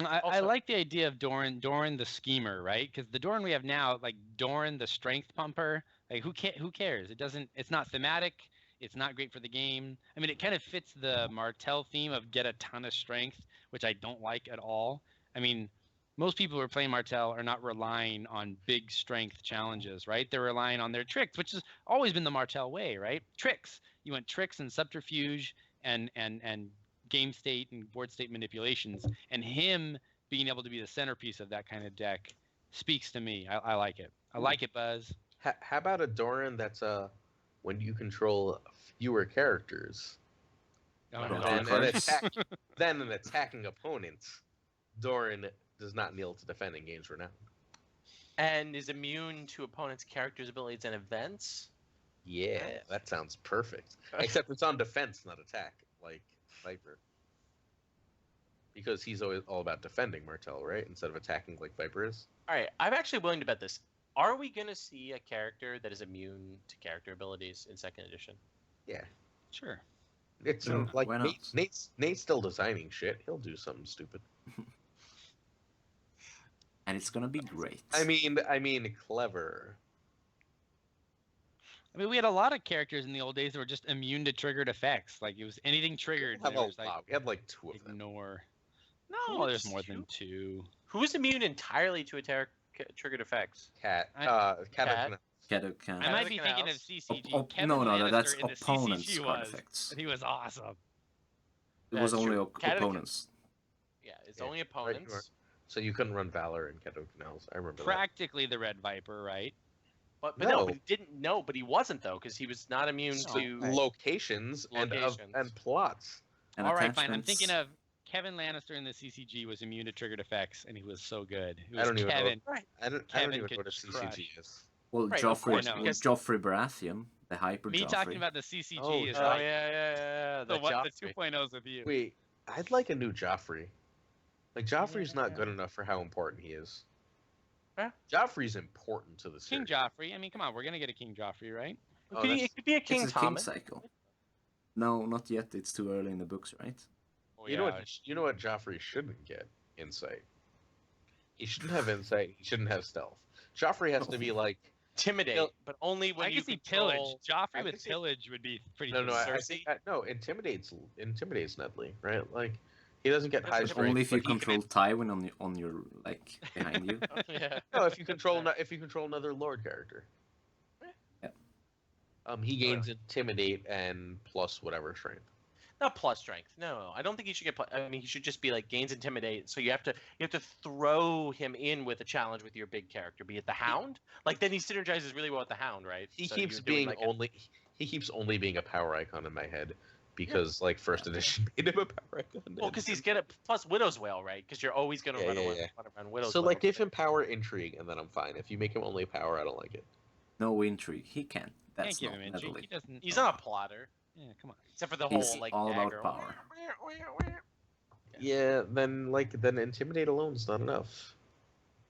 I Also- like the idea of Doran the schemer, right? Because the Doran we have now, like Doran the strength pumper, like who cares? It's not thematic. It's not great for the game. I mean, it kind of fits the Martell theme of get a ton of strength, which I don't like at all. I mean, most people who are playing Martell are not relying on big strength challenges, right? They're relying on their tricks, which has always been the Martell way, right? Tricks. You want tricks and subterfuge and game state and board state manipulations. And him being able to be the centerpiece of that kind of deck speaks to me. I like it. I like it, Buzz. How about a Doran that's when you control fewer characters, Oh, Don't no. do it. then an attacking opponent, Doran does not kneel to defend and gains renown. And is immune to opponents' characters' abilities and events. Yeah, that sounds perfect. Except it's on defense, not attack, like Viper. Because he's always all about defending Martell, right? Instead of attacking like Viper is. All right, I'm actually willing to bet this. Are we going to see a character that is immune to character abilities in second edition? Yeah. Sure. It's Yeah, like why not? Nate's still designing shit. He'll do something stupid. And it's gonna be great. I mean clever. I mean, we had a lot of characters in the old days that were just immune to triggered effects. Like it was anything triggered. We there was, like, had like 2 of them. ignore. No, No, there's just more two. than 2. Who's immune entirely to triggered effects? Cat. I- Cat. Shadow can. I might be Everything thinking of else. CCG. Kevin no, Lannister that's in the opponents' CCG card was, effects. and he was awesome. It was That's only true. Cadogan- opponents. Yeah, it's Yeah, only right, you opponents. are. So you couldn't run Valor and Keto Canals. I remember that. Practically the Red Viper, right? But No. but he didn't know, but he wasn't though, because he was not immune No. to. Locations, Locations. and plots. And All right, fine. I'm attachments. thinking of Kevin Lannister in the CCG was immune to triggered effects, and he was so good. It was I don't even know. Kevin. I don't Kevin even know could what a crush. CCG is. Well, Right, of course, because- Joffrey Baratheon, the hyper Me Joffrey. talking about the CCG Oh, is Oh like yeah. the Joffrey. 2.0s with you. Wait, I'd like a new Joffrey. Like Joffrey's not good enough for how important he is. Huh? Joffrey's important to the King series. Joffrey. I mean, come on, we're gonna get a King Joffrey, right? Oh, It could be a King It's a Thomas. king cycle. No, not yet. It's too early in the books, right? Oh, You know what Joffrey shouldn't get? Insight. He shouldn't have insight. He shouldn't have stealth. Joffrey has to be like Intimidate, Kill- but only when I you can see control. pillage. Joffrey I with can see- pillage would be pretty. no, good. I Cersei? think no intimidates Nedley, right? Like he doesn't get high But strength. Only if you but he can- control Tywin on your like behind you. Yeah. No, if you control another Lord character. Yeah. He gains intimidate and plus whatever strength. Not plus strength. No, I don't think he should get. I mean, he should just be like gains intimidate. So you have to throw him in with a challenge with your big character, be it the Hound. Like then he synergizes really well with the Hound, right? He So keeps you're doing, being like, he keeps only being a power icon in my head because like first edition made him a power icon. Well, because he's gonna plus Widow's Wail, right? Because you're always gonna Yeah, run yeah. around Widow's so Wail. like give him power intrigue and then I'm fine. If you make him only power, I don't like it. No intrigue. He can't. That's Can't give not him intrigue. Nedley. He doesn't. He's not a plotter, Yeah, come on. except for the He's whole like all about dagger. power. Yeah, then intimidate alone is not enough.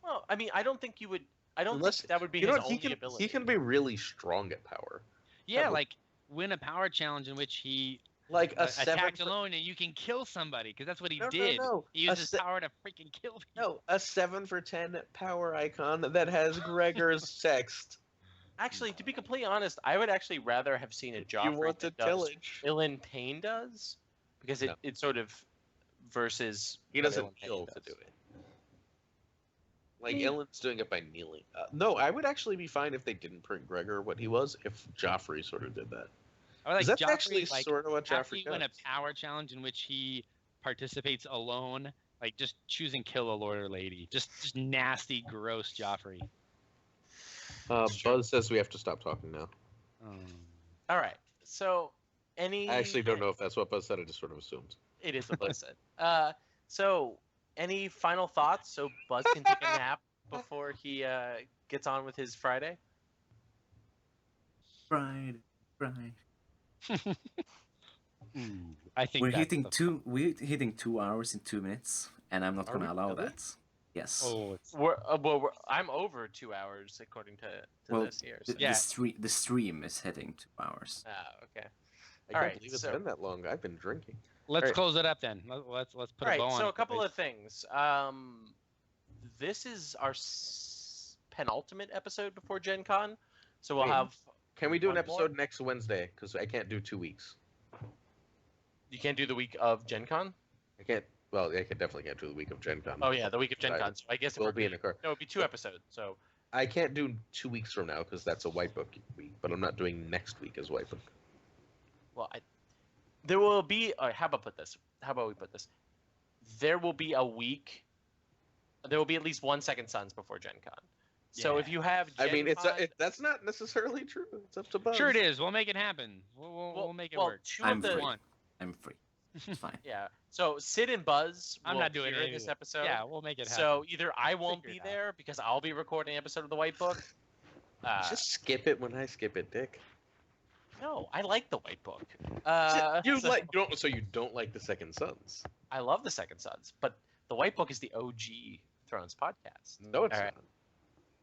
Well, I mean, I don't think you would. I don't Unless- think that would be You know his what? only ability. He can be really strong at power. Yeah, but- like win a power challenge in which he Like a seven. attacked alone and you can kill somebody because that's what he No, no, did. no. He A used his se- power to freaking kill people. No, a 7 for 10 power icon that has Gregor's Sext. Actually, to be completely honest, I would actually rather have seen a Joffrey You want the that does tillage. Ilan Payne does, because No. it sort of versus He what doesn't Ilan Payne kill to does. do it. Like, Ellen's doing it by kneeling. No, I would actually be fine if they didn't print Gregor what he was, if Joffrey sort of did that. I like That's Joffrey, actually like, sort of what after Joffrey you win a does. power challenge in which he participates alone, like just choose and kill a lord or lady. Just nasty, gross Joffrey. Buzz says we have to stop talking now. All right. So, any? I actually don't know if that's what Buzz said. I just sort of assumed. It is what Buzz said. So, any final thoughts? So Buzz can take a nap before he gets on with his Friday. Friday. I think We're that's hitting the- We're hitting 2 hours in 2 minutes, and I'm not Are gonna we allow really? that. Yes. Oh, it's I'm over 2 hours according to well, this here. the, So. Yeah. the stream is hitting 2 hours. Okay. I All can't right, believe it's so- been that long. I've been drinking. let's Alright. close it up then. Let's put All a right. bow on So it, a couple boys. of things. This is our penultimate episode before Gen Con, so we'll Wait. have. Can we do an one more? episode next Wednesday? Because I can't do 2 weeks. You can't do the week of Gen Con. I can't. Well, I definitely can't do the week of Gen Con. Oh yeah, the week of Gen I Con. So I guess if will we're be in a car. no, it'd be 2 episodes. So I can't do 2 weeks from now because that's a White Book week. But I'm not doing next week as White Book. well, there will be. How about we put this? There will be a week. There will be at least 1 Second Sons before Gen Con. So Yeah. if you have, Gen I mean, Con, that's not necessarily true. It's up to Buzz. Sure, it is. We'll make it happen. We'll make it work. 2 I'm of the free. One. I'm free. It's fine. yeah. So Sid and Buzz I'm will not doing appear in it this either. episode. Yeah, we'll make it happen. So either I won't Figure be it out. there because I'll be recording an episode of the White Book. Just skip it when I skip it, Dick. No, I like the White Book. So you don't like the Second Sons? I love the Second Sons, but the White Book is the OG Thrones podcast. No, it's All right. not.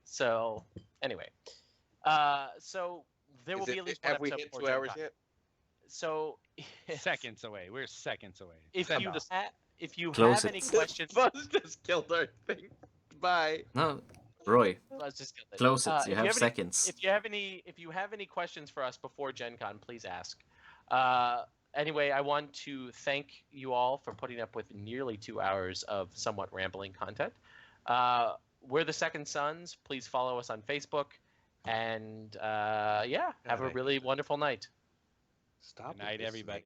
So anyway, so there will be at least one Have we episode hit before 2 Gen hours Con. yet? So Seconds away. We're seconds away. if Seven you hours. if you Close have it. any questions, Buzz just killed our thing. Bye. No, Roy, let's just get close it. if You have any- seconds. If you have any questions for us before Gen Con, please ask. Anyway, I want to thank you all for putting up with nearly 2 hours of somewhat rambling content. We're the Second Sons. Please follow us on Facebook, and have a Night. really wonderful night. Stop. Good night, listening. everybody.